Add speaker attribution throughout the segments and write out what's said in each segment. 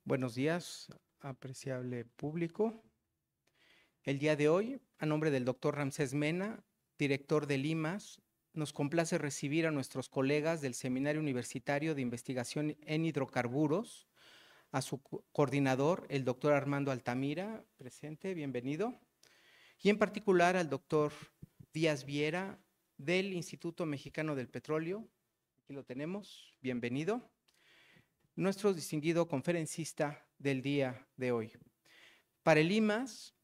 Speaker 1: Buenos días, apreciable público. El día de hoy, a nombre del doctor Ramsés Mena, director del IMAS, nos complace recibir a nuestros colegas del Seminario Universitario de Investigación en Hidrocarburos, a su coordinador, el doctor Armando Altamira, presente, bienvenido, y en particular al doctor Díaz Viera del Instituto Mexicano del Petróleo, aquí lo tenemos, bienvenido. Nuestro distinguido conferencista del día de hoy. Para el IMAS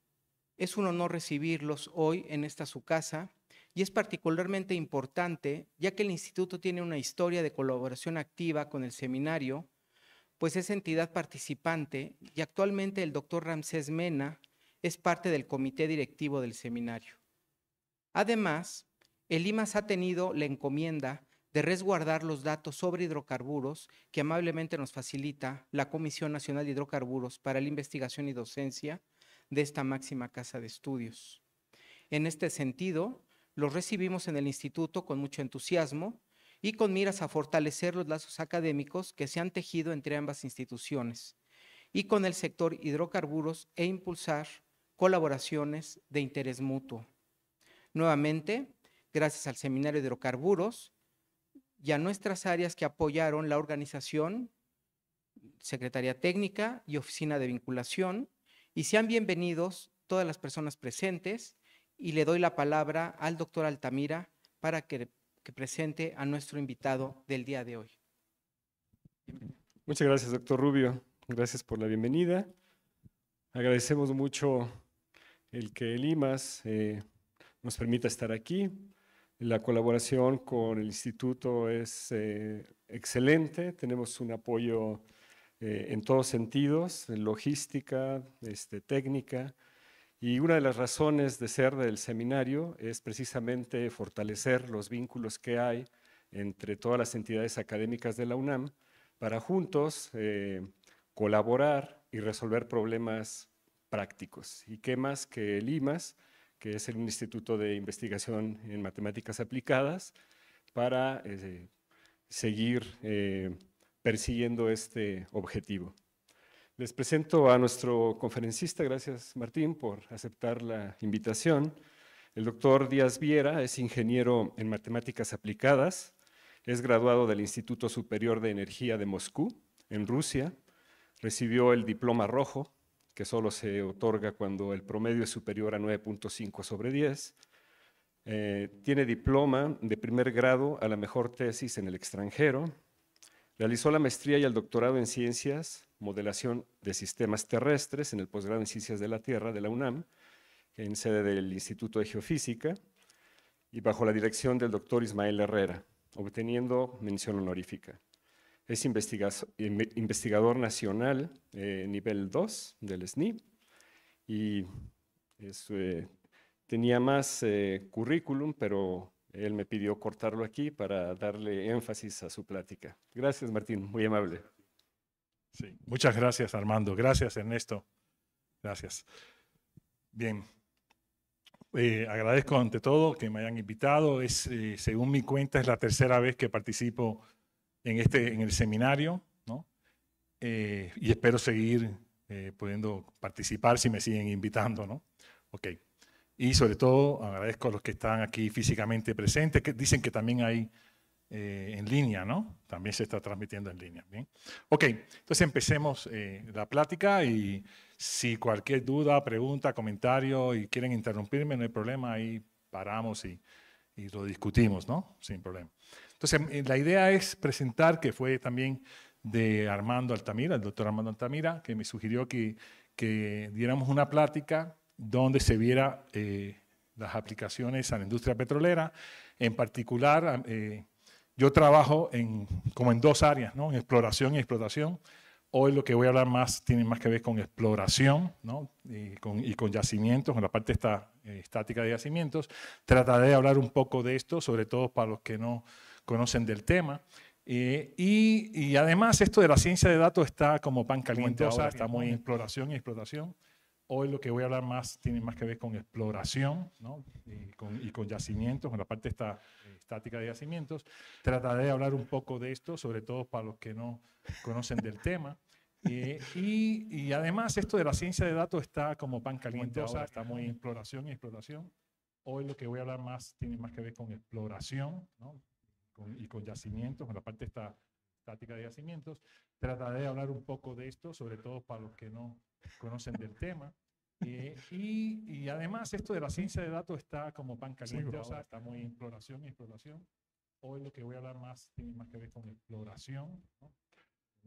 Speaker 1: es un honor recibirlos hoy en esta su casa y es particularmente importante ya que el instituto tiene una historia de colaboración activa con el seminario, pues es entidad participante y actualmente el doctor Ramsés Mena es parte del comité directivo del seminario. Además, el IMAS ha tenido la encomienda de resguardar los datos sobre hidrocarburos que amablemente nos facilita la Comisión Nacional de Hidrocarburos para la Investigación y Docencia de esta máxima casa de estudios. En este sentido, los recibimos en el instituto con mucho entusiasmo y con miras a fortalecer los lazos académicos que se han tejido entre ambas instituciones y con el sector hidrocarburos e impulsar colaboraciones de interés mutuo. Nuevamente, gracias al Seminario de Hidrocarburos y a nuestras áreas que apoyaron la organización, Secretaría Técnica y Oficina de Vinculación, y sean bienvenidos todas las personas presentes, y le doy la palabra al doctor Altamira para que presente a nuestro invitado del día de hoy.
Speaker 2: Muchas gracias, doctor Rubio. Gracias por la bienvenida. Agradecemos mucho el que el IMAS nos permita estar aquí. La colaboración con el instituto es excelente. Tenemos un apoyo en todos sentidos, en logística, técnica. Y una de las razones de ser del seminario es precisamente fortalecer los vínculos que hay entre todas las entidades académicas de la UNAM para juntos colaborar y resolver problemas prácticos. ¿Y qué más que el IMAS, que es el Instituto de Investigación en Matemáticas Aplicadas, para seguir persiguiendo este objetivo? Les presento a nuestro conferencista. Gracias, Martín, por aceptar la invitación. El doctor Díaz Viera es ingeniero en Matemáticas Aplicadas, es graduado del Instituto Superior de Energía de Moscú, en Rusia. Recibió el diploma rojo, que solo se otorga cuando el promedio es superior a 9.5 sobre 10. Tiene diploma de primer grado a la mejor tesis en el extranjero. Realizó la maestría y el doctorado en Ciencias, Modelación de Sistemas Terrestres en el posgrado en Ciencias de la Tierra de la UNAM, en sede del Instituto de Geofísica, y bajo la dirección del doctor Ismael Herrera, obteniendo mención honorífica. Es investigador nacional nivel 2 del SNI y tenía más currículum, pero él me pidió cortarlo aquí para darle énfasis a su plática. Gracias, Martín, muy amable.
Speaker 3: Sí, muchas gracias, Armando. Gracias, Ernesto. Gracias. Bien. Agradezco ante todo que me hayan invitado. Según mi cuenta, es la tercera vez que participo en el seminario, ¿no? Y espero seguir pudiendo participar si me siguen invitando, ¿no? Ok. Y sobre todo agradezco a los que están aquí físicamente presentes, que dicen que también hay en línea, ¿no? También se está transmitiendo en línea. ¿Bien? Ok, entonces empecemos la plática y si cualquier duda, pregunta, comentario y quieren interrumpirme, no hay problema, ahí paramos y lo discutimos, ¿no? Sin problema. Entonces, la idea es presentar, que fue también de Armando Altamira, el doctor Armando Altamira, que me sugirió que diéramos una plática donde se viera las aplicaciones a la industria petrolera. En particular, yo trabajo como en dos áreas, ¿no? En exploración y explotación. Hoy lo que voy a hablar más tiene más que ver con exploración, ¿no? y con yacimientos, con la parte estática de yacimientos. Trataré de hablar un poco de esto, sobre todo para los que no conocen del tema. Y además esto de la ciencia de datos está como pan caliente ahora, está muy en exploración y explotación. Hoy lo que voy a hablar más tiene más que ver con exploración, ¿no? y con yacimientos, con la parte estática de yacimientos. Trataré de hablar un poco de esto, sobre todo para los que no conocen del tema. Y además esto de la ciencia de datos está como pan caliente ahora, está muy en exploración y explotación. Hoy lo que voy a hablar más tiene más que ver con exploración, ¿no? y con yacimientos, con la parte estática de yacimientos. Trataré de hablar un poco de esto, sobre todo para los que no conocen del tema. Y además esto de la ciencia de datos está como pan caliente ahora, está muy en exploración y exploración. Hoy lo que voy a hablar más tiene más que ver con exploración, ¿no?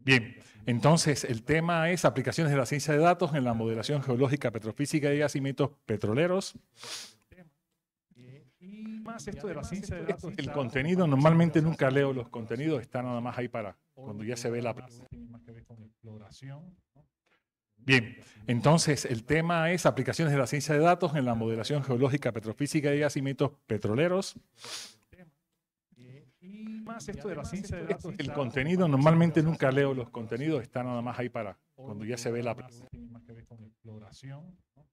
Speaker 3: Bien, entonces el tema es aplicaciones de la ciencia de datos en la modelación geológica, petrofísica y yacimientos petroleros. Y más esto de la ciencia de datos. El contenido, normalmente nunca leo los contenidos, está nada más ahí para cuando ya se ve la aplicación. Más que ver con exploración, ¿no? Bien, entonces el tema es aplicaciones de la ciencia de datos en la modelación geológica, petrofísica y yacimientos petroleros. Y más esto de la ciencia de datos. El contenido, normalmente nunca leo los contenidos, está nada más ahí para cuando ya se ve la aplicación. Más que ver con exploración, ¿no?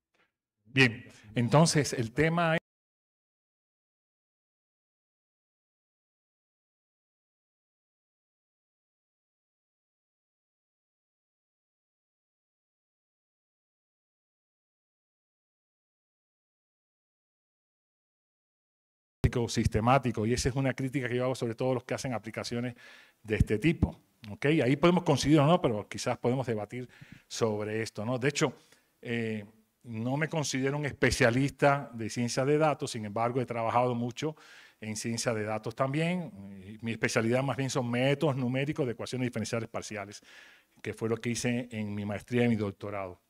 Speaker 3: Bien, entonces el tema es sistemático, y esa es una crítica que yo hago sobre todo los que hacen aplicaciones de este tipo. ¿Okay? Ahí podemos coincidir o no, pero quizás podemos debatir sobre esto, ¿no? De hecho, no me considero un especialista de ciencia de datos, sin embargo he trabajado mucho en ciencia de datos también. Mi especialidad más bien son métodos numéricos de ecuaciones diferenciales parciales, que fue lo que hice en mi maestría y mi doctorado.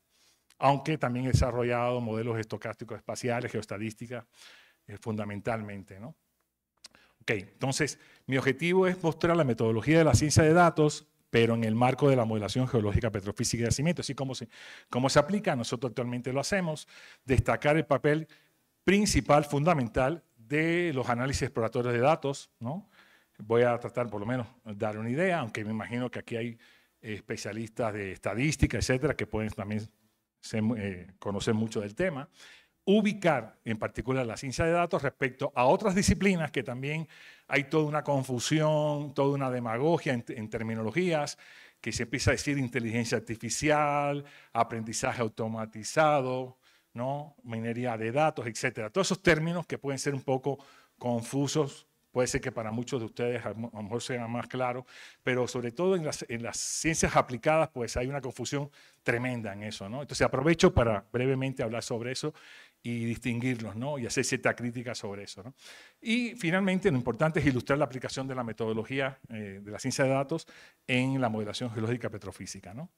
Speaker 3: Aunque también he desarrollado modelos estocásticos espaciales, geoestadística, fundamentalmente, ¿no? Ok, entonces mi objetivo es mostrar la metodología de la ciencia de datos, pero en el marco de la modelación geológica, petrofísica y yacimientos, así como se aplica, nosotros actualmente lo hacemos, destacar el papel principal, fundamental de los análisis exploratorios de datos, ¿no? Voy a tratar por lo menos de dar una idea, aunque me imagino que aquí hay especialistas de estadística, etcétera, que pueden también conocer mucho del tema. Ubicar en particular la ciencia de datos respecto a otras disciplinas que también hay toda una confusión, toda una demagogia en terminologías, que se empieza a decir inteligencia artificial, aprendizaje automatizado, ¿no? Minería de datos, etcétera. Todos esos términos que pueden ser un poco confusos, puede ser que para muchos de ustedes a lo mejor sea más claro, pero sobre todo en las ciencias aplicadas pues hay una confusión tremenda en eso, ¿no? Entonces aprovecho para brevemente hablar sobre eso y distinguirlos, ¿no? Y hacer cierta crítica sobre eso, ¿no? Y finalmente lo importante es ilustrar la aplicación de la metodología de la ciencia de datos en la modelación geológica petrofísica, ¿no?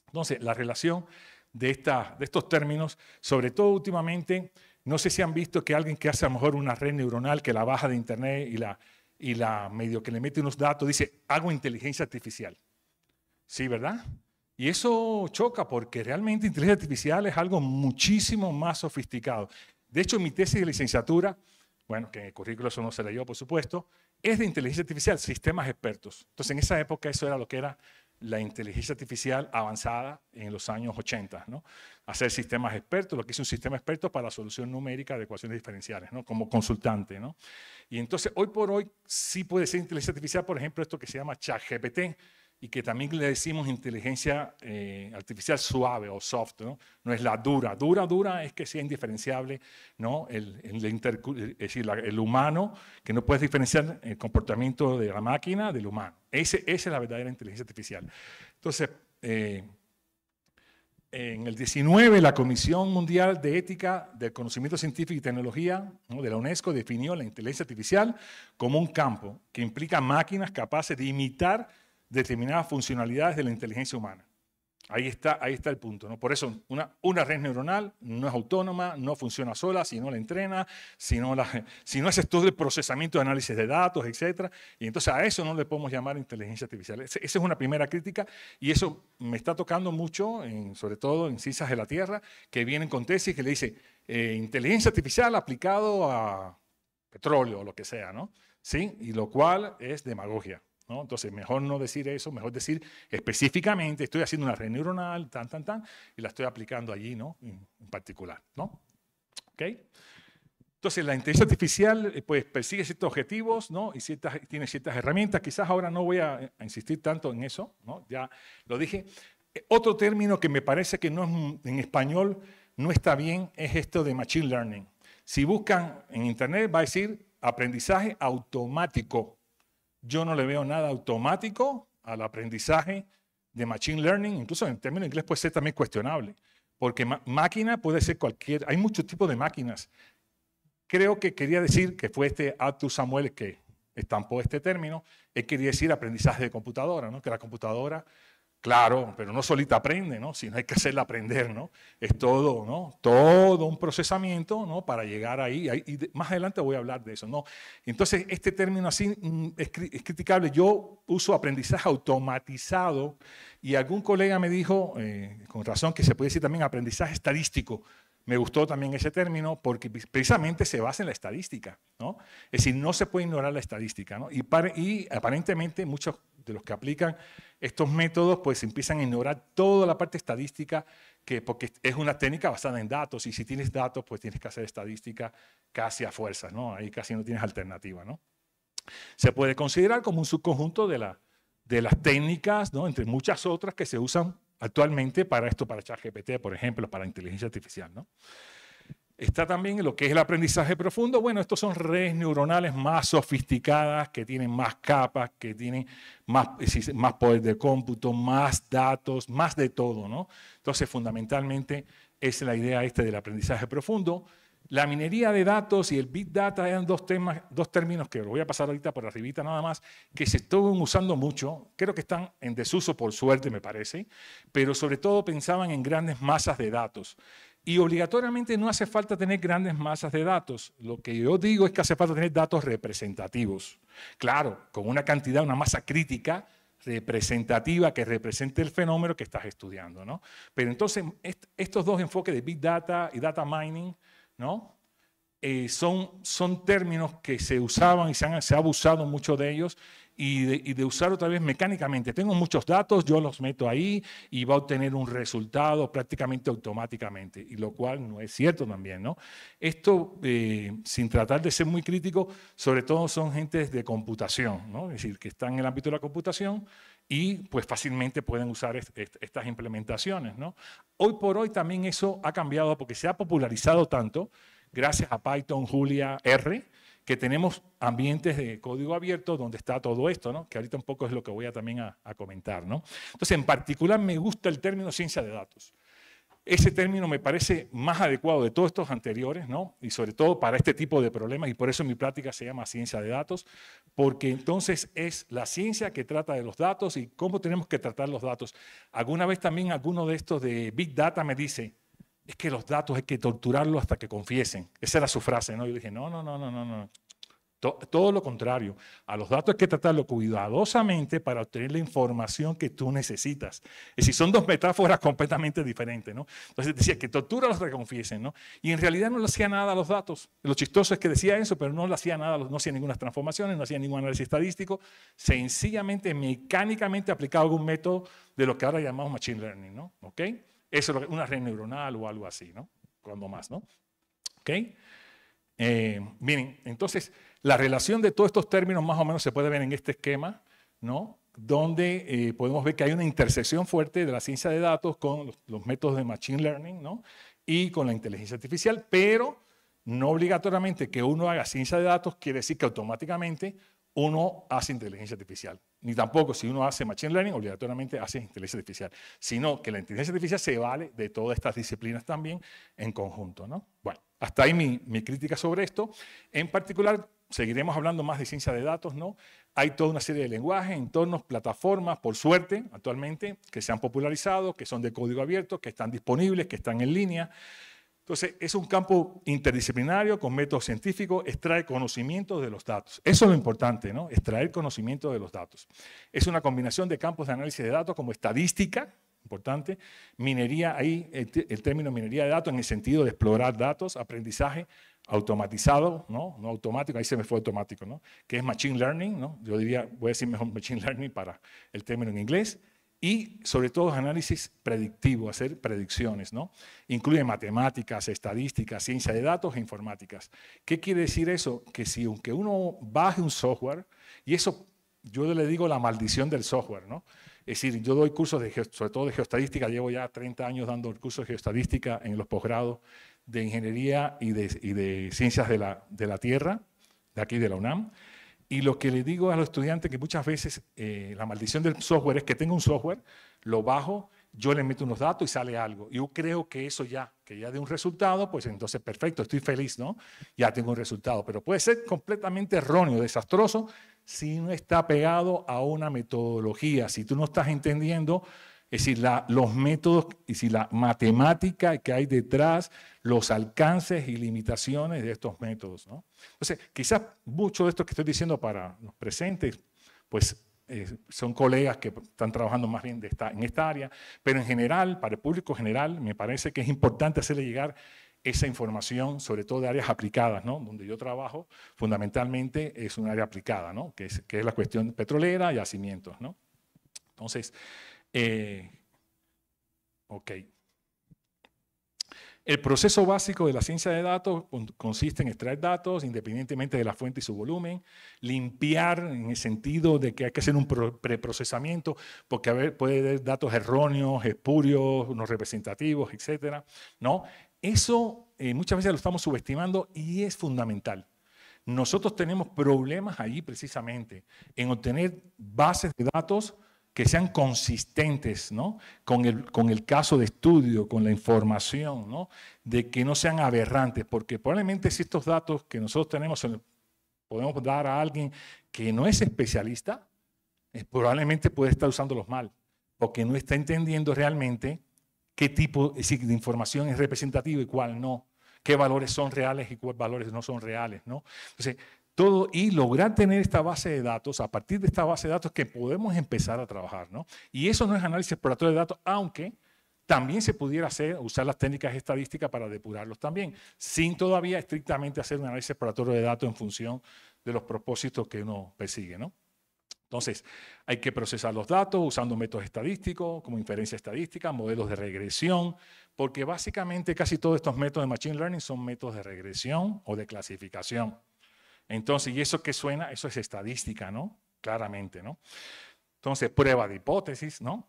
Speaker 3: Entonces la relación de estos términos, sobre todo últimamente, no sé si han visto que alguien que hace a lo mejor una red neuronal, que la baja de internet y la medio que le mete unos datos, dice, hago inteligencia artificial. Sí, ¿verdad? Y eso choca porque realmente inteligencia artificial es algo muchísimo más sofisticado. De hecho, mi tesis de licenciatura, bueno, que en el currículo eso no se leyó, por supuesto, es de inteligencia artificial, sistemas expertos. Entonces, en esa época eso era lo que era la inteligencia artificial avanzada en los años 80, ¿no? Hacer sistemas expertos, lo que es un sistema experto para la solución numérica de ecuaciones diferenciales, ¿no? Como consultante, ¿no? Y entonces, hoy por hoy, sí puede ser inteligencia artificial, por ejemplo, esto que se llama ChatGPT, y que también le decimos inteligencia artificial suave o soft, ¿no? No es la dura. Dura es que sea indiferenciable, ¿no? Es decir, el humano, que no puedes diferenciar el comportamiento de la máquina del humano. Esa es la verdadera inteligencia artificial. Entonces, en el 19, la Comisión Mundial de Ética del Conocimiento Científico y Tecnología, ¿no?, de la UNESCO definió la inteligencia artificial como un campo que implica máquinas capaces de imitar determinadas funcionalidades de la inteligencia humana. Ahí está el punto, ¿no? Por eso una red neuronal no es autónoma, no funciona sola si no la entrena, si no haces todo el procesamiento de análisis de datos, etc. Y entonces a eso no le podemos llamar inteligencia artificial. Esa es una primera crítica y eso me está tocando mucho, sobre todo en ciencias de la Tierra, que vienen con tesis que le dicen inteligencia artificial aplicado a petróleo o lo que sea, ¿no? ¿Sí? Y lo cual es demagogia, ¿no? Entonces, mejor no decir eso, mejor decir específicamente, estoy haciendo una red neuronal, y la estoy aplicando allí, ¿no? En particular, ¿no? ¿Ok? Entonces, la inteligencia artificial pues, persigue ciertos objetivos, ¿no? Y tiene ciertas herramientas. Quizás ahora no voy a insistir tanto en eso, ¿no? Ya lo dije. Otro término que me parece que no es, en español no está bien es esto de Machine Learning. Si buscan en Internet va a decir aprendizaje automático. Yo no le veo nada automático al aprendizaje de Machine Learning, incluso en términos inglés puede ser también cuestionable, porque máquina puede ser cualquier, hay muchos tipos de máquinas. Creo que quería decir que fue Arthur Samuel que estampó este término, él quería decir aprendizaje de computadora, ¿no? Que la computadora, claro, pero no solita aprende, ¿no? Sino hay que hacerla aprender, ¿no? Es todo, ¿no? Todo un procesamiento, ¿no? Para llegar ahí. Y más adelante voy a hablar de eso, ¿no? Entonces, este término así es criticable. Yo uso aprendizaje automatizado y algún colega me dijo, con razón, que se puede decir también aprendizaje estadístico. Me gustó también ese término porque precisamente se basa en la estadística, ¿no? Es decir, no se puede ignorar la estadística, ¿no? Y aparentemente muchos de los que aplican estos métodos pues empiezan a ignorar toda la parte estadística porque es una técnica basada en datos y si tienes datos pues tienes que hacer estadística casi a fuerzas, ¿no? Ahí casi no tienes alternativa, ¿no? Se puede considerar como un subconjunto de las técnicas, ¿no? Entre muchas otras que se usan actualmente para esto, para ChatGPT, por ejemplo, para inteligencia artificial, ¿no? Está también lo que es el aprendizaje profundo. Bueno, estos son redes neuronales más sofisticadas, que tienen más capas, que tienen más poder de cómputo, más datos, más de todo, ¿no? Entonces, fundamentalmente, es la idea del aprendizaje profundo. La minería de datos y el Big Data eran dos términos que lo voy a pasar ahorita por arribita nada más, que se están usando mucho. Creo que están en desuso por suerte, me parece, pero sobre todo pensaban en grandes masas de datos. Y obligatoriamente no hace falta tener grandes masas de datos. Lo que yo digo es que hace falta tener datos representativos. Claro, con una cantidad, una masa crítica representativa que represente el fenómeno que estás estudiando, ¿no? Pero entonces, estos dos enfoques de Big Data y Data Mining, ¿no? Son términos que se usaban y se ha abusado mucho de ellos y de usar otra vez mecánicamente. Tengo muchos datos, yo los meto ahí y va a obtener un resultado prácticamente automáticamente, y lo cual no es cierto también, ¿no? Esto, sin tratar de ser muy crítico, sobre todo son gentes de computación, ¿no? Es decir, que están en el ámbito de la computación y pues fácilmente pueden usar estas implementaciones, ¿no? Hoy por hoy también eso ha cambiado porque se ha popularizado tanto gracias a Python, Julia, R, que tenemos ambientes de código abierto donde está todo esto, ¿no? Que ahorita un poco es lo que voy a también a comentar, ¿no? Entonces, en particular me gusta el término ciencia de datos. Ese término me parece más adecuado de todos estos anteriores, ¿no? Y sobre todo para este tipo de problemas, y por eso mi práctica se llama ciencia de datos, porque entonces es la ciencia que trata de los datos y cómo tenemos que tratar los datos. Alguna vez también alguno de estos de Big Data me dice, es que los datos hay que torturarlos hasta que confiesen. Esa era su frase, ¿no? Yo dije, no. Todo lo contrario. A los datos hay que tratarlo cuidadosamente para obtener la información que tú necesitas. Es decir, son dos metáforas completamente diferentes, ¿no? Entonces decía que tortúralos hasta que confiesen, ¿no? Y en realidad no le hacía nada a los datos. Lo chistoso es que decía eso, pero no le hacía nada, no hacía ninguna transformaciones, no hacía ningún análisis estadístico. Sencillamente, mecánicamente aplicaba algún método de lo que ahora llamamos Machine Learning, ¿no? ¿Ok? Eso es una red neuronal o algo así, ¿no? Cuando más, ¿no? ¿Ok? Miren, entonces, la relación de todos estos términos más o menos se puede ver en este esquema, ¿no? donde podemos ver que hay una intersección fuerte de la ciencia de datos con los métodos de Machine Learning, ¿no? Y con la inteligencia artificial, pero no obligatoriamente que uno haga ciencia de datos quiere decir que automáticamente uno hace inteligencia artificial. Ni tampoco si uno hace Machine Learning, obligatoriamente hace inteligencia artificial. Sino que la inteligencia artificial se vale de todas estas disciplinas también en conjunto, ¿no? Bueno, hasta ahí mi crítica sobre esto. En particular, seguiremos hablando más de ciencia de datos, ¿no? Hay toda una serie de lenguajes, entornos, plataformas, por suerte, actualmente, que se han popularizado, que son de código abierto, que están disponibles, que están en línea. Entonces, es un campo interdisciplinario con métodos científicos, extrae conocimiento de los datos. Eso es lo importante, ¿no? Extraer conocimiento de los datos. Es una combinación de campos de análisis de datos como estadística, importante, minería, ahí el término minería de datos en el sentido de explorar datos, aprendizaje automatizado, ¿no? No automático, ahí se me fue automático, ¿no? Que es Machine Learning, ¿no? Yo diría, voy a decir mejor Machine Learning para el término en inglés. Y sobre todo análisis predictivo, hacer predicciones, ¿no? Incluye matemáticas, estadísticas, ciencia de datos e informáticas. ¿Qué quiere decir eso? Que si aunque uno baje un software, y eso yo le digo la maldición del software, ¿no? Es decir, yo doy cursos sobre todo de geoestadística, llevo ya 30 años dando cursos de geoestadística en los posgrados de ingeniería y de ciencias de la tierra, de aquí de la UNAM. Y lo que le digo a los estudiantes que muchas veces la maldición del software es que tengo un software, lo bajo, yo le meto unos datos y sale algo. Yo creo que eso que ya dé un resultado, pues entonces perfecto, estoy feliz, ¿no? Ya tengo un resultado. Pero puede ser completamente erróneo, desastroso, si no está pegado a una metodología, si tú no estás entendiendo, es decir, los métodos y si la matemática que hay detrás, los alcances y limitaciones de estos métodos, ¿no? Entonces, quizás mucho de esto que estoy diciendo para los presentes, pues son colegas que están trabajando más bien en esta área, pero en general, para el público general, me parece que es importante hacerle llegar esa información, sobre todo de áreas aplicadas, ¿no? Donde yo trabajo, fundamentalmente es un área aplicada, ¿no? Que es la cuestión petrolera y yacimientos, ¿no? Entonces, ok. El proceso básico de la ciencia de datos consiste en extraer datos independientemente de la fuente y su volumen, limpiar en el sentido de que hay que hacer un preprocesamiento porque puede haber datos erróneos, espurios, no representativos, etcétera, ¿no? Eso muchas veces lo estamos subestimando y es fundamental. Nosotros tenemos problemas ahí precisamente en obtener bases de datos que sean consistentes, ¿no? con el caso de estudio, con la información, ¿no? De que no sean aberrantes, porque probablemente si estos datos que nosotros tenemos podemos dar a alguien que no es especialista, probablemente puede estar usándolos mal, porque no está entendiendo realmente qué tipo de información es representativa y cuál no, qué valores son reales y cuáles valores no son reales, ¿no? Entonces, y lograr tener esta base de datos, a partir de esta base de datos que podemos empezar a trabajar, ¿no? Y eso no es análisis exploratorio de datos, aunque también se pudiera usar las técnicas estadísticas para depurarlos también, sin todavía estrictamente hacer un análisis exploratorio de datos en función de los propósitos que uno persigue, ¿no? Entonces, hay que procesar los datos usando métodos estadísticos, como inferencia estadística, modelos de regresión, porque básicamente casi todos estos métodos de Machine Learning son métodos de regresión o de clasificación. Entonces, ¿y eso qué suena? Eso es estadística, ¿no? Claramente, ¿no? Entonces, prueba de hipótesis, ¿no?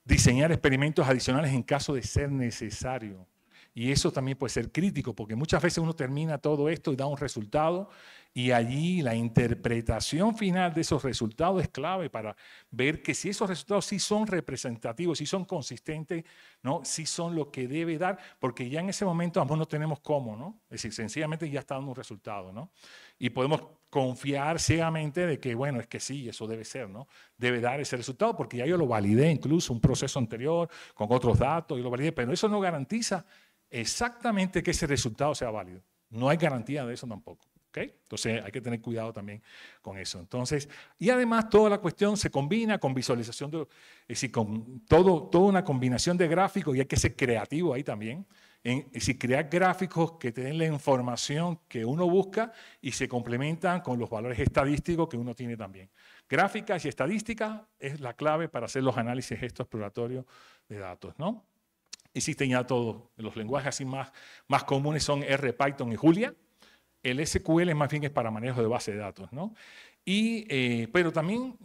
Speaker 3: Diseñar experimentos adicionales en caso de ser necesario. Y eso también puede ser crítico, porque muchas veces uno termina todo esto y da un resultado, y allí la interpretación final de esos resultados es clave para ver que si esos resultados sí son representativos, sí son consistentes, ¿no? Sí son lo que debe dar, porque ya en ese momento ambos no tenemos cómo, ¿no? Es decir, sencillamente ya está dando un resultado, ¿no? Y podemos confiar ciegamente de que, bueno, es que sí, eso debe ser, ¿no? Debe dar ese resultado, porque ya yo lo validé, incluso un proceso anterior, con otros datos, y lo validé, pero eso no garantiza exactamente que ese resultado sea válido. No hay garantía de eso tampoco. ¿Okay? Entonces hay que tener cuidado también con eso. Entonces, y además toda la cuestión se combina con visualización, es decir, con toda una combinación de gráficos, y hay que ser creativo ahí también. Es decir, crear gráficos que te den la información que uno busca y se complementan con los valores estadísticos que uno tiene también. Gráficas y estadísticas es la clave para hacer los análisis estos exploratorios de datos, ¿no? Existen ya todos los lenguajes así más comunes son R, Python y Julia. El SQL más bien es para manejo de base de datos, ¿no? Pero también,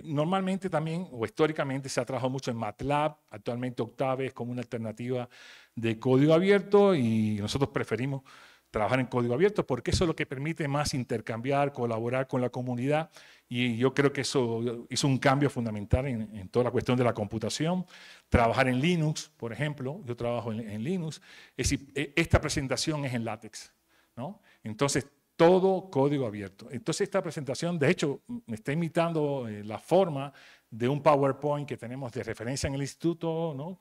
Speaker 3: normalmente también, o históricamente, se ha trabajado mucho en MATLAB. Actualmente Octave es como una alternativa de código abierto y nosotros preferimos trabajar en código abierto porque eso es lo que permite más intercambiar, colaborar con la comunidad, y yo creo que eso hizo un cambio fundamental en toda la cuestión de la computación. Trabajar en Linux, por ejemplo, yo trabajo en Linux, es decir, esta presentación es en LaTeX, ¿no? Entonces, todo código abierto. Entonces, esta presentación, de hecho, me está imitando la forma de un PowerPoint que tenemos de referencia en el instituto, ¿no?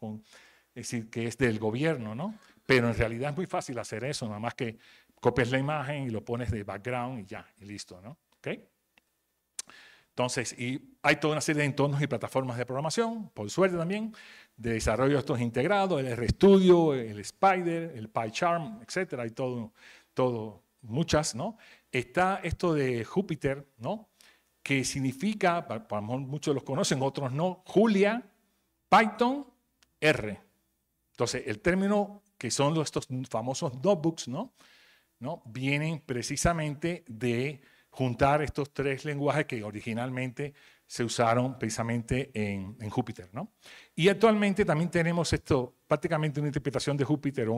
Speaker 3: Es decir, que es del gobierno, ¿no? Pero en realidad es muy fácil hacer eso, nada más que copias la imagen y lo pones de background y ya, y listo, ¿no? ¿Okay? Entonces, y hay toda una serie de entornos y plataformas de programación, por suerte también, de desarrollo de estos integrados, el RStudio, el Spider, el PyCharm, etcétera, hay todo, muchas, ¿no? Está esto de Jupyter, ¿no? Que significa, para muchos los conocen, otros no, Julia, Python, R. Entonces, el término que son estos famosos notebooks, ¿no? Vienen precisamente de juntar estos tres lenguajes que originalmente se usaron precisamente en Jupyter, ¿no? Y actualmente también tenemos esto, prácticamente una interpretación de Jupyter,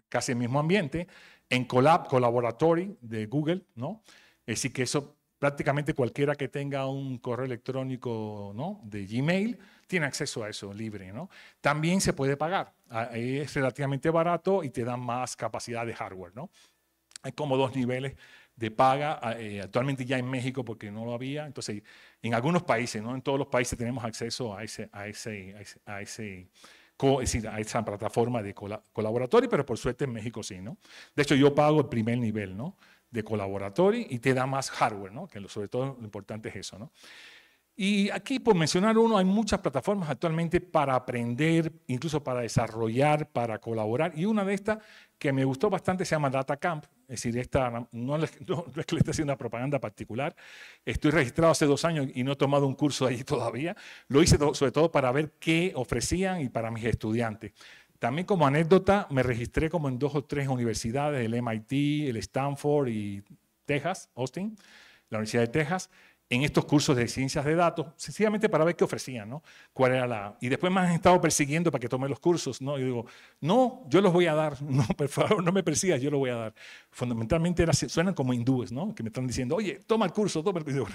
Speaker 3: casi el mismo ambiente, en Colab, Collaboratory de Google, ¿no? Es decir, que eso prácticamente cualquiera que tenga un correo electrónico, ¿no? de Gmail tiene acceso a eso libre, ¿no? También se puede pagar, es relativamente barato y te da más capacidad de hardware, ¿no? Hay como dos niveles de paga, actualmente ya en México porque no lo había, entonces en algunos países, no en todos los países tenemos acceso a esa plataforma de colaboratorio, pero por suerte en México sí, ¿no? De hecho yo pago el primer nivel, ¿no? de colaboratorio y te da más hardware, ¿no? Que sobre todo lo importante es eso, ¿no? Y aquí, por mencionar uno, hay muchas plataformas actualmente para aprender, incluso para desarrollar, para colaborar. Y una de estas que me gustó bastante se llama DataCamp. Es decir, esta no es que le esté haciendo una propaganda particular. Estoy registrado hace 2 años y no he tomado un curso ahí todavía. Lo hice sobre todo para ver qué ofrecían y para mis estudiantes. También como anécdota, me registré como en 2 o 3 universidades, el MIT, el Stanford y Texas, Austin, la Universidad de Texas, en estos cursos de ciencias de datos, sencillamente para ver qué ofrecían, ¿no? Cuál era y después me han estado persiguiendo para que tome los cursos, ¿no? Yo digo, no, yo los voy a dar, no, por favor, no me persigas, yo los voy a dar. Fundamentalmente suenan como hindúes, ¿no? Que me están diciendo, oye, toma el curso, toma el curso.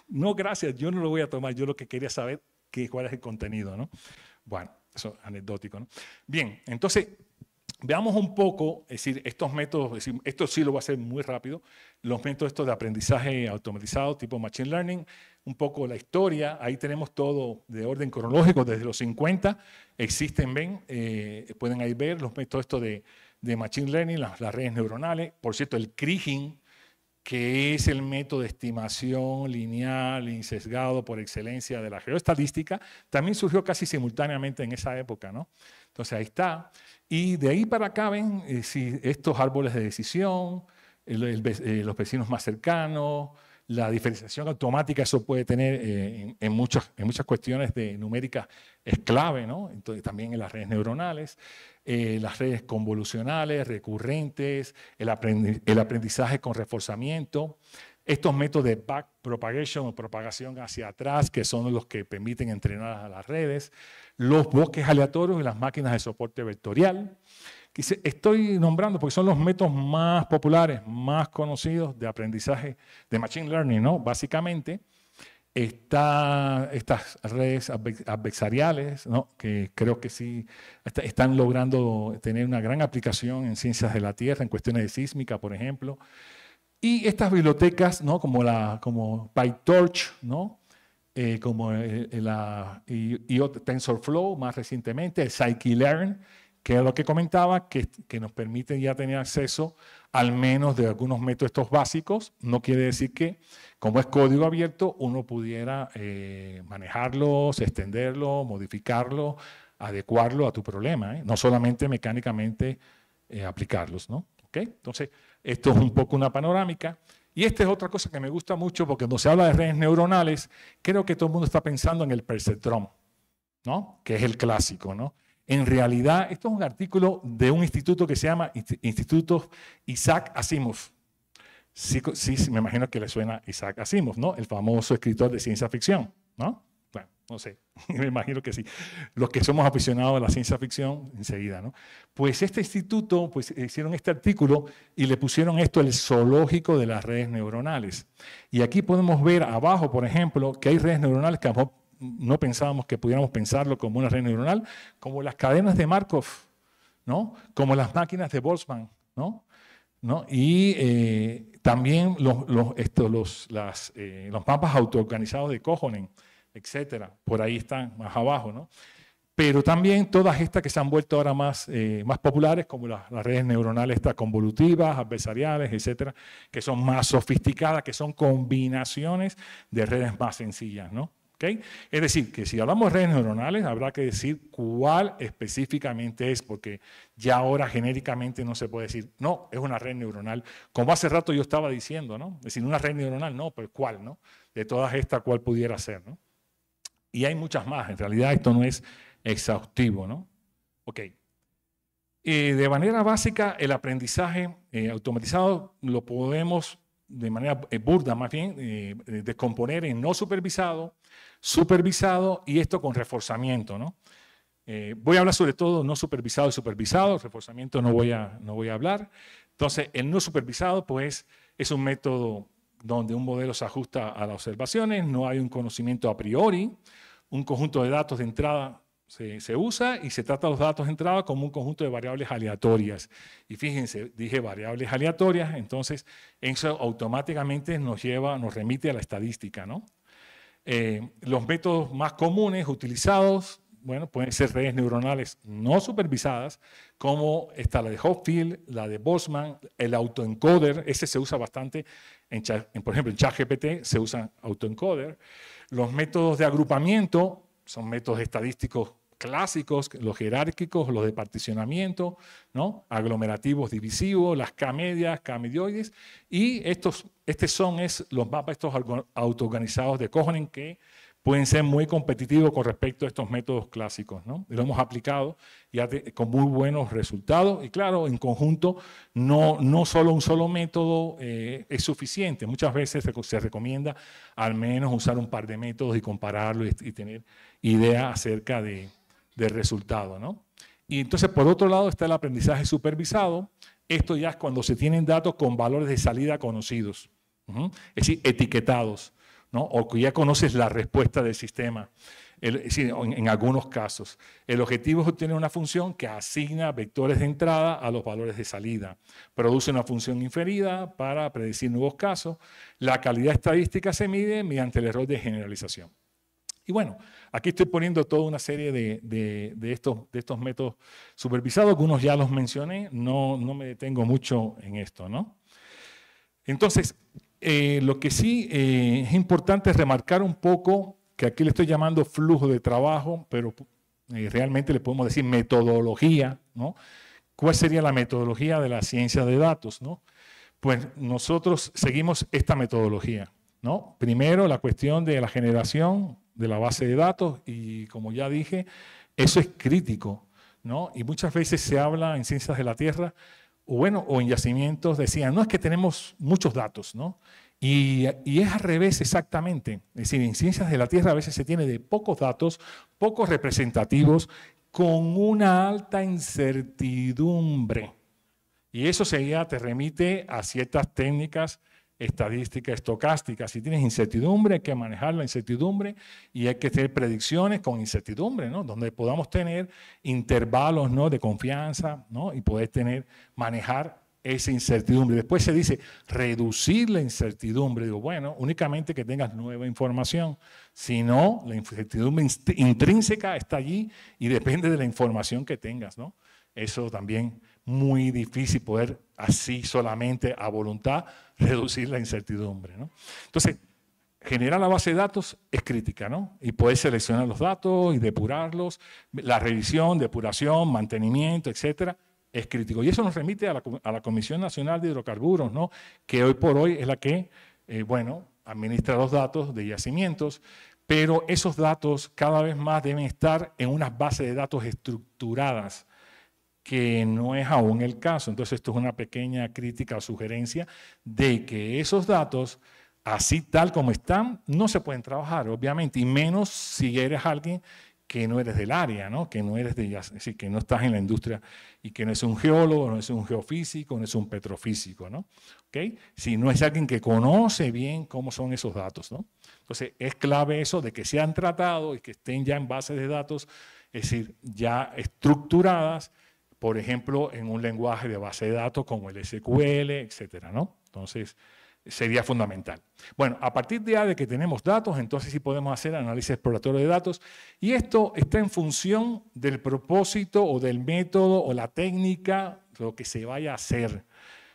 Speaker 3: No, gracias, yo no lo voy a tomar, yo lo que quería saber cuál es el contenido, ¿no? Bueno, eso es anecdótico, ¿no? Bien, entonces, veamos un poco, es decir, estos métodos, es decir, esto sí lo voy a hacer muy rápido, los métodos estos de aprendizaje automatizado tipo Machine Learning, un poco la historia, ahí tenemos todo de orden cronológico, desde los 50 existen, ven, pueden ahí ver los métodos estos de Machine Learning, las redes neuronales, por cierto, el Kriging, que es el método de estimación lineal y sesgado por excelencia de la geoestadística, también surgió casi simultáneamente en esa época, ¿no? Entonces ahí está. Y de ahí para acá ven estos árboles de decisión, los vecinos más cercanos, la diferenciación automática, eso puede tener en muchas cuestiones de numéricas, es clave, ¿no? Entonces, también en las redes neuronales, las redes convolucionales, recurrentes, el aprendizaje con reforzamiento, estos métodos de backpropagation o propagación hacia atrás, que son los que permiten entrenar a las redes, los bosques aleatorios y las máquinas de soporte vectorial. Estoy nombrando porque son los métodos más populares, más conocidos de aprendizaje de Machine Learning, ¿no? Básicamente, estas redes adversariales, ¿no? Que creo que sí están logrando tener una gran aplicación en ciencias de la Tierra, en cuestiones de sísmica, por ejemplo. Y estas bibliotecas, ¿no? como PyTorch, ¿no? Como TensorFlow más recientemente, el Scikit-learn, que es lo que comentaba, que nos permite ya tener acceso al menos de algunos métodos estos básicos. No quiere decir que, como es código abierto, uno pudiera manejarlos, extenderlo, modificarlo, adecuarlo a tu problema, ¿eh? No solamente mecánicamente aplicarlos, ¿no? ¿Okay? Entonces, esto es un poco una panorámica. Y esta es otra cosa que me gusta mucho, porque cuando se habla de redes neuronales, creo que todo el mundo está pensando en el perceptrón, ¿no? Que es el clásico, ¿no? En realidad, esto es un artículo de un instituto que se llama Instituto Isaac Asimov, Sí, sí, me imagino que le suena Isaac Asimov, ¿no? El famoso escritor de ciencia ficción, ¿no? Bueno, no sé, me imagino que sí. Los que somos aficionados a la ciencia ficción, enseguida, ¿no? Pues este instituto, pues hicieron este artículo y le pusieron esto, el zoológico de las redes neuronales. Y aquí podemos ver abajo, por ejemplo, que hay redes neuronales que a lo mejor no pensábamos que pudiéramos pensarlo como una red neuronal, como las cadenas de Markov, ¿no? Como las máquinas de Boltzmann, ¿no? Y también los mapas autoorganizados de Kohonen, etcétera, por ahí están más abajo, ¿no? Pero también todas estas que se han vuelto ahora más populares, como las redes neuronales estas convolutivas, adversariales, etcétera, que son más sofisticadas, que son combinaciones de redes más sencillas, ¿no? ¿Okay? Es decir, que si hablamos de redes neuronales, habrá que decir cuál específicamente es, porque ya ahora genéricamente no se puede decir, no, es una red neuronal, como hace rato yo estaba diciendo, ¿no? Es decir, una red neuronal, no, pero ¿cuál, no? De todas estas, ¿cuál pudiera ser, no? Y hay muchas más, en realidad esto no es exhaustivo, ¿no? Ok. De manera básica, el aprendizaje automatizado lo podemos, de manera burda más bien, descomponer en no supervisado, supervisado y esto con reforzamiento, ¿no? Voy a hablar sobre todo no supervisado y supervisado, reforzamiento no voy a hablar. Entonces, el no supervisado, pues, es un método donde un modelo se ajusta a las observaciones, no hay un conocimiento a priori, un conjunto de datos de entrada se usa y se trata los datos de entrada como un conjunto de variables aleatorias. Y fíjense, dije variables aleatorias, entonces eso automáticamente nos remite a la estadística, ¿no? Los métodos más comunes utilizados, bueno, pueden ser redes neuronales no supervisadas, como está la de Hopfield, la de Boltzmann, el autoencoder, ese se usa bastante, por ejemplo, en ChatGPT se usa autoencoder. Los métodos de agrupamiento son métodos estadísticos clásicos, los jerárquicos, los de particionamiento, ¿no? Aglomerativos divisivos, las K-medias, K-medioides, y los mapas estos autoorganizados de Kohonen que pueden ser muy competitivos con respecto a estos métodos clásicos, ¿no? Lo hemos aplicado ya con muy buenos resultados y claro, en conjunto no solo un solo método es suficiente. Muchas veces se recomienda al menos usar un par de métodos y compararlo y tener idea acerca del resultado, ¿no? Y entonces, por otro lado, está el aprendizaje supervisado. Esto ya es cuando se tienen datos con valores de salida conocidos, es decir, etiquetados, ¿no? O que ya conoces la respuesta del sistema. En algunos casos. El objetivo es obtener una función que asigna vectores de entrada a los valores de salida. Produce una función inferida para predecir nuevos casos. La calidad estadística se mide mediante el error de generalización. Y bueno, aquí estoy poniendo toda una serie de estos métodos supervisados. Algunos ya los mencioné, no me detengo mucho en esto, ¿no? Entonces, lo que sí es importante es remarcar un poco, que aquí le estoy llamando flujo de trabajo, pero realmente le podemos decir metodología, ¿no? ¿Cuál sería la metodología de la ciencia de datos, ¿no? Pues nosotros seguimos esta metodología, ¿no? Primero, la cuestión de la generación de la base de datos y, como ya dije, eso es crítico, ¿no? Y muchas veces se habla en ciencias de la Tierra, o en yacimientos, decían, no, es que tenemos muchos datos, ¿no? Y es al revés exactamente. Es decir, en ciencias de la Tierra a veces se tiene de pocos datos, pocos representativos, con una alta incertidumbre. Y eso te remite a ciertas técnicas estadísticas, estocásticas. Si tienes incertidumbre, hay que manejar la incertidumbre y hay que hacer predicciones con incertidumbre, ¿no? Donde podamos tener intervalos, ¿no?, de confianza, ¿no?, y poder manejar esa incertidumbre. Después se dice reducir la incertidumbre. Digo, bueno, únicamente que tengas nueva información. Si no, la incertidumbre intrínseca está allí y depende de la información que tengas, ¿no? Eso también muy difícil poder así solamente a voluntad reducir la incertidumbre, ¿no? Entonces, generar la base de datos es crítica, ¿no? Y poder seleccionar los datos y depurarlos, la revisión, depuración, mantenimiento, etcétera, es crítico. Y eso nos remite a la Comisión Nacional de Hidrocarburos, ¿no?, que hoy por hoy es la que, administra los datos de yacimientos, pero esos datos cada vez más deben estar en unas bases de datos estructuradas. que no es aún el caso. Entonces, esto es una pequeña crítica o sugerencia de que esos datos, así tal como están, no se pueden trabajar, obviamente, y menos si eres alguien que no eres del área, ¿no? Que no eres es decir, que no estás en la industria y que no es un geólogo, no es un geofísico, no es un petrofísico, ¿no? ¿Okay? Si no es alguien que conoce bien cómo son esos datos, ¿no? Entonces, es clave eso de que sean tratados y que estén ya en bases de datos, es decir, ya estructuradas, por ejemplo, en un lenguaje de base de datos como el SQL, etcétera, ¿no? Entonces, sería fundamental. Bueno, a partir de que tenemos datos, entonces sí podemos hacer análisis exploratorio de datos, y esto está en función del propósito o del método o la técnica, lo que se vaya a hacer.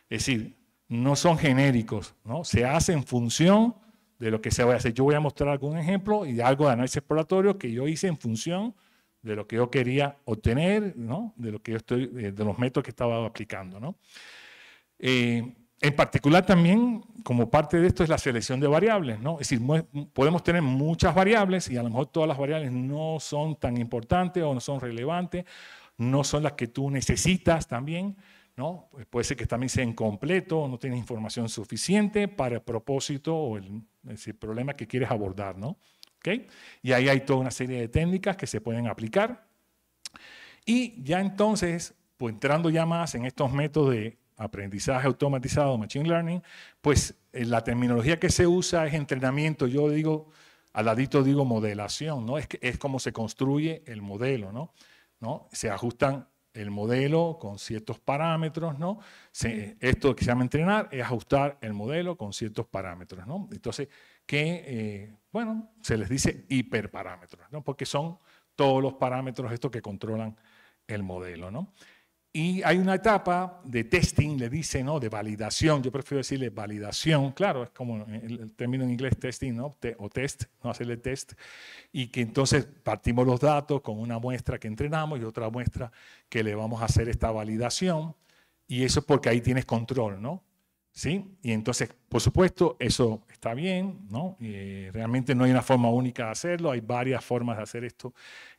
Speaker 3: Es decir, no son genéricos, ¿no? Se hace en función de lo que se vaya a hacer. Yo voy a mostrar algún ejemplo y algo de análisis exploratorio que yo hice en función de lo que yo quería obtener, ¿no? De lo que yo de los métodos que estaba aplicando, ¿no? En particular también, como parte de esto, es la selección de variables, ¿no? Es decir, podemos tener muchas variables y a lo mejor todas las variables no son tan importantes o no son relevantes, no son las que tú necesitas también, ¿no? Pues puede ser que también sea incompleto o no tienes información suficiente para el propósito o el problema que quieres abordar, ¿no? ¿Okay? Y ahí hay toda una serie de técnicas que se pueden aplicar. Y ya entonces, pues entrando ya más en estos métodos de aprendizaje automatizado, machine learning, pues la terminología que se usa es entrenamiento. Yo digo, al ladito digo modelación, ¿no? Es como se construye el modelo, ¿no? Se ajustan el modelo con ciertos parámetros, ¿no? Esto que se llama entrenar es ajustar el modelo con ciertos parámetros, ¿no? Entonces, bueno, se les dice hiperparámetros, ¿no? Porque son todos los parámetros estos que controlan el modelo, ¿no? Y hay una etapa de testing, le dice, ¿no? De validación. Yo prefiero decirle validación. Claro, es como el término en inglés testing, ¿no? O test, no hacerle test. Y que entonces partimos los datos con una muestra que entrenamos y otra muestra que le vamos a hacer esta validación. Y eso es porque ahí tienes control, ¿no? ¿Sí? Y entonces, por supuesto, eso está bien, ¿no? Realmente no hay una forma única de hacerlo, hay varias formas de hacer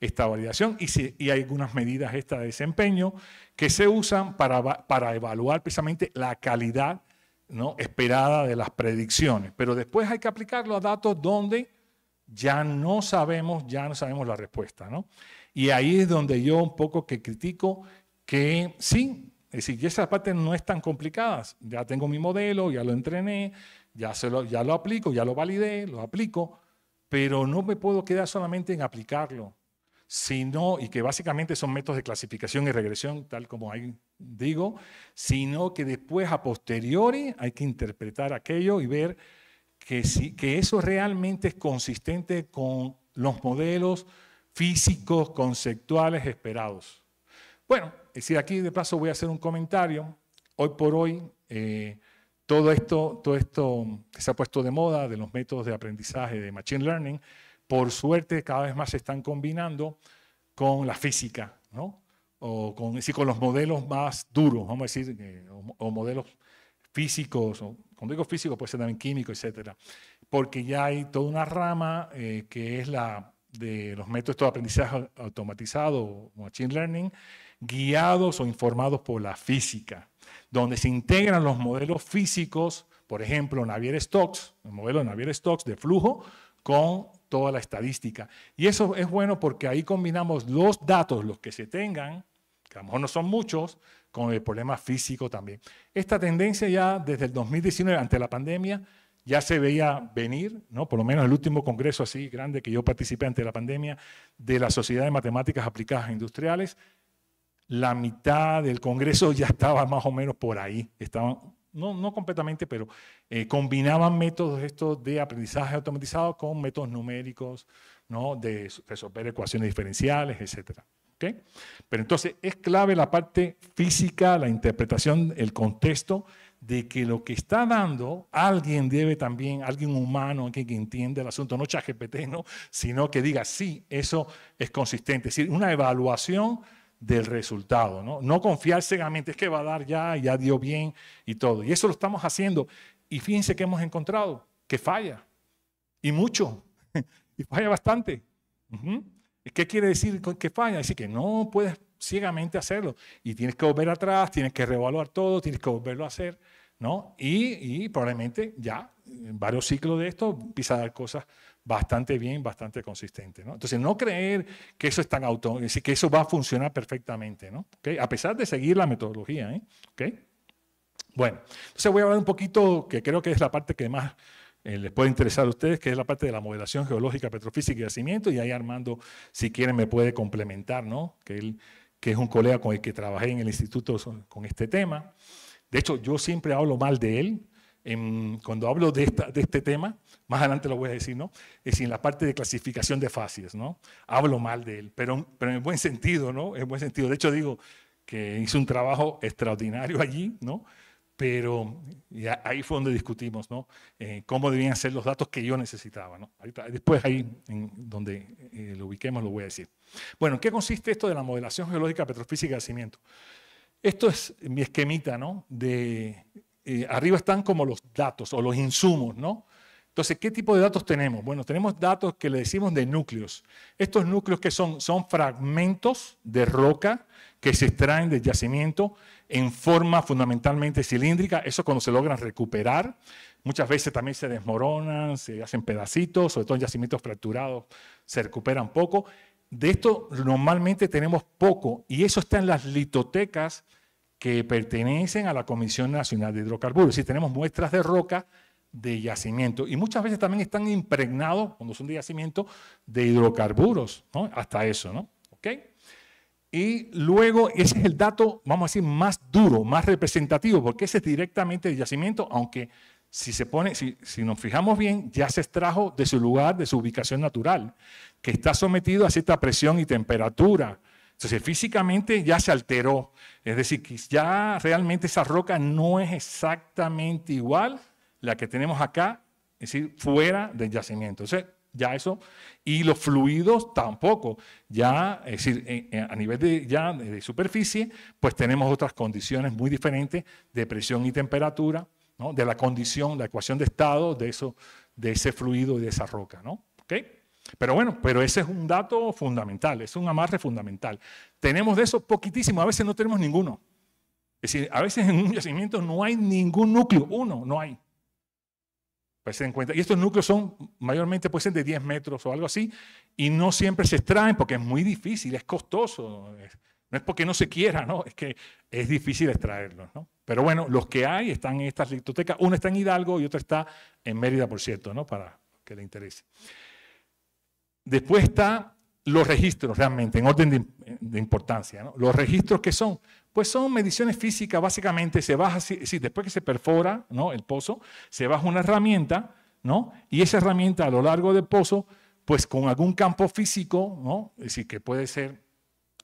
Speaker 3: esta validación y hay algunas medidas de desempeño que se usan para evaluar precisamente la calidad, ¿no? Esperada de las predicciones. Pero después hay que aplicarlo a datos donde ya no sabemos la respuesta, ¿no? Y ahí es donde yo un poco que critico que sí. Es decir, esas partes no están complicadas. Ya tengo mi modelo, ya lo entrené, ya lo aplico, ya lo validé, lo aplico, pero no me puedo quedar solamente en aplicarlo, sino, y que básicamente son métodos de clasificación y regresión, tal como ahí digo, sino que después a posteriori hay que interpretar aquello y ver que eso realmente es consistente con los modelos físicos conceptuales esperados. Bueno, es decir, aquí de paso voy a hacer un comentario. Hoy por hoy, todo esto que se ha puesto de moda de los métodos de aprendizaje de Machine Learning, por suerte cada vez más se están combinando con la física, ¿no? O con los modelos más duros, vamos a decir, o modelos físicos, o cuando digo físico puede ser también químico, etcétera. Porque ya hay toda una rama que es la de los métodos de aprendizaje automatizado o Machine Learning, guiados o informados por la física, donde se integran los modelos físicos, por ejemplo, Navier-Stokes, el modelo Navier-Stokes de flujo, con toda la estadística. Y eso es bueno porque ahí combinamos los datos, los que se tengan, que a lo mejor no son muchos, con el problema físico también. Esta tendencia ya desde el 2019, ante la pandemia, ya se veía venir, ¿no? Por lo menos el último congreso así grande que yo participé ante la pandemia de la Sociedad de Matemáticas Aplicadas e Industriales, la mitad del congreso ya estaba más o menos por ahí. Estaban, no completamente, pero combinaban métodos estos de aprendizaje automatizado con métodos numéricos, ¿no? De resolver ecuaciones diferenciales, etc. ¿Okay? Pero entonces es clave la parte física, la interpretación, el contexto, de que lo que está dando alguien debe también, alguien humano, alguien que entiende el asunto, no ChatGPT, ¿no? Sino que diga, sí, eso es consistente. Es decir, una evaluación del resultado, ¿no? No confiar ciegamente, es que va a dar ya dio bien y todo. Y eso lo estamos haciendo. Y fíjense que hemos encontrado que falla. Y mucho. Y falla bastante. ¿Qué quiere decir que falla? Es decir, que no puedes ciegamente hacerlo. Y tienes que volver atrás, tienes que reevaluar todo, tienes que volverlo a hacer, ¿no? Y probablemente ya en varios ciclos de esto empieza a dar cosas bastante bien, bastante consistentes, ¿no? Entonces, no creer que eso es tan es decir, que eso va a funcionar perfectamente, ¿no? ¿Okay? A pesar de seguir la metodología, ¿eh? ¿Okay? Bueno, entonces voy a hablar un poquito, que creo que es la parte que más les puede interesar a ustedes, que es la parte de la modelación geológica, petrofísica y yacimiento, y ahí Armando, si quieren, me puede complementar, ¿no? Que es un colega con el que trabajé en el instituto con este tema. De hecho, yo siempre hablo mal de él. Cuando hablo de este tema, más adelante lo voy a decir, ¿no? Es decir, en la parte de clasificación de fases, ¿no? Hablo mal de él, pero en buen sentido, ¿no? En buen sentido. De hecho, digo que hizo un trabajo extraordinario allí, ¿no? Pero ahí fue donde discutimos, ¿no? Cómo debían ser los datos que yo necesitaba, ¿no? Después ahí, donde lo ubiquemos, lo voy a decir. Bueno, ¿en qué consiste esto de la modelación geológica, petrofísica y yacimiento? Esto es mi esquemita, ¿no? Arriba están como los datos o los insumos, ¿no? Entonces, ¿qué tipo de datos tenemos? Bueno, tenemos datos que le decimos de núcleos. Estos núcleos que son fragmentos de roca que se extraen del yacimiento en forma fundamentalmente cilíndrica. Eso cuando se logran recuperar. Muchas veces también se desmoronan, se hacen pedacitos, sobre todo en yacimientos fracturados se recuperan poco. De esto normalmente tenemos poco y eso está en las litotecas que pertenecen a la Comisión Nacional de Hidrocarburos. Si tenemos muestras de roca de yacimiento y muchas veces también están impregnados, cuando son de yacimiento, de hidrocarburos, ¿no? Hasta eso, ¿no? ¿Ok? Y luego ese es el dato, vamos a decir, más duro, más representativo, porque ese es directamente del yacimiento, aunque si nos fijamos bien, ya se extrajo de su lugar, de su ubicación natural, que está sometido a cierta presión y temperatura. Entonces, físicamente ya se alteró. Es decir, que ya realmente esa roca no es exactamente igual la que tenemos acá, es decir, fuera del yacimiento. Entonces, ya eso, y los fluidos tampoco. Ya, es decir, a nivel de superficie, pues tenemos otras condiciones muy diferentes de presión y temperatura, ¿no? De la condición, la ecuación de estado de ese fluido y de esa roca, ¿no? ¿Okay? Pero bueno, ese es un dato fundamental, es un amarre fundamental. Tenemos de eso poquitísimo, a veces no tenemos ninguno. Es decir, a veces en un yacimiento no hay ningún núcleo, uno, no hay. Pues se den cuenta. Y estos núcleos son mayormente, pueden ser de 10 metros o algo así, y no siempre se extraen porque es muy difícil, es costoso. No es porque no se quiera, ¿no? Es que es difícil extraerlos, ¿no? Pero bueno, los que hay están en estas litotecas. Una está en Hidalgo y otra está en Mérida, por cierto, ¿no? Para que le interese. Después están los registros realmente, en orden de importancia, ¿no? Los registros que son, pues son mediciones físicas, básicamente se baja, después que se perfora, ¿no? El pozo, se baja una herramienta, ¿no? Y esa herramienta a lo largo del pozo, pues con algún campo físico, ¿no? Es decir, que puede ser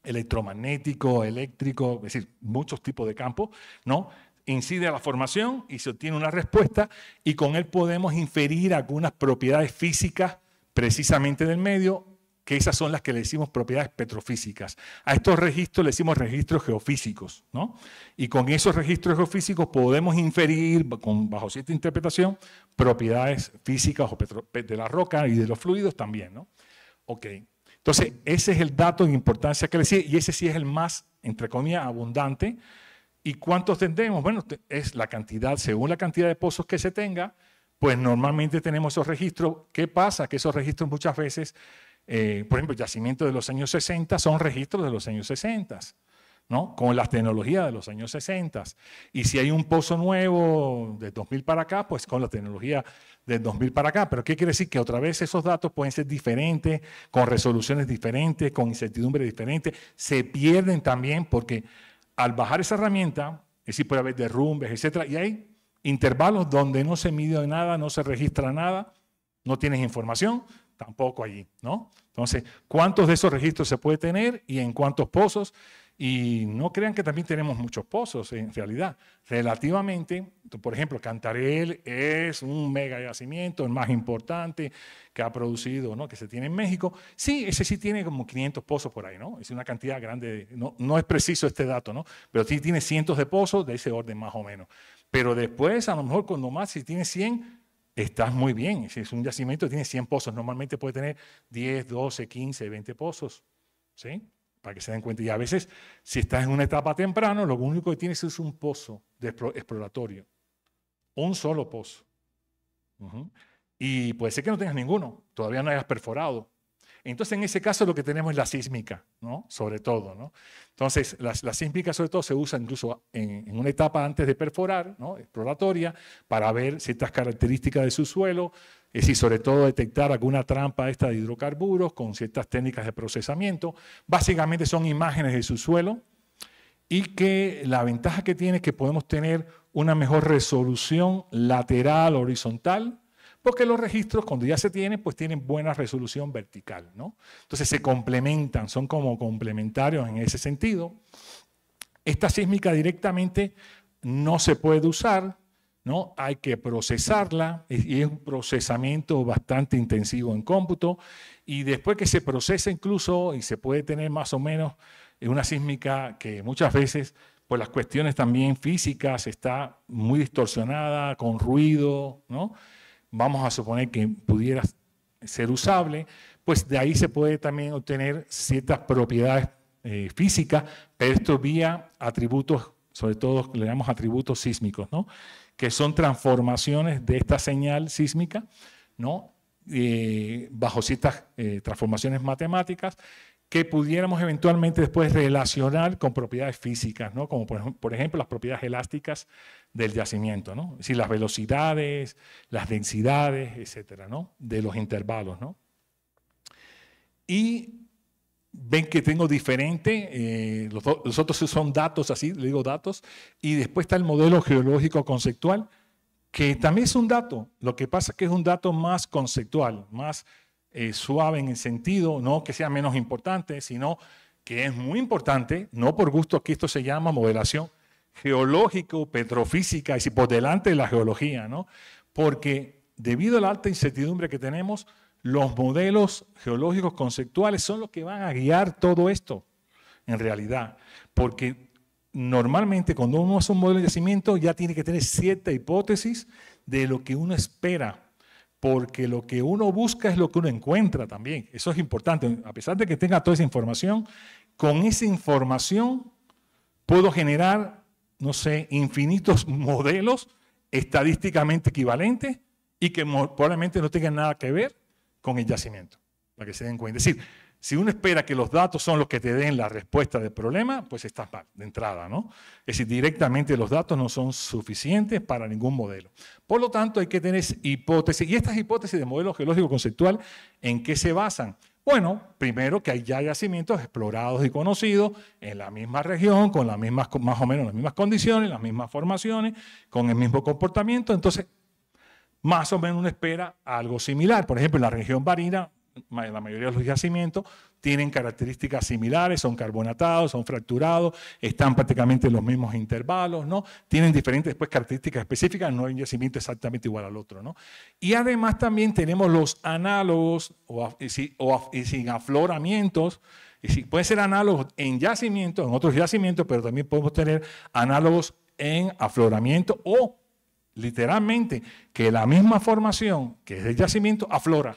Speaker 3: electromagnético, eléctrico, es decir, muchos tipos de campos, ¿no? Incide a la formación y se obtiene una respuesta y con él podemos inferir algunas propiedades físicas precisamente del medio, que esas son las que le decimos propiedades petrofísicas. A estos registros le decimos registros geofísicos, ¿no? Y con esos registros geofísicos podemos inferir, bajo cierta interpretación, propiedades físicas de la roca y de los fluidos también, ¿no? Ok. Entonces, ese es el dato de importancia que le decía, y ese sí es el más, entre comillas, abundante. ¿Y cuántos tendremos? Bueno, es la cantidad, según la cantidad de pozos que se tenga, pues normalmente tenemos esos registros. ¿Qué pasa? Que esos registros muchas veces, por ejemplo, yacimientos de los años 60 son registros de los años 60, ¿no? Con las tecnologías de los años 60. Y si hay un pozo nuevo de 2000 para acá, pues con la tecnología del 2000 para acá. Pero ¿qué quiere decir? Que otra vez esos datos pueden ser diferentes, con resoluciones diferentes, con incertidumbre diferente. Se pierden también porque al bajar esa herramienta, es decir, puede haber derrumbes, etcétera, y hay intervalos donde no se mide nada, no se registra nada, no tienes información, tampoco allí, ¿no? Entonces, ¿cuántos de esos registros se puede tener y en cuántos pozos? Y no crean que también tenemos muchos pozos, en realidad. Relativamente, por ejemplo, Cantarell es un mega yacimiento, el más importante que ha producido, ¿no? Que se tiene en México. Sí, ese sí tiene como 500 pozos por ahí, ¿no? Es una cantidad grande, no es preciso este dato, ¿no? Pero sí tiene cientos de pozos de ese orden más o menos. Pero después, a lo mejor, cuando más, si tiene 100, estás muy bien. Si es un yacimiento, tiene 100 pozos. Normalmente puede tener 10, 12, 15, 20 pozos, ¿sí? para que se den cuenta. Y a veces, si estás en una etapa temprana, lo único que tienes es un pozo exploratorio. Un solo pozo. Y puede ser que no tengas ninguno, todavía no hayas perforado. Entonces, en ese caso, lo que tenemos es la sísmica, ¿no? Sobre todo, ¿no? Entonces, la sísmica, sobre todo, se usa incluso en una etapa antes de perforar, ¿no? Exploratoria, para ver ciertas características de su suelo, es decir, sobre todo detectar alguna trampa esta de hidrocarburos con ciertas técnicas de procesamiento. Básicamente son imágenes de su suelo y que la ventaja que tiene es que podemos tener una mejor resolución lateral, horizontal, porque los registros, cuando ya se tienen, pues tienen buena resolución vertical, ¿no? Entonces se complementan, son como complementarios en ese sentido. Esta sísmica directamente no se puede usar, ¿no? Hay que procesarla y es un procesamiento bastante intensivo en cómputo. Y después que se procesa incluso, y se puede tener más o menos una sísmica que muchas veces, por las cuestiones también físicas, está muy distorsionada, con ruido, ¿no? Vamos a suponer que pudiera ser usable, pues de ahí se puede también obtener ciertas propiedades físicas, pero esto vía atributos, sobre todo le llamamos atributos sísmicos, ¿no? Que son transformaciones de esta señal sísmica, ¿no? Bajo ciertas transformaciones matemáticas que pudiéramos eventualmente después relacionar con propiedades físicas, ¿no? Como por ejemplo las propiedades elásticas del yacimiento, ¿no? Es decir, las velocidades, las densidades, etcétera, ¿no? De los intervalos, ¿no? Y ven que tengo diferente, los otros son datos, así le digo datos, y después está el modelo geológico conceptual, que también es un dato. Lo que pasa es que es un dato más conceptual, más suave en el sentido, no que sea menos importante, sino que es muy importante, no por gusto que esto se llama modelación geológico-petrofísica, es decir, por delante de la geología, ¿no? Porque debido a la alta incertidumbre que tenemos, los modelos geológicos conceptuales son los que van a guiar todo esto, en realidad. Porque normalmente cuando uno hace un modelo de yacimiento ya tiene que tener cierta hipótesis de lo que uno espera, porque lo que uno busca es lo que uno encuentra también. Eso es importante. A pesar de que tenga toda esa información, con esa información puedo generar, no sé, infinitos modelos estadísticamente equivalentes y que probablemente no tengan nada que ver con el yacimiento, para que se den cuenta. Es decir, si uno espera que los datos son los que te den la respuesta del problema, pues estás mal de entrada, ¿no? Es decir, directamente los datos no son suficientes para ningún modelo. Por lo tanto, hay que tener hipótesis. ¿Y estas hipótesis de modelo geológico conceptual en qué se basan? Bueno, primero que hay ya yacimientos explorados y conocidos en la misma región, con las mismas, más o menos las mismas condiciones, las mismas formaciones, con el mismo comportamiento. Entonces, más o menos uno espera algo similar. Por ejemplo, en la región marina, la mayoría de los yacimientos tienen características similares, son carbonatados, son fracturados, están prácticamente en los mismos intervalos, ¿no? Tienen diferentes después características específicas, no hay un yacimiento exactamente igual al otro, ¿no? Y además también tenemos los análogos sin afloramientos, pueden ser análogos en yacimientos, en otros yacimientos, pero también podemos tener análogos en afloramiento o literalmente que la misma formación que es del yacimiento aflora.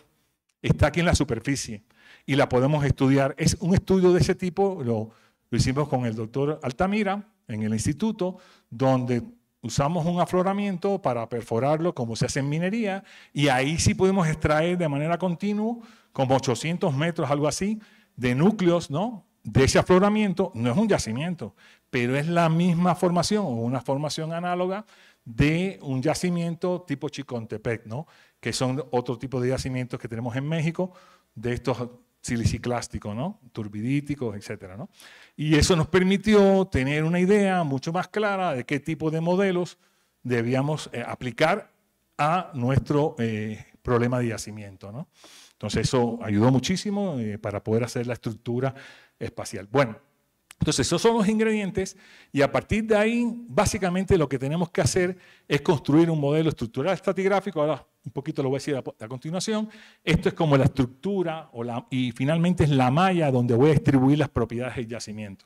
Speaker 3: Está aquí en la superficie y la podemos estudiar. Es un estudio de ese tipo, lo hicimos con el doctor Altamira en el instituto, donde usamos un afloramiento para perforarlo como se hace en minería y ahí sí podemos extraer de manera continua, como 800 metros, algo así, de núcleos, ¿no? De ese afloramiento. No es un yacimiento, pero es la misma formación o una formación análoga de un yacimiento tipo Chicontepec, ¿no? Que son otro tipo de yacimientos que tenemos en México, de estos siliciclásticos, ¿no? Turbidíticos, etcétera, ¿no? Y eso nos permitió tener una idea mucho más clara de qué tipo de modelos debíamos aplicar a nuestro problema de yacimiento, ¿no? Entonces eso ayudó muchísimo para poder hacer la estructura espacial. Bueno, entonces esos son los ingredientes y a partir de ahí básicamente lo que tenemos que hacer es construir un modelo estructural estratigráfico. Ahora un poquito lo voy a decir a continuación. Esto es como la estructura y finalmente es la malla donde voy a distribuir las propiedades del yacimiento.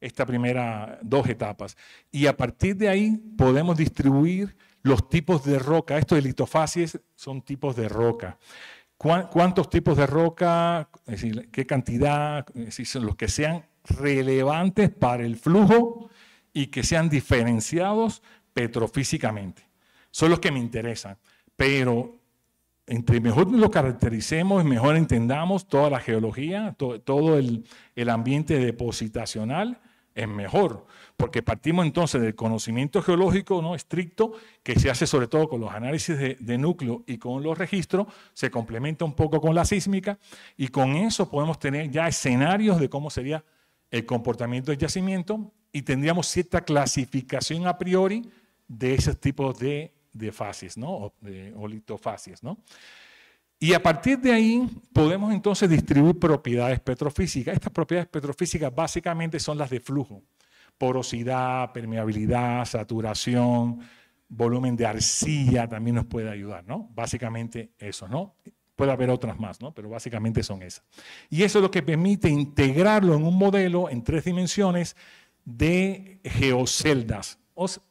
Speaker 3: Esta primera 2 etapas. Y a partir de ahí podemos distribuir los tipos de roca. Estos de litofacies son tipos de roca cuántos tipos de roca, es decir, qué cantidad, es decir, son los que sean relevantes para el flujo y que sean diferenciados petrofísicamente. Son los que me interesan, pero entre mejor lo caractericemos, mejor entendamos toda la geología, todo el ambiente depositacional, es mejor, porque partimos entonces del conocimiento geológico no estricto, que se hace sobre todo con los análisis de núcleo y con los registros, se complementa un poco con la sísmica, y con eso podemos tener ya escenarios de cómo sería el comportamiento del yacimiento, y tendríamos cierta clasificación a priori de esos tipos de fases, ¿no? O litofases, ¿no? Y a partir de ahí podemos entonces distribuir propiedades petrofísicas. Estas propiedades petrofísicas básicamente son las de flujo. Porosidad, permeabilidad, saturación, volumen de arcilla también nos puede ayudar, ¿no? Básicamente eso, ¿no? Puede haber otras más, ¿no? Pero básicamente son esas. Y eso es lo que permite integrarlo en un modelo en 3 dimensiones de geoceldas.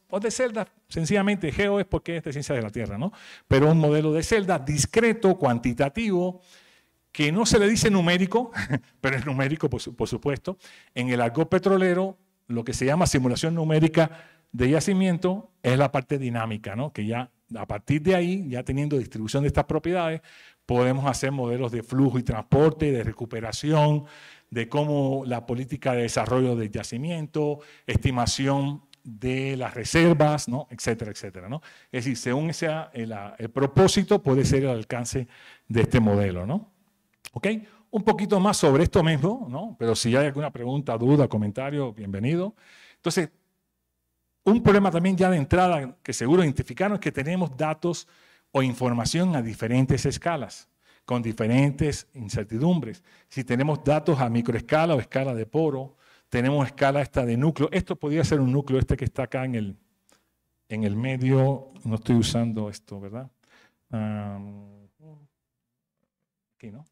Speaker 3: O de celdas, sencillamente, geo es porque es de ciencia de la Tierra, ¿no? Pero un modelo de celda discreto, cuantitativo, que no se le dice numérico, pero es numérico, por supuesto. En el argot petrolero, lo que se llama simulación numérica de yacimiento es la parte dinámica, ¿no? Que ya a partir de ahí, ya teniendo distribución de estas propiedades, podemos hacer modelos de flujo y transporte, de recuperación, de cómo la política de desarrollo del yacimiento, estimación de las reservas, ¿no? Etcétera, etcétera, ¿no? Es decir, según sea el propósito, puede ser el alcance de este modelo, ¿no? ¿Ok? Un poquito más sobre esto mismo, ¿no? Pero si hay alguna pregunta, duda, comentario, bienvenido. Entonces, un problema también ya de entrada que seguro identificaron es que tenemos datos o información a diferentes escalas, con diferentes incertidumbres. Si tenemos datos a microescala o escala de poro, tenemos escala esta de núcleo. Esto podría ser un núcleo este que está acá en el medio. No estoy usando esto, ¿verdad? Aquí, ¿no?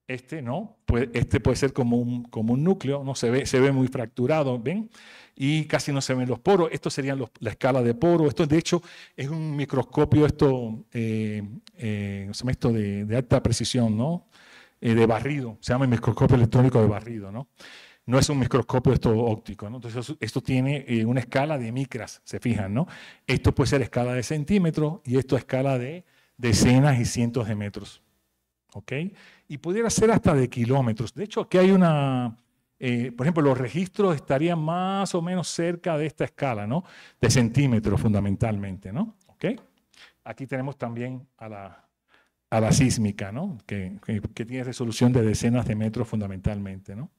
Speaker 3: Este no, este puede ser como un núcleo, ¿no? Se ve muy fracturado, ¿ven? Y casi no se ven los poros. Esto sería la escala de poro. Esto, de hecho, es un microscopio de alta precisión, ¿no? De barrido. Se llama el microscopio electrónico de barrido, ¿no? No es un microscopio óptico, ¿no? Entonces, esto tiene una escala de micras, se fijan, ¿no? Esto puede ser escala de centímetros y esto escala de decenas y cientos de metros. ¿Ok? Y pudiera ser hasta de kilómetros. De hecho, aquí hay por ejemplo, los registros estarían más o menos cerca de esta escala, ¿no? De centímetros fundamentalmente, ¿no? ¿Ok? Aquí tenemos también a la sísmica, ¿no? Que tiene resolución de decenas de metros fundamentalmente, ¿no?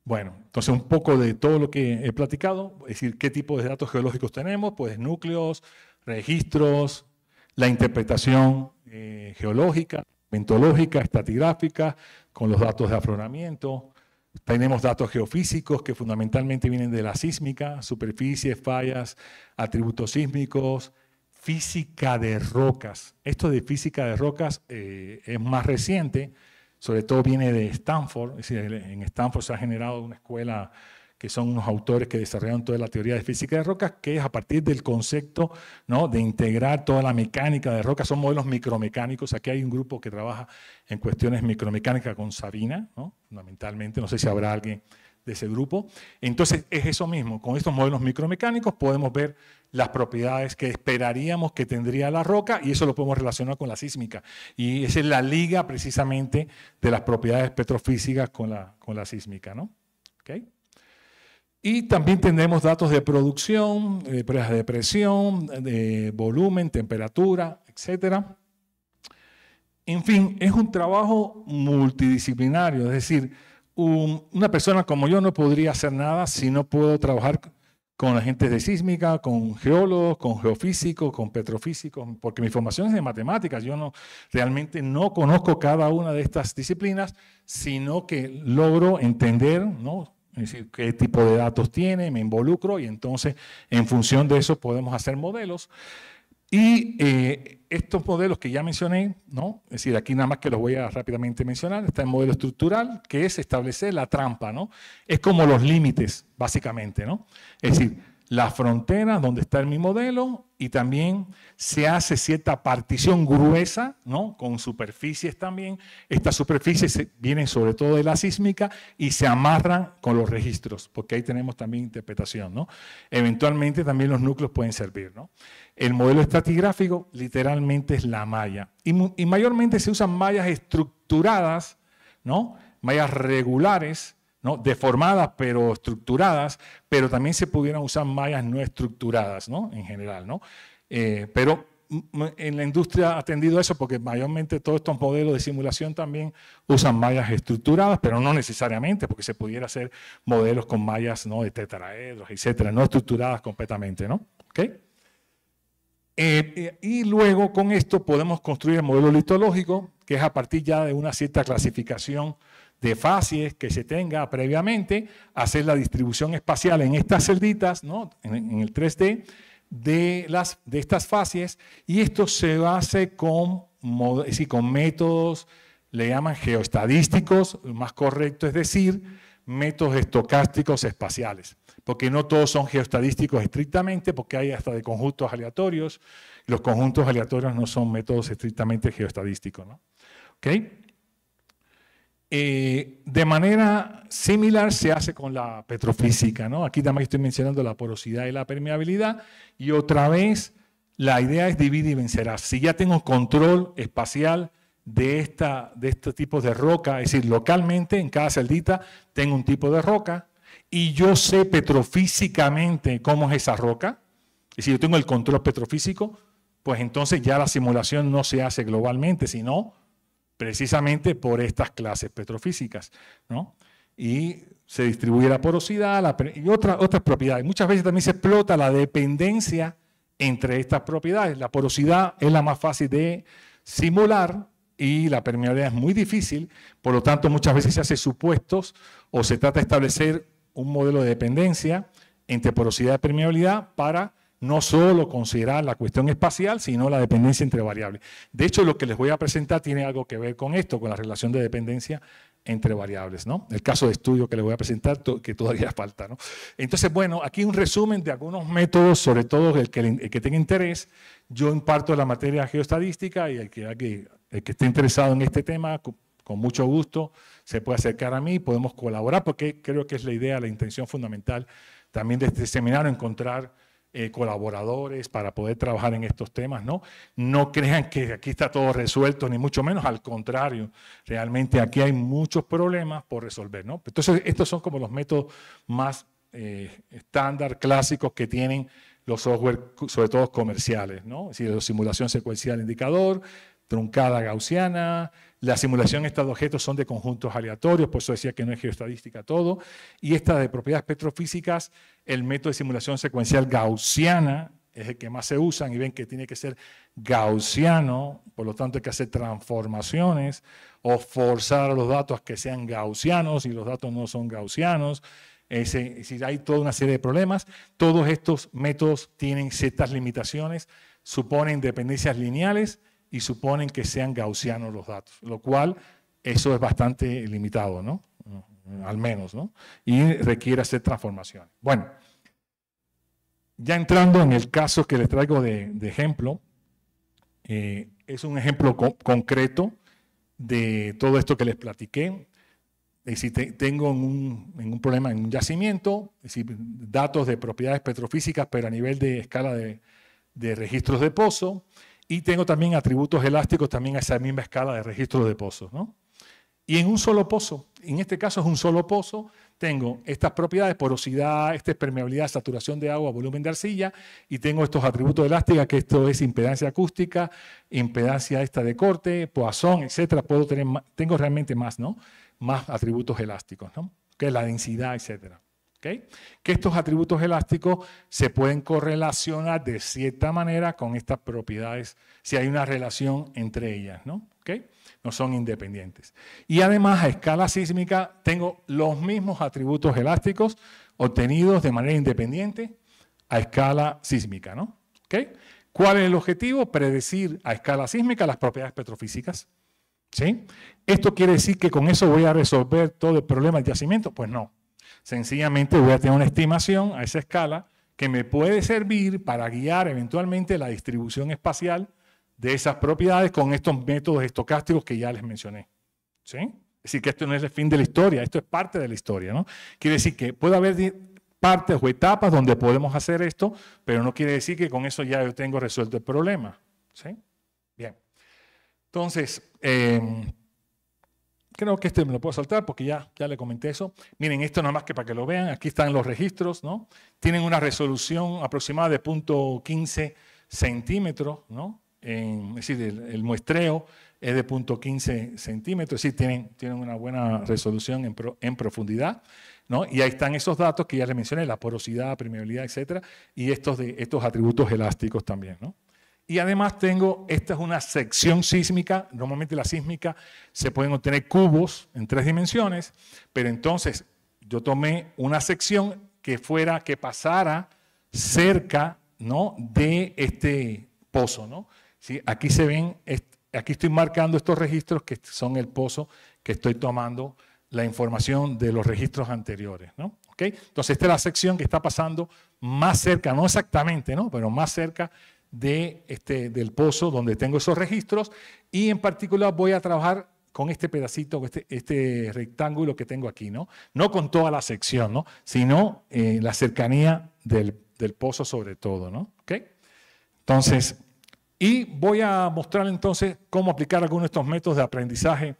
Speaker 3: Bueno, entonces un poco de todo lo que he platicado, es decir, qué tipo de datos geológicos tenemos, pues núcleos, registros, la interpretación geológica, mentológica, estratigráfica, con los datos de afloramiento. Tenemos datos geofísicos que fundamentalmente vienen de la sísmica, superficies, fallas, atributos sísmicos, física de rocas. Esto de física de rocas es más reciente, sobre todo viene de Stanford. Es decir, en Stanford se ha generado una escuela que son unos autores que desarrollaron toda la teoría de física de rocas, que es a partir del concepto, ¿no? De integrar toda la mecánica de rocas. Son modelos micromecánicos. Aquí hay un grupo que trabaja en cuestiones micromecánicas con Sabina, ¿no? Fundamentalmente, no sé si habrá alguien de ese grupo. Entonces, es eso mismo. Con estos modelos micromecánicos podemos ver las propiedades que esperaríamos que tendría la roca y eso lo podemos relacionar con la sísmica. Y esa es la liga precisamente de las propiedades petrofísicas con la sísmica, ¿no? ¿Okay? Y también tenemos datos de producción, pruebas de presión, de volumen, temperatura, etc. En fin, es un trabajo multidisciplinario, es decir, una persona como yo no podría hacer nada si no puedo trabajar con agentes de sísmica, con geólogos, con geofísicos, con petrofísicos, porque mi formación es de matemáticas. Yo realmente no conozco cada una de estas disciplinas, sino que logro entender, ¿no? Es decir, qué tipo de datos tiene, me involucro y entonces en función de eso podemos hacer modelos. Y estos modelos que ya mencioné, ¿no? Es decir, aquí nada más que los voy a rápidamente mencionar, está el modelo estructural, que es establecer la trampa, ¿no? Es como los límites, básicamente, ¿no? Es decir, la frontera donde está mi modelo y también se hace cierta partición gruesa, ¿no? Con superficies también. Estas superficies vienen sobre todo de la sísmica y se amarran con los registros, porque ahí tenemos también interpretación, ¿no? Eventualmente también los núcleos pueden servir, ¿no? El modelo estratigráfico literalmente es la malla y mayormente se usan mallas estructuradas, ¿no? Mallas regulares, ¿no? Deformadas pero estructuradas, pero también se pudieran usar mallas no estructuradas, ¿no? En general, ¿no? Pero en la industria ha tendido a eso porque mayormente todos estos modelos de simulación también usan mallas estructuradas, pero no necesariamente, porque se pudiera hacer modelos con mallas, ¿no? De tetraedros, etcétera, no estructuradas completamente, ¿no? ¿Okay? Y luego con esto podemos construir el modelo litológico, que es a partir ya de una cierta clasificación de facies que se tenga previamente, hacer la distribución espacial en estas celditas, ¿no? En el 3D, de estas facies, y esto se hace con métodos, le llaman geoestadísticos, más correcto es decir, métodos estocásticos espaciales, porque no todos son geoestadísticos estrictamente, porque hay hasta de conjuntos aleatorios, y los conjuntos aleatorios no son métodos estrictamente geoestadísticos, ¿no? ¿Okay? De manera similar se hace con la petrofísica, ¿no? Aquí también estoy mencionando la porosidad y la permeabilidad, y otra vez la idea es divide y vencerás. Si ya tengo control espacial de este tipo de roca, es decir, localmente en cada celdita tengo un tipo de roca, y yo sé petrofísicamente cómo es esa roca, y si yo tengo el control petrofísico, pues entonces ya la simulación no se hace globalmente, sino precisamente por estas clases petrofísicas, ¿no? Y se distribuye la porosidad y otras propiedades. Muchas veces también se explota la dependencia entre estas propiedades. La porosidad es la más fácil de simular y la permeabilidad es muy difícil, por lo tanto muchas veces se hace supuestos o se trata de establecer un modelo de dependencia entre porosidad y permeabilidad para no solo considerar la cuestión espacial, sino la dependencia entre variables. De hecho, lo que les voy a presentar tiene algo que ver con esto, con la relación de dependencia entre variables, ¿no? El caso de estudio que les voy a presentar, que todavía falta, ¿no? Entonces, bueno, aquí un resumen de algunos métodos, sobre todo el que tenga interés. Yo imparto la materia geoestadística y el que esté interesado en este tema, con mucho gusto, se puede acercar a mí, podemos colaborar, porque creo que es la idea, la intención fundamental también de este seminario, encontrar colaboradores para poder trabajar en estos temas, ¿no? No crean que aquí está todo resuelto, ni mucho menos, al contrario, realmente aquí hay muchos problemas por resolver, ¿no? Entonces, estos son como los métodos más estándar, clásicos que tienen los software, sobre todo comerciales, ¿no? Es decir, la simulación secuencial indicador, truncada gaussiana, la simulación de estos objetos son de conjuntos aleatorios, por eso decía que no es geoestadística todo, y esta de propiedades petrofísicas, el método de simulación secuencial gaussiana es el que más se usan y ven que tiene que ser gaussiano, por lo tanto hay que hacer transformaciones o forzar a los datos a que sean gaussianos y los datos no son gaussianos. Es decir, hay toda una serie de problemas. Todos estos métodos tienen ciertas limitaciones, suponen dependencias lineales y suponen que sean gaussianos los datos, lo cual eso es bastante limitado, ¿no? Al menos, ¿no? Y requiere hacer transformaciones. Bueno, ya entrando en el caso que les traigo de ejemplo, es un ejemplo concreto de todo esto que les platiqué. Es decir, tengo un problema en un yacimiento, es decir, datos de propiedades petrofísicas, pero a nivel de escala de registros de pozo, y tengo también atributos elásticos también a esa misma escala de registros de pozos, ¿no? Y en un solo pozo, en este caso es un solo pozo, tengo estas propiedades, porosidad, permeabilidad, saturación de agua, volumen de arcilla, y tengo estos atributos elásticos, que esto es impedancia acústica, impedancia de corte, Poisson, etcétera. Tengo realmente más, ¿no? Más atributos elásticos, ¿no? Que es la densidad, etcétera. ¿Okay? Que estos atributos elásticos se pueden correlacionar de cierta manera con estas propiedades, si hay una relación entre ellas, ¿no? ¿Okay? No son independientes. Y además, a escala sísmica, tengo los mismos atributos elásticos obtenidos de manera independiente a escala sísmica, ¿no? ¿Okay? ¿Cuál es el objetivo? Predecir a escala sísmica las propiedades petrofísicas. ¿Sí? ¿Esto quiere decir que con eso voy a resolver todo el problema del yacimiento? Pues no. Sencillamente voy a tener una estimación a esa escala que me puede servir para guiar eventualmente la distribución espacial de esas propiedades con estos métodos estocásticos que ya les mencioné. ¿Sí? Es decir, que esto no es el fin de la historia, esto es parte de la historia, ¿no? Quiere decir que puede haber partes o etapas donde podemos hacer esto, pero no quiere decir que con eso ya yo tengo resuelto el problema. ¿Sí? Bien. Entonces, creo que este me lo puedo saltar porque ya le comenté eso. Miren, esto nada más que para que lo vean. Aquí están los registros, ¿no? Tienen una resolución aproximada de 0.15 centímetros, ¿no? Es decir, el muestreo es de 0.15 centímetros, es decir, tienen una buena resolución en profundidad, ¿no? Y ahí están esos datos que ya les mencioné, la porosidad, permeabilidad, etcétera, y estos atributos elásticos también, ¿no? Y además esta es una sección sísmica. Normalmente la sísmica se pueden obtener cubos en 3 dimensiones, pero entonces yo tomé una sección que pasara cerca, ¿no?, de este pozo, ¿no? ¿Sí? Aquí se ven, aquí estoy marcando estos registros que son el pozo que estoy tomando la información de los registros anteriores, ¿no? ¿Okay? Entonces esta es la sección que está pasando más cerca, no exactamente, ¿no?, pero más cerca del pozo donde tengo esos registros, y en particular voy a trabajar con este pedacito, este rectángulo que tengo aquí, ¿no? No con toda la sección, ¿no?, sino la cercanía del pozo sobre todo, ¿no? ¿Okay? Entonces, y voy a mostrar entonces cómo aplicar algunos de estos métodos de aprendizaje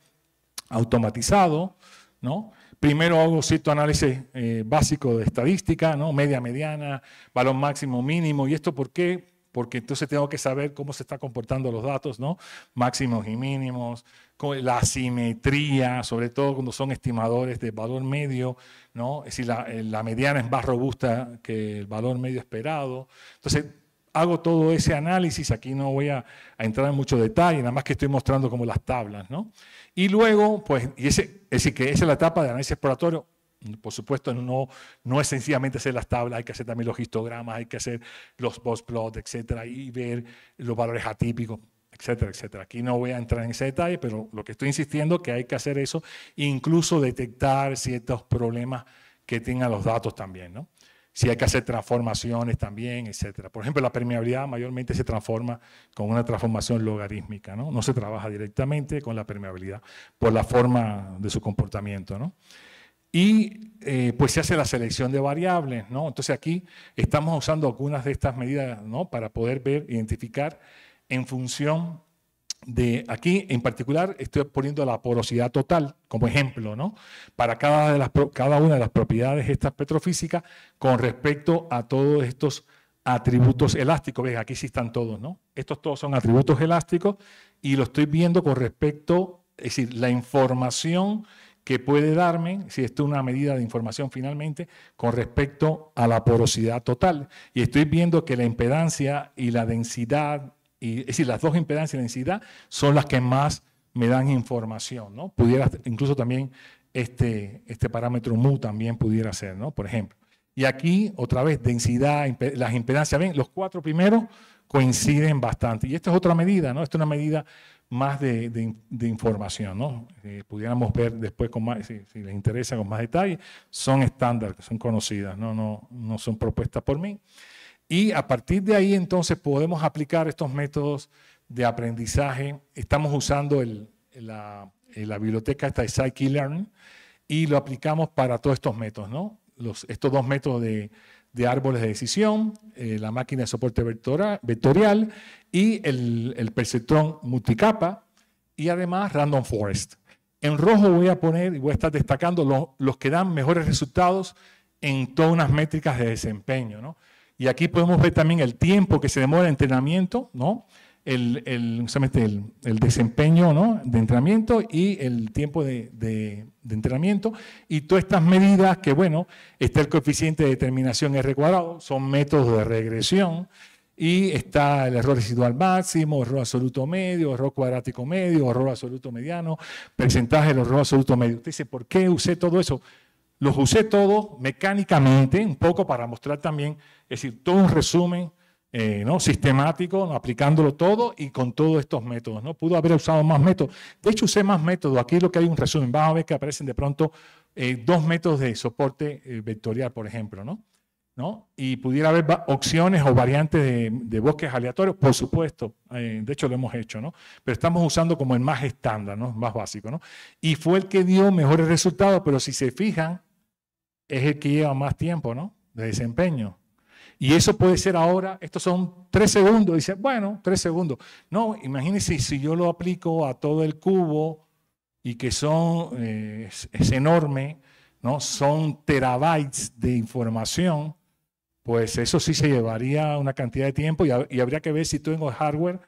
Speaker 3: automatizado, ¿no? Primero hago cierto análisis básico de estadística, ¿no?, media, mediana, valor máximo, mínimo. ¿Y esto por qué? Porque entonces tengo que saber cómo se están comportando los datos, ¿no?, máximos y mínimos, la asimetría, sobre todo cuando son estimadores de valor medio, ¿no? Es decir, la mediana es más robusta que el valor medio esperado. Entonces, hago todo ese análisis. Aquí no voy a entrar en mucho detalle, nada más que estoy mostrando como las tablas, ¿no? Y luego, pues, es decir, que esa es la etapa de análisis exploratorio. Por supuesto, no es sencillamente hacer las tablas, hay que hacer también los histogramas, hay que hacer los box plots, etcétera, y ver los valores atípicos, etcétera, etcétera. Aquí no voy a entrar en ese detalle, pero lo que estoy insistiendo es que hay que hacer eso, incluso detectar ciertos problemas que tengan los datos también, ¿no? Si hay que hacer transformaciones también, etcétera. Por ejemplo, la permeabilidad mayormente se transforma con una transformación logarítmica, ¿no? No se trabaja directamente con la permeabilidad por la forma de su comportamiento, ¿no? Y pues se hace la selección de variables, ¿no? Entonces aquí estamos usando algunas de estas medidas, ¿no?, para poder ver, identificar en función de, aquí en particular estoy poniendo la porosidad total como ejemplo, ¿no?, para cada una de las propiedades estas petrofísicas con respecto a todos estos atributos elásticos. Ven, aquí sí están todos, ¿no? Estos todos son atributos elásticos y lo estoy viendo con respecto, es decir, la información que puede darme, si esto es una medida de información finalmente, con respecto a la porosidad total. Y estoy viendo que la impedancia y la densidad, es decir, las dos impedancias y la densidad son las que más me dan información, ¿no? Pudiera, incluso también este parámetro mu también pudiera ser, ¿no?, por ejemplo. Y aquí, otra vez, densidad, las impedancias, ven, los 4 primeros coinciden bastante. Y esta es otra medida, ¿no? Esta es una medida más de información, ¿no? Pudiéramos ver después con más, si les interesa, con más detalle. Son estándar, son conocidas, no son propuestas por mí. Y a partir de ahí entonces podemos aplicar estos métodos de aprendizaje. Estamos usando la biblioteca esta de Scikit-learn y lo aplicamos para todos estos métodos, ¿no? Estos 2 métodos de árboles de decisión, la máquina de soporte vectorial y el perceptrón multicapa, y además Random Forest. En rojo voy a poner y voy a estar destacando los que dan mejores resultados en todas unas métricas de desempeño, ¿no? Y aquí podemos ver también el tiempo que se demora el entrenamiento, ¿no?, el desempeño, ¿no?, de entrenamiento y el tiempo de entrenamiento, y todas estas medidas que, bueno, está el coeficiente de determinación R², son métodos de regresión, y está el error residual máximo, error absoluto medio, error cuadrático medio, error absoluto mediano, porcentaje del error absoluto medio. Usted dice, ¿por qué usé todo eso? Los usé todos mecánicamente, un poco para mostrar también, es decir, todo un resumen, ¿no?, sistemático, ¿no?, aplicándolo todo y con todos estos métodos, ¿no? Pudo haber usado más métodos. De hecho, usé más métodos. Aquí lo que hay un resumen. Vamos a ver que aparecen de pronto 2 métodos de soporte vectorial, por ejemplo, ¿no? ¿no? Y pudiera haber opciones o variantes de bosques aleatorios, por supuesto, de hecho lo hemos hecho, ¿no? Pero estamos usando como el más estándar, ¿no? Más básico, ¿no? Y fue el que dio mejores resultados, pero si se fijan, es el que lleva más tiempo, ¿no? De desempeño. Y eso puede ser ahora, estos son 3 segundos, dice, bueno, 3 segundos. No, imagínense si yo lo aplico a todo el cubo y que son, es enorme, ¿no? Son terabytes de información, pues eso sí se llevaría una cantidad de tiempo y habría que ver si tengo el hardware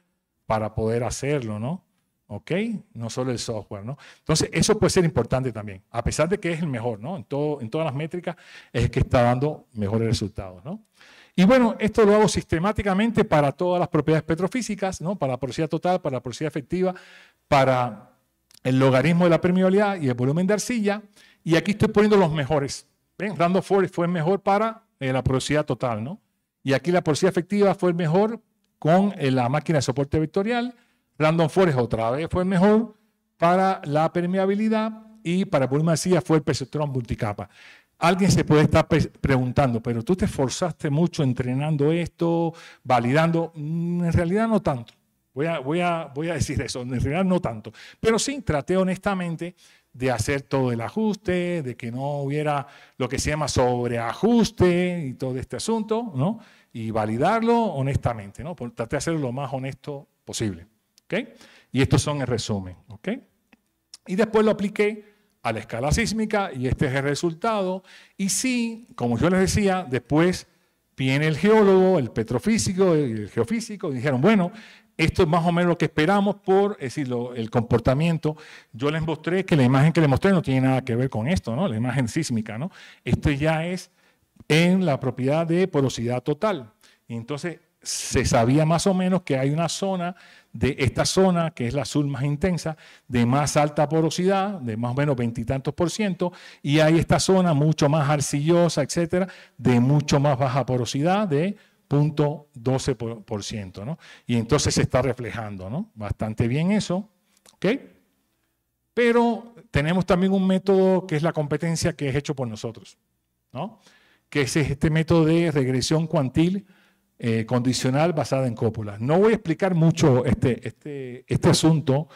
Speaker 3: para poder hacerlo, ¿no? ¿Ok? No solo el software, ¿no? Entonces, eso puede ser importante también, a pesar de que es el mejor, ¿no? En todas las métricas es el que está dando mejores resultados, ¿no? Y bueno, esto lo hago sistemáticamente para todas las propiedades petrofísicas, ¿no? Para la porosidad total, para la porosidad efectiva, para el logaritmo de la permeabilidad y el volumen de arcilla. Y aquí estoy poniendo los mejores. ¿Ven? Random Forest fue mejor para la porosidad total, ¿no? Y aquí la porosidad efectiva fue el mejor con la máquina de soporte vectorial. Random Forest otra vez fue el mejor para la permeabilidad y para el volumen de arcilla fue el perceptrón multicapa. Alguien se puede estar preguntando, pero tú te esforzaste mucho entrenando esto, validando. En realidad no tanto. Voy a decir eso, en realidad no tanto. Pero sí, traté honestamente de hacer todo el ajuste, de que no hubiera lo que se llama sobreajuste y todo este asunto, ¿no? Y validarlo honestamente, ¿no? Traté de hacerlo lo más honesto posible, ¿ok? Y estos son el resumen, ¿ok? Y después lo apliqué a la escala sísmica y este es el resultado. Y sí, como yo les decía, después viene el geólogo, el petrofísico, el geofísico y dijeron, bueno, esto es más o menos lo que esperamos por el comportamiento. Yo les mostré que la imagen que les mostré no tiene nada que ver con esto, ¿no? La imagen sísmica, ¿no? Esto ya es en la propiedad de porosidad total. Y entonces se sabía más o menos que hay una zona de esta zona, que es la azul más intensa, de más alta porosidad, de más o menos 20 y tantos %, y hay esta zona mucho más arcillosa, etcétera, de mucho más baja porosidad, de 0.12%, ¿no? Y entonces se está reflejando, ¿no? Bastante bien eso, ¿ok? Pero tenemos también un método que es la competencia que es hecho por nosotros, ¿no? Que es este método de regresión cuantil condicional basada en cópulas. No voy a explicar mucho este asunto.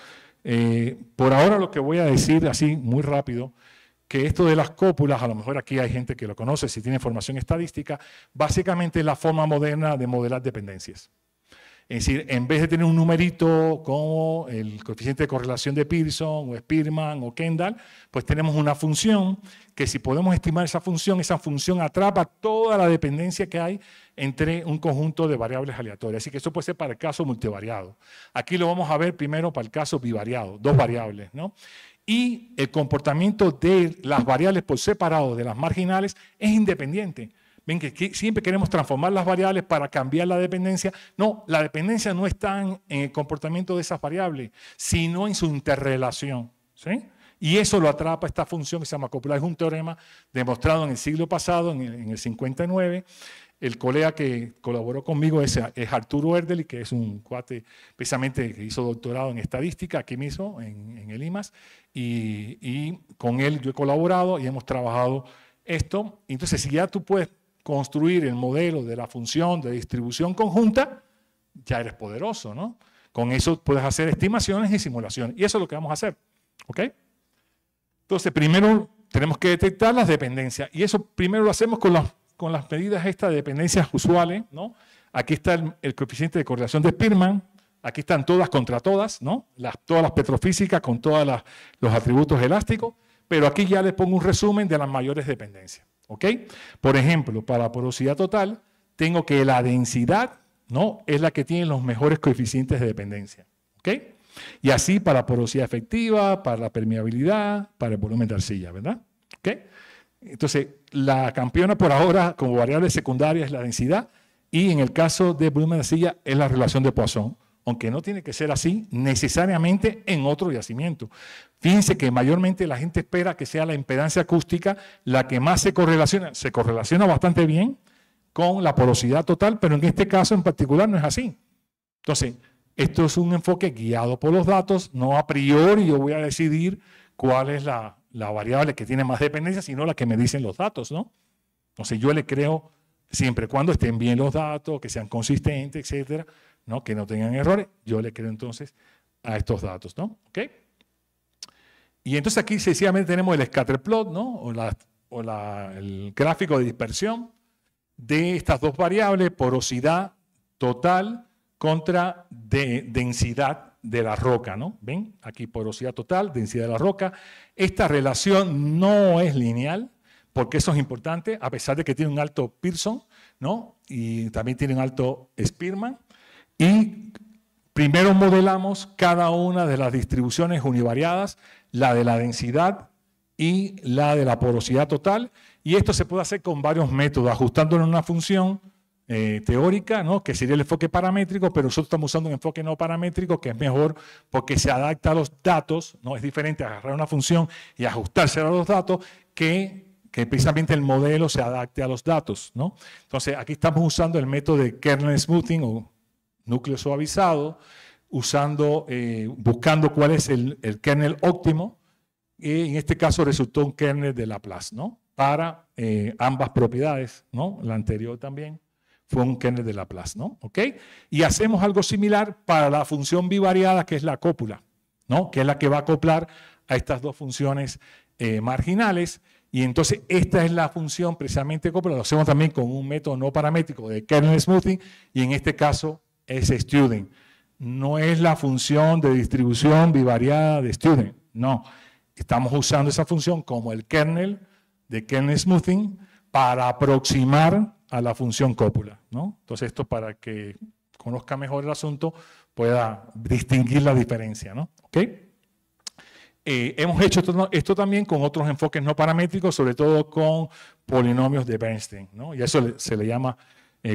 Speaker 3: Por ahora lo que voy a decir así muy rápido, que esto de las cópulas, a lo mejor aquí hay gente que lo conoce, si tiene formación estadística, básicamente es la forma moderna de modelar dependencias. Es decir, en vez de tener un numerito como el coeficiente de correlación de Pearson o Spearman o Kendall, pues tenemos una función que si podemos estimar esa función atrapa toda la dependencia que hay entre un conjunto de variables aleatorias. Así que eso puede ser para el caso multivariado. Aquí lo vamos a ver primero para el caso bivariado, 2 variables, ¿no? Y el comportamiento de las variables por separado de las marginales es independiente. Ven que siempre queremos transformar las variables para cambiar la dependencia. No, la dependencia no está en el comportamiento de esas variables, sino en su interrelación, ¿sí? Y eso lo atrapa esta función que se llama copular. Es un teorema demostrado en el siglo pasado, en el 59. El colega que colaboró conmigo es Arturo Erdely, que es un cuate precisamente que hizo doctorado en estadística aquí mismo, en el IMAS, y con él yo he colaborado y hemos trabajado esto. Entonces, si ya tú puedes construir el modelo de la función de distribución conjunta, ya eres poderoso, ¿no? Con eso puedes hacer estimaciones y simulaciones. Y eso es lo que vamos a hacer, ¿ok? Entonces, primero tenemos que detectar las dependencias. Y eso primero lo hacemos con las medidas estas de dependencias usuales, ¿no? Aquí está el coeficiente de correlación de Spearman. Aquí están todas contra todas, ¿no? Todas las petrofísicas con todos los atributos elásticos. Pero aquí ya les pongo un resumen de las mayores dependencias, ¿ok? Por ejemplo, para la porosidad total, tengo que la densidad, ¿no? Es la que tiene los mejores coeficientes de dependencia, ¿ok? Y así para la porosidad efectiva, para la permeabilidad, para el volumen de arcilla, ¿verdad? ¿Ok? Entonces, la campeona por ahora como variable secundaria es la densidad y en el caso de volumen de arcilla es la relación de Poisson, aunque no tiene que ser así necesariamente en otro yacimiento. Fíjense que mayormente la gente espera que sea la impedancia acústica la que más se correlaciona bastante bien con la porosidad total, pero en este caso en particular no es así. Entonces, esto es un enfoque guiado por los datos, no a priori yo voy a decidir cuál es la variable que tiene más dependencia, sino la que me dicen los datos, ¿no? Entonces yo le creo siempre y cuando estén bien los datos, que sean consistentes, etcétera, ¿no? Que no tengan errores, yo le creo entonces a estos datos, ¿no? ¿Ok? Y entonces aquí sencillamente tenemos el scatterplot, ¿no? El gráfico de dispersión de estas dos variables, porosidad total contra densidad de la roca, ¿no? ¿Ven? Aquí porosidad total, densidad de la roca. Esta relación no es lineal, porque eso es importante, a pesar de que tiene un alto Pearson, ¿no? Y también tiene un alto Spearman. Y primero modelamos cada una de las distribuciones univariadas, la de la densidad y la de la porosidad total. Y esto se puede hacer con varios métodos, ajustándolo en una función teórica, ¿no? Que sería el enfoque paramétrico, pero nosotros estamos usando un enfoque no paramétrico, que es mejor porque se adapta a los datos, ¿no? Es diferente agarrar una función y ajustarse a los datos que precisamente el modelo se adapte a los datos, ¿no? Entonces, aquí estamos usando el método de kernel smoothing o núcleo suavizado, buscando cuál es el kernel óptimo, y en este caso resultó un kernel de Laplace, ¿no? Para ambas propiedades, ¿no? La anterior también fue un kernel de Laplace, ¿no? ¿Ok? Y hacemos algo similar para la función bivariada, que es la cópula, ¿no? Que es la que va a acoplar a estas dos funciones marginales. Y entonces esta es la función precisamente cópula. Lo hacemos también con un método no paramétrico de kernel smoothing, y en este caso es student. No es la función de distribución bivariada de student, no. Estamos usando esa función como el kernel de kernel smoothing para aproximar a la función cópula, ¿no? Entonces esto, para que conozca mejor el asunto, pueda distinguir la diferencia, ¿no? ¿Ok? Hemos hecho esto también con otros enfoques no paramétricos, sobre todo con polinomios de Bernstein, ¿no? Y a eso se le llama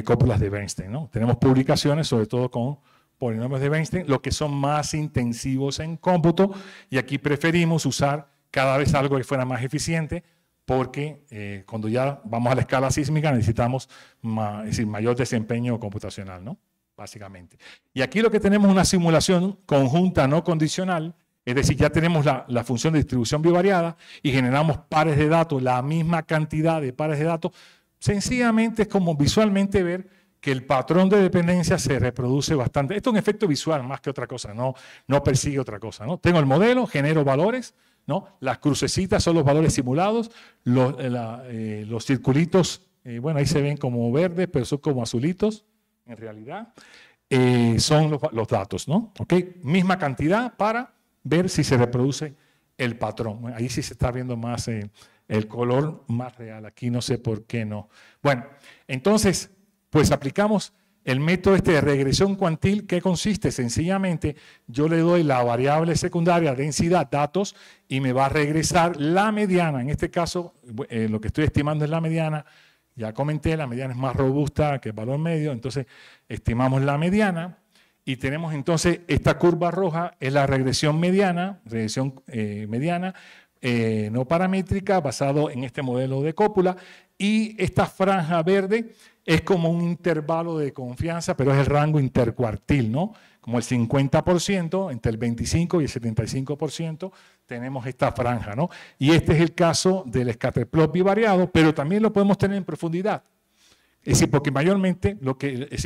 Speaker 3: cópulas de Bernstein, ¿no? Tenemos publicaciones sobre todo con polinomios de Bernstein, los que son más intensivos en cómputo, y aquí preferimos usar cada vez algo que fuera más eficiente, porque cuando ya vamos a la escala sísmica necesitamos mayor desempeño computacional, ¿no? Básicamente. Y aquí lo que tenemos es una simulación conjunta no condicional, es decir, ya tenemos la función de distribución bivariada y generamos pares de datos, la misma cantidad de pares de datos. Sencillamente es como visualmente ver que el patrón de dependencia se reproduce bastante. Esto es un efecto visual más que otra cosa, no persigue otra cosa, ¿no? Tengo el modelo, genero valores, ¿no? Las crucecitas son los valores simulados, los circulitos, bueno, ahí se ven como verdes, pero son como azulitos, en realidad, son los datos, ¿no? ¿Ok? Misma cantidad para ver si se reproduce el patrón. Ahí sí se está viendo más el color más real. Aquí no sé por qué no. Bueno, entonces, pues aplicamos el método de regresión cuantil, que consiste sencillamente, yo le doy la variable secundaria, densidad, datos, y me va a regresar la mediana. En este caso, lo que estoy estimando es la mediana. Ya comenté, la mediana es más robusta que el valor medio, entonces estimamos la mediana. Y tenemos entonces esta curva roja, es la regresión mediana, no paramétrica, basado en este modelo de cópula. Y esta franja verde es como un intervalo de confianza, pero es el rango intercuartil, ¿no? Como el 50%, entre el 25 y el 75%, tenemos esta franja, ¿no? Y este es el caso del scatterplot bivariado, pero también lo podemos tener en profundidad. Es decir, porque mayormente,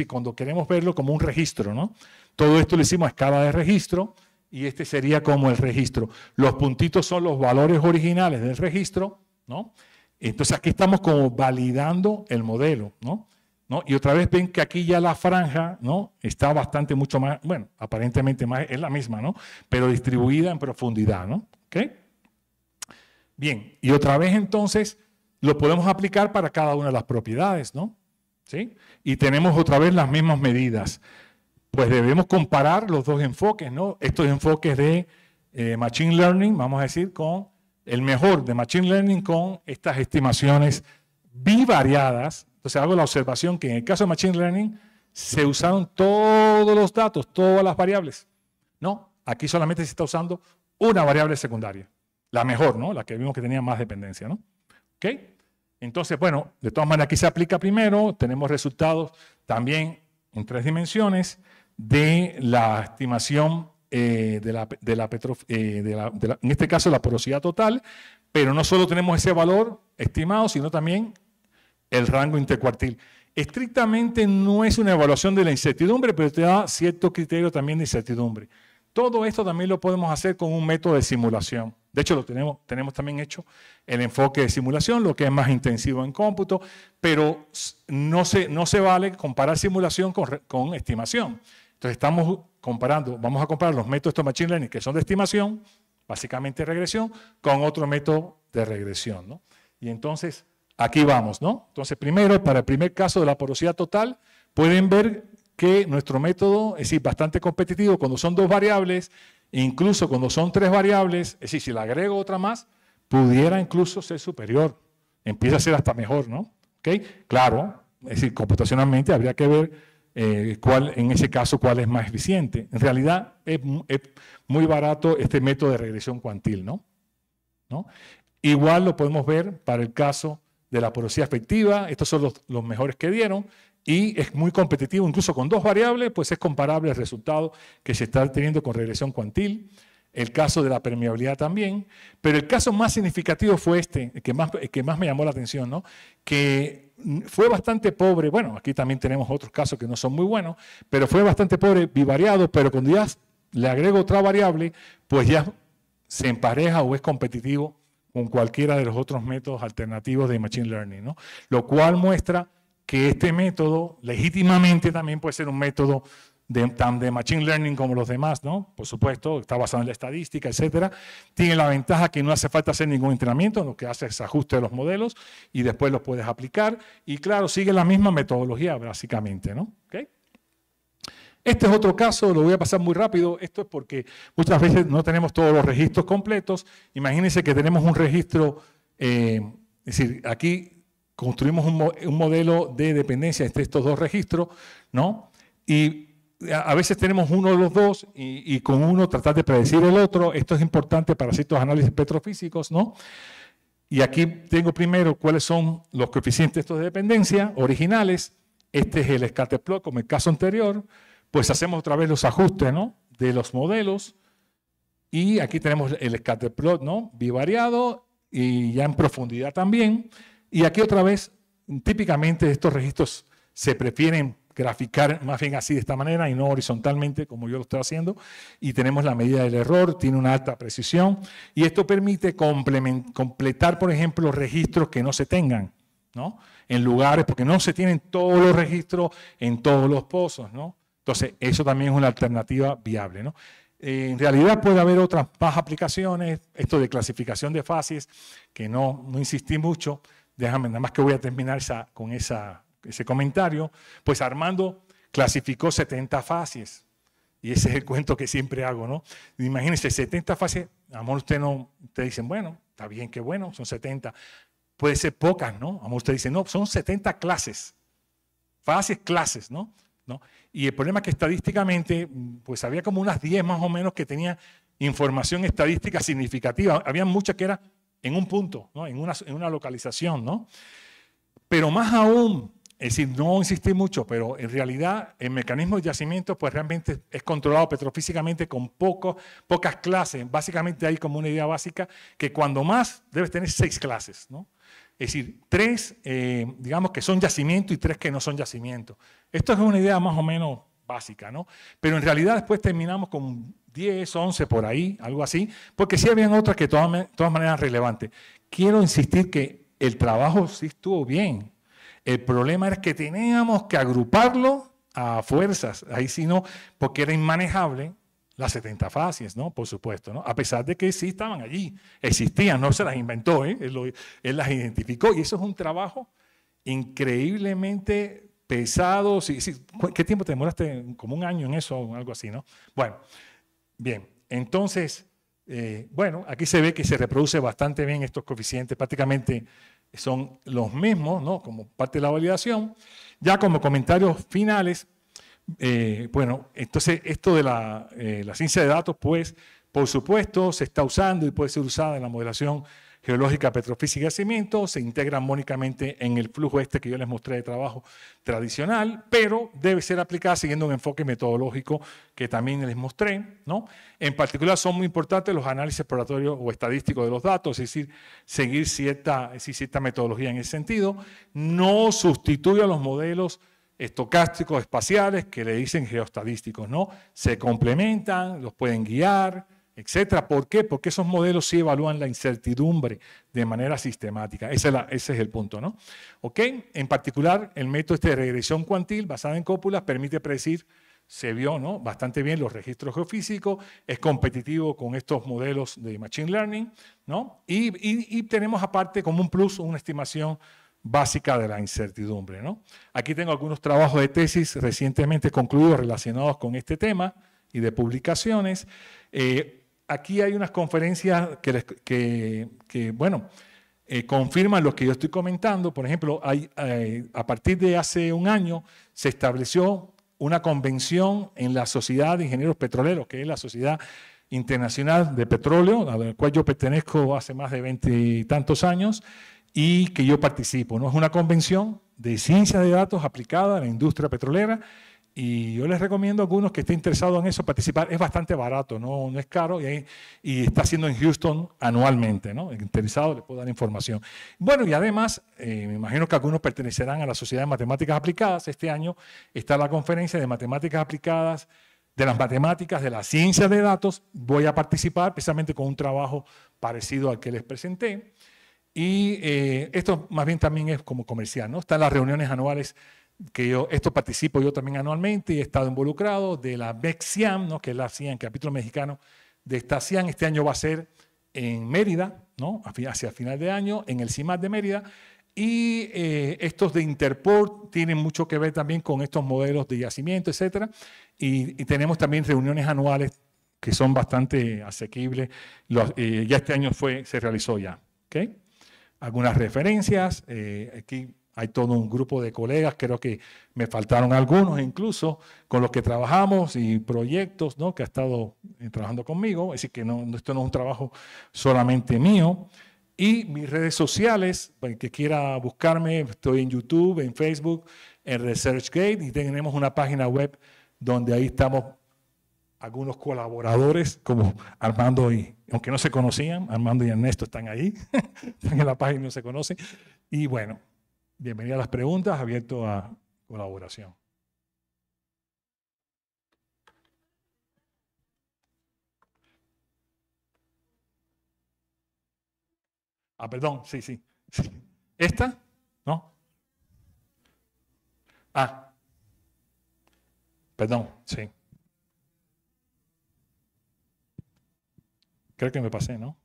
Speaker 3: cuando queremos verlo como un registro, ¿no? Todo esto lo hicimos a escala de registro y este sería como el registro. Los puntitos son los valores originales del registro, ¿no? Entonces aquí estamos como validando el modelo, ¿no? Y otra vez ven que aquí ya la franja, ¿no? Está bastante mucho más, bueno, aparentemente más, es la misma, ¿no? Pero distribuida en profundidad, ¿no? ¿Ok? Bien, y otra vez entonces lo podemos aplicar para cada una de las propiedades, ¿no? ¿Sí? Y tenemos otra vez las mismas medidas. Pues debemos comparar los dos enfoques, ¿no? Estos enfoques de Machine Learning, vamos a decir, con el mejor de Machine Learning con estas estimaciones bivariadas. Entonces hago la observación que en el caso de Machine Learning se usaron todos los datos, todas las variables. No, aquí solamente se está usando una variable secundaria. La mejor, ¿no? La que vimos que tenía más dependencia, ¿no? ¿Ok? Entonces, bueno, de todas maneras aquí se aplica primero, tenemos resultados también en 3 dimensiones de la estimación en este caso la porosidad total, pero no solo tenemos ese valor estimado, sino también el rango intercuartil. Estrictamente no es una evaluación de la incertidumbre, pero te da cierto criterio también de incertidumbre. Todo esto también lo podemos hacer con un método de simulación. De hecho, tenemos también hecho el enfoque de simulación, lo que es más intensivo en cómputo, pero no se vale comparar simulación con estimación. Entonces estamos comparando, vamos a comparar los métodos de Machine Learning que son de estimación, básicamente regresión, con otro método de regresión, ¿no? Y entonces, aquí vamos, ¿no? Entonces, primero, para el primer caso de la porosidad total, pueden ver que nuestro método es decir, bastante competitivo cuando son 2 variables, e incluso cuando son 3 variables, es decir, si le agrego otra más, pudiera incluso ser superior. Empieza a ser hasta mejor, ¿no? ¿Okay? Claro, es decir, computacionalmente habría que ver en ese caso cuál es más eficiente. En realidad es muy barato este método de regresión cuantil, ¿no? Igual lo podemos ver para el caso de la porosidad efectiva. Estos son los mejores que dieron. Y es muy competitivo, incluso con 2 variables, pues es comparable el resultado que se está teniendo con regresión cuantil. El caso de la permeabilidad también. Pero el caso más significativo fue el que más me llamó la atención, ¿no? Que fue bastante pobre. Bueno, aquí también tenemos otros casos que no son muy buenos, pero fue bastante pobre, bivariado, pero cuando ya le agrego otra variable, pues ya se empareja o es competitivo con cualquiera de los otros métodos alternativos de Machine Learning, ¿no? Lo cual muestra que este método legítimamente también puede ser un método tan de Machine Learning como los demás, ¿no? Por supuesto, está basado en la estadística, etcétera. Tiene la ventaja que no hace falta hacer ningún entrenamiento, lo que hace es ajuste de los modelos y después los puedes aplicar. Y claro, sigue la misma metodología, básicamente, ¿no? ¿Okay? Este es otro caso, lo voy a pasar muy rápido. Esto es porque muchas veces no tenemos todos los registros completos. Imagínense que tenemos un registro, es decir, aquí construimos un modelo de dependencia entre estos 2 registros, ¿no? Y a veces tenemos uno de los 2 y con uno tratar de predecir el otro. Esto es importante para ciertos análisis petrofísicos, ¿no? Y aquí tengo primero cuáles son los coeficientes estos de dependencia originales. Este es el scatterplot, como el caso anterior. Pues hacemos otra vez los ajustes, ¿no? De los modelos. Y aquí tenemos el scatterplot, ¿no? Bivariado y ya en profundidad también. Y aquí otra vez, típicamente estos registros se prefieren graficar más bien así de esta manera y no horizontalmente como yo lo estoy haciendo. Y tenemos la medida del error, tiene una alta precisión. Y esto permite completar, por ejemplo, los registros que no se tengan, ¿no? En lugares, porque no se tienen todos los registros en todos los pozos, ¿no? Entonces, eso también es una alternativa viable, ¿no? En realidad puede haber otras más aplicaciones, esto de clasificación de fases, que no insistí mucho. Déjame, nada más que voy a terminar con ese comentario. Pues Armando clasificó 70 fases. Y ese es el cuento que siempre hago, ¿no? Imagínense, 70 fases. Amor, ustedes dicen, bueno, está bien, qué bueno, son 70. Puede ser pocas, ¿no? Amor, usted dice, no, son 70 clases. Fases, clases, ¿no? Y el problema es que estadísticamente, pues había como unas 10 más o menos que tenían información estadística significativa. Había muchas que eran en un punto, ¿no? en una localización, ¿no? Pero más aún, es decir, no insistí mucho, pero en realidad el mecanismo de yacimiento pues realmente es controlado petrofísicamente con pocas clases. Básicamente hay como una idea básica que cuando más debes tener 6 clases, ¿no? Es decir, 3, digamos que son yacimiento y 3 que no son yacimiento. Esto es una idea más o menos básica, ¿no? Pero en realidad después terminamos con 10, 11 por ahí, algo así, porque sí habían otras que de todas maneras eran relevantes. Quiero insistir que el trabajo sí estuvo bien. El problema era que teníamos que agruparlo a fuerzas, ahí sí no, porque era inmanejable las 70 fases, ¿no? Por supuesto, ¿no? A pesar de que sí estaban allí, existían, no se las inventó, ¿eh? Él las identificó y eso es un trabajo increíblemente pesado. ¿Qué tiempo te demoraste? Como un año en eso o algo así, ¿no? Bueno, bien, entonces, bueno, aquí se ve que se reproduce bastante bien estos coeficientes, prácticamente son los mismos, ¿no? Como parte de la validación. Ya como comentarios finales, bueno, entonces esto de la ciencia de datos, pues, por supuesto, se está usando y puede ser usada en la modelación geológica, petrofísica y yacimiento, se integra armónicamente en el flujo que yo les mostré de trabajo tradicional, pero debe ser aplicada siguiendo un enfoque metodológico que también les mostré, ¿no? En particular son muy importantes los análisis exploratorios o estadísticos de los datos, es decir, seguir cierta metodología en ese sentido. No sustituye a los modelos estocásticos espaciales que le dicen geoestadísticos, ¿no? Se complementan, los pueden guiar, etcétera. ¿Por qué? Porque esos modelos sí evalúan la incertidumbre de manera sistemática. Ese es el punto, ¿no? ¿Ok? En particular, el método de regresión cuantil basada en cópulas permite predecir, se vio, ¿no?, bastante bien los registros geofísicos, es competitivo con estos modelos de Machine Learning, ¿no? Y tenemos aparte como un plus una estimación básica de la incertidumbre, ¿no? Aquí tengo algunos trabajos de tesis recientemente concluidos relacionados con este tema y de publicaciones. Aquí hay unas conferencias que confirman lo que yo estoy comentando. Por ejemplo, a partir de hace un año se estableció una convención en la Sociedad de Ingenieros Petroleros, que es la Sociedad Internacional de Petróleo, a la cual yo pertenezco hace más de 20 y tantos años, y que yo participo, ¿no? Es una convención de ciencia de datos aplicada a la industria petrolera y yo les recomiendo a algunos que estén interesados en eso participar. Es bastante barato, no es caro y está haciendo en Houston anualmente, ¿no? El interesado le puedo dar información. Bueno, y además, me imagino que algunos pertenecerán a la Sociedad de Matemáticas Aplicadas. Este año está la conferencia de Matemáticas Aplicadas, de las matemáticas, de la ciencia de datos. Voy a participar precisamente con un trabajo parecido al que les presenté. Y esto más bien también es como comercial, ¿no? Están las reuniones anuales que esto participo yo también anualmente y he estado involucrado de la BEC-CIAM, ¿no?, que es la CIAM, capítulo mexicano de esta CIAM. Este año va a ser en Mérida, ¿no?, hacia final de año, en el CIMAT de Mérida. Y estos de Interport tienen mucho que ver también con estos modelos de yacimiento, etcétera. Y tenemos también reuniones anuales que son bastante asequibles. Ya este año se realizó ya, ¿ok? Algunas referencias, aquí hay todo un grupo de colegas, creo que me faltaron algunos incluso, con los que trabajamos y proyectos, ¿no?, que ha estado trabajando conmigo, es decir, que esto no es un trabajo solamente mío. Y mis redes sociales, para el que quiera buscarme, estoy en YouTube, en Facebook, en ResearchGate, y tenemos una página web donde ahí estamos algunos colaboradores como Armando y, aunque no se conocían, Armando y Ernesto están ahí, están en la página y no se conocen. Y bueno, bienvenido a las preguntas, abierto a colaboración. Perdón, sí. ¿Esta? ¿No? Perdón, sí. Creo que me pasé, ¿no?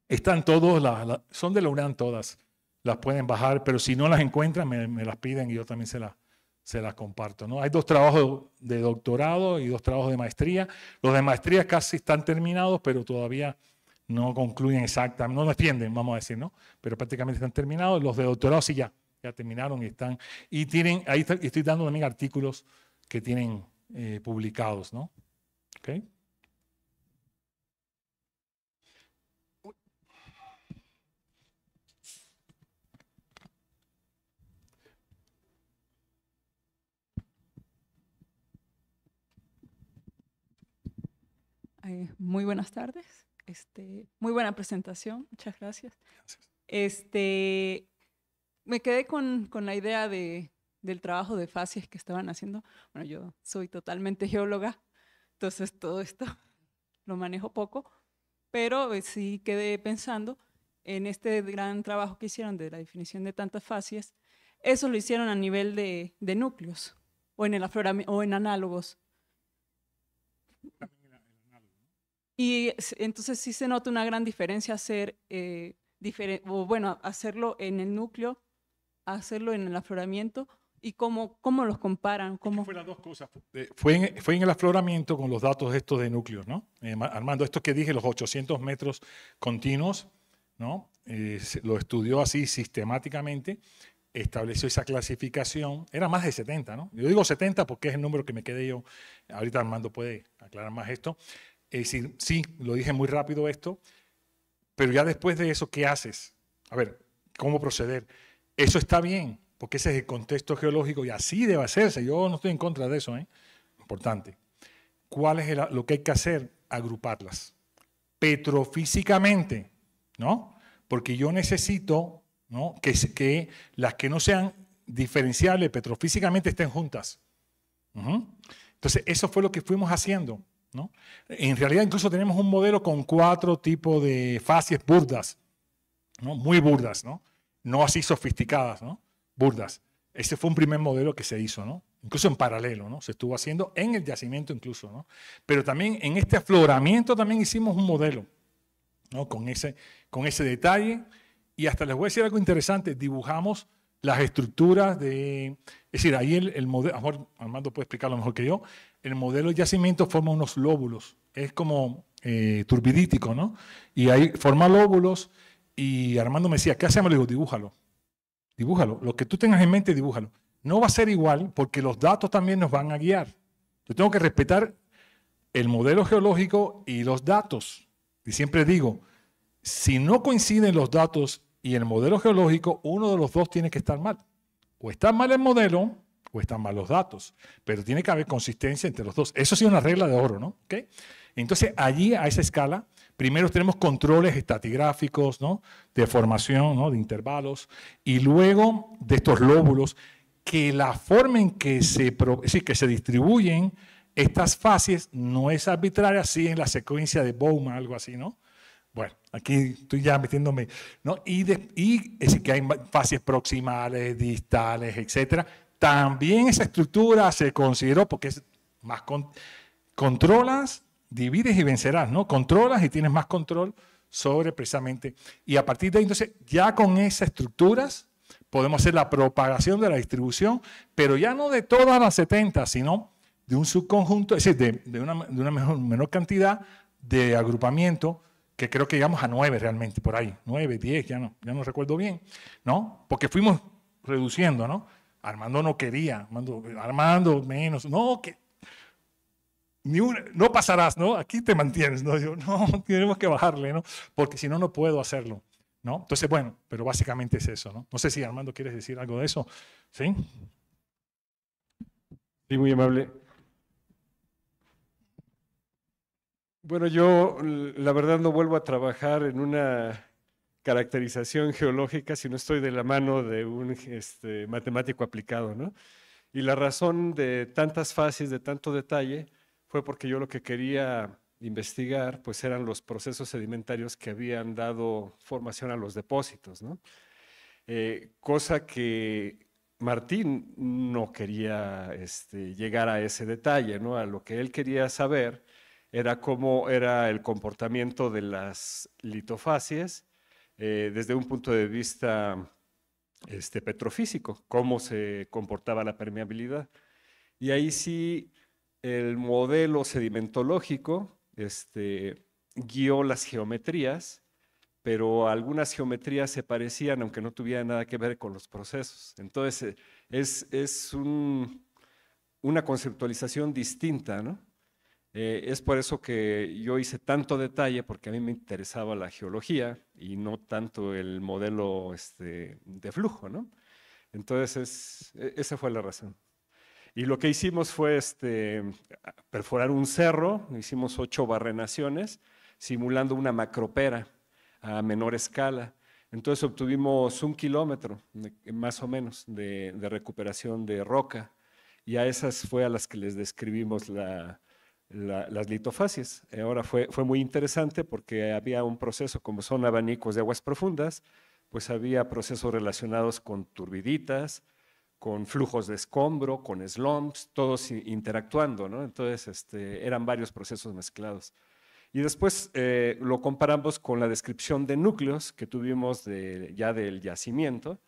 Speaker 3: Están todos, son de la UNAM todas, las pueden bajar, pero si no las encuentran me las piden y yo también se las comparto, ¿no? Hay 2 trabajos de doctorado y 2 trabajos de maestría. Los de maestría casi están terminados, pero todavía no concluyen exactamente, no defienden, vamos a decir, ¿no? Pero prácticamente están terminados. Los de doctorado sí ya terminaron y están, y tienen, ahí estoy dando también artículos que tienen publicados, ¿no? ¿Ok?
Speaker 4: Muy buenas tardes. Muy buena presentación, muchas gracias. Me quedé con la idea del trabajo de facies que estaban haciendo. Bueno, yo soy totalmente geóloga, entonces todo esto lo manejo poco, pero sí quedé pensando en este gran trabajo que hicieron de la definición de tantas facies. Eso lo hicieron a nivel de núcleos o en el afloramiento o en análogos. Y entonces sí se nota una gran diferencia hacerlo en el núcleo, hacerlo en el afloramiento, y cómo los comparan.
Speaker 3: Fue las 2 cosas. Fue en el afloramiento con los datos estos de núcleos, ¿no? Armando, esto que dije, los 800 metros continuos, ¿no? Lo estudió así sistemáticamente, estableció esa clasificación. Era más de 70, ¿no? Yo digo 70 porque es el número que me quedé yo. Ahorita Armando puede aclarar más esto. Es decir, sí, lo dije muy rápido esto, pero ya después de eso, ¿qué haces? A ver, ¿cómo proceder? Eso está bien, porque ese es el contexto geológico y así debe hacerse. Yo no estoy en contra de eso, ¿eh? Importante. ¿Cuál es lo que hay que hacer? Agruparlas. Petrofísicamente, ¿no? Porque yo necesito, ¿no?, que las que no sean diferenciables petrofísicamente estén juntas. Entonces, eso fue lo que fuimos haciendo, ¿no? En realidad, incluso tenemos un modelo con 4 tipos de facies burdas, ¿no? Muy burdas, ¿no? No así sofisticadas, ¿no? Burdas. Ese fue un primer modelo que se hizo, ¿no? Incluso en paralelo, ¿no? Se estuvo haciendo en el yacimiento incluso, ¿no? Pero también en este afloramiento también hicimos un modelo, ¿no? Con ese detalle. Y hasta les voy a decir algo interesante, dibujamos las estructuras de... Es decir, ahí el modelo, Armando puede explicarlo mejor que yo, el modelo de yacimiento forma unos lóbulos, es como turbidítico, ¿no? Y ahí forma lóbulos y Armando me decía, ¿qué hacemos? Le digo, dibújalo, dibújalo, lo que tú tengas en mente, dibújalo. No va a ser igual porque los datos también nos van a guiar. Yo tengo que respetar el modelo geológico y los datos. Y siempre digo, si no coinciden los datos y el modelo geológico, uno de los dos tiene que estar mal. O está mal el modelo o están mal los datos. Pero tiene que haber consistencia entre los dos. Eso sí es una regla de oro, ¿no? ¿Okay? Entonces, allí, a esa escala, primero tenemos controles estratigráficos, ¿no?, de formación, ¿no?, de intervalos, y luego de estos lóbulos, que la forma en que se distribuyen estas fases no es arbitraria, así en la secuencia de Bowman, algo así, ¿no? Bueno, aquí estoy ya metiéndome, ¿no? Y es decir, que hay fases proximales, distales, etcétera. También esa estructura se consideró porque es más controlas, divides y vencerás, ¿no? Controlas y tienes más control sobre precisamente. Y a partir de ahí, entonces, ya con esas estructuras podemos hacer la propagación de la distribución, pero ya no de todas las 70, sino de un subconjunto, es decir, de una menor cantidad de agrupamiento, que creo que llegamos a 9 realmente, por ahí, 9, 10, ya no recuerdo bien, ¿no? Porque fuimos reduciendo, ¿no? Armando no quería, Armando menos, no, que no pasarás, ¿no? Aquí te mantienes, ¿no? Yo, no, tenemos que bajarle, ¿no? Porque si no, no puedo hacerlo, ¿no? Entonces, bueno, pero básicamente es eso, ¿no? No sé si Armando quieres decir algo de eso, ¿sí?
Speaker 2: Sí, muy amable. Bueno, yo la verdad no vuelvo a trabajar en una caracterización geológica si no estoy de la mano de un matemático aplicado, ¿no? Y la razón de tantas fases, de tanto detalle, fue porque yo lo que quería investigar pues eran los procesos sedimentarios que habían dado formación a los depósitos, ¿no? Cosa que Martín no quería llegar a ese detalle, ¿no? A lo que él quería saber era cómo era el comportamiento de las litofacies desde un punto de vista petrofísico, cómo se comportaba la permeabilidad. Y ahí sí el modelo sedimentológico guió las geometrías, pero algunas geometrías se parecían, aunque no tuvieran nada que ver con los procesos. Entonces, es una conceptualización distinta, ¿no? Es por eso que yo hice tanto detalle, porque a mí me interesaba la geología y no tanto el modelo de flujo, ¿no? Entonces, esa fue la razón. Y lo que hicimos fue perforar un cerro, hicimos 8 barrenaciones, simulando una macropera a menor escala. Entonces obtuvimos 1 kilómetro, más o menos, de recuperación de roca. Y a esas fue a las que les describimos las litofacies. Ahora fue muy interesante porque había un proceso, como son abanicos de aguas profundas, pues había procesos relacionados con turbiditas, con flujos de escombro, con slumps, todos interactuando, ¿no? Entonces eran varios procesos mezclados. Y después lo comparamos con la descripción de núcleos que tuvimos ya del yacimiento.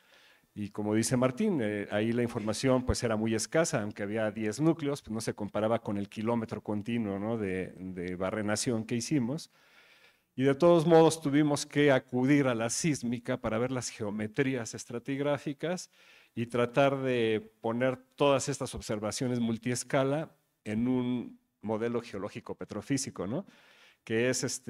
Speaker 2: Y como dice Martín, ahí la información pues era muy escasa, aunque había 10 núcleos, pues no se comparaba con el kilómetro continuo, ¿no?, de barrenación que hicimos. Y de todos modos tuvimos que acudir a la sísmica para ver las geometrías estratigráficas y tratar de poner todas estas observaciones multiescala en un modelo geológico petrofísico, ¿no? que es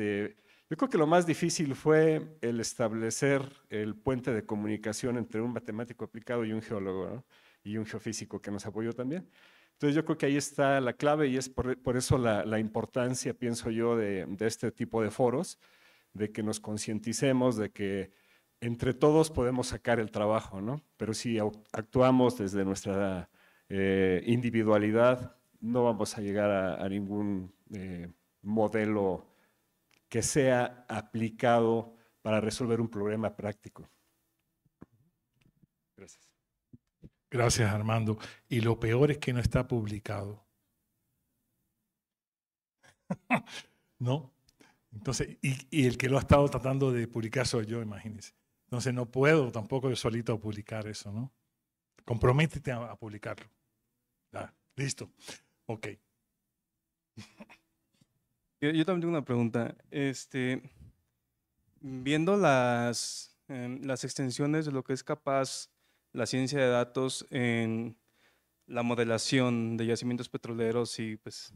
Speaker 2: yo creo que lo más difícil fue el establecer el puente de comunicación entre un matemático aplicado y un geólogo, ¿no? Y un geofísico que nos apoyó también. Entonces yo creo que ahí está la clave y es por eso la importancia, pienso yo, de este tipo de foros, de que nos concienticemos de que entre todos podemos sacar el trabajo, ¿no? Pero si actuamos desde nuestra individualidad, no vamos a llegar a ningún modelo que sea aplicado para resolver un problema práctico. Gracias.
Speaker 3: Gracias, Armando. Y lo peor es que no está publicado. ¿No? Entonces, y el que lo ha estado tratando de publicar soy yo, imagínense. Entonces no puedo tampoco yo solito publicar eso, ¿no? Comprométete a publicarlo. Ya, listo. Ok.
Speaker 5: Yo también tengo una pregunta. Viendo las extensiones de lo que es capaz la ciencia de datos en la modelación de yacimientos petroleros y pues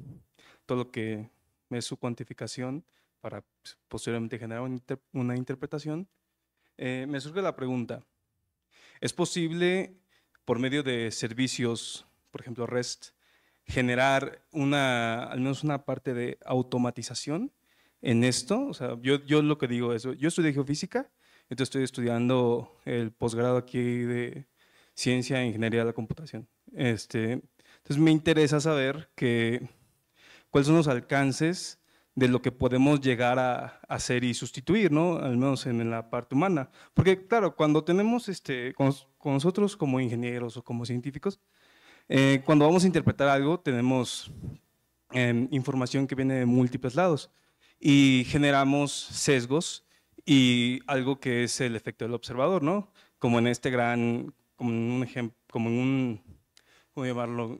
Speaker 5: todo lo que es su cuantificación para pues, posteriormente generar una interpretación, me surge la pregunta, ¿es posible por medio de servicios, por ejemplo REST, generar al menos una parte de automatización en esto? O sea, yo lo que digo es, yo estudié geofísica, entonces estoy estudiando el posgrado aquí de Ciencia e Ingeniería de la Computación. Entonces me interesa saber cuáles son los alcances de lo que podemos llegar a hacer y sustituir, ¿no? Al menos en la parte humana. Porque claro, cuando tenemos, con nosotros como ingenieros o como científicos, cuando vamos a interpretar algo tenemos información que viene de múltiples lados y generamos sesgos y algo que es el efecto del observador, ¿no? Como en como en un ejemplo, ¿cómo llamarlo?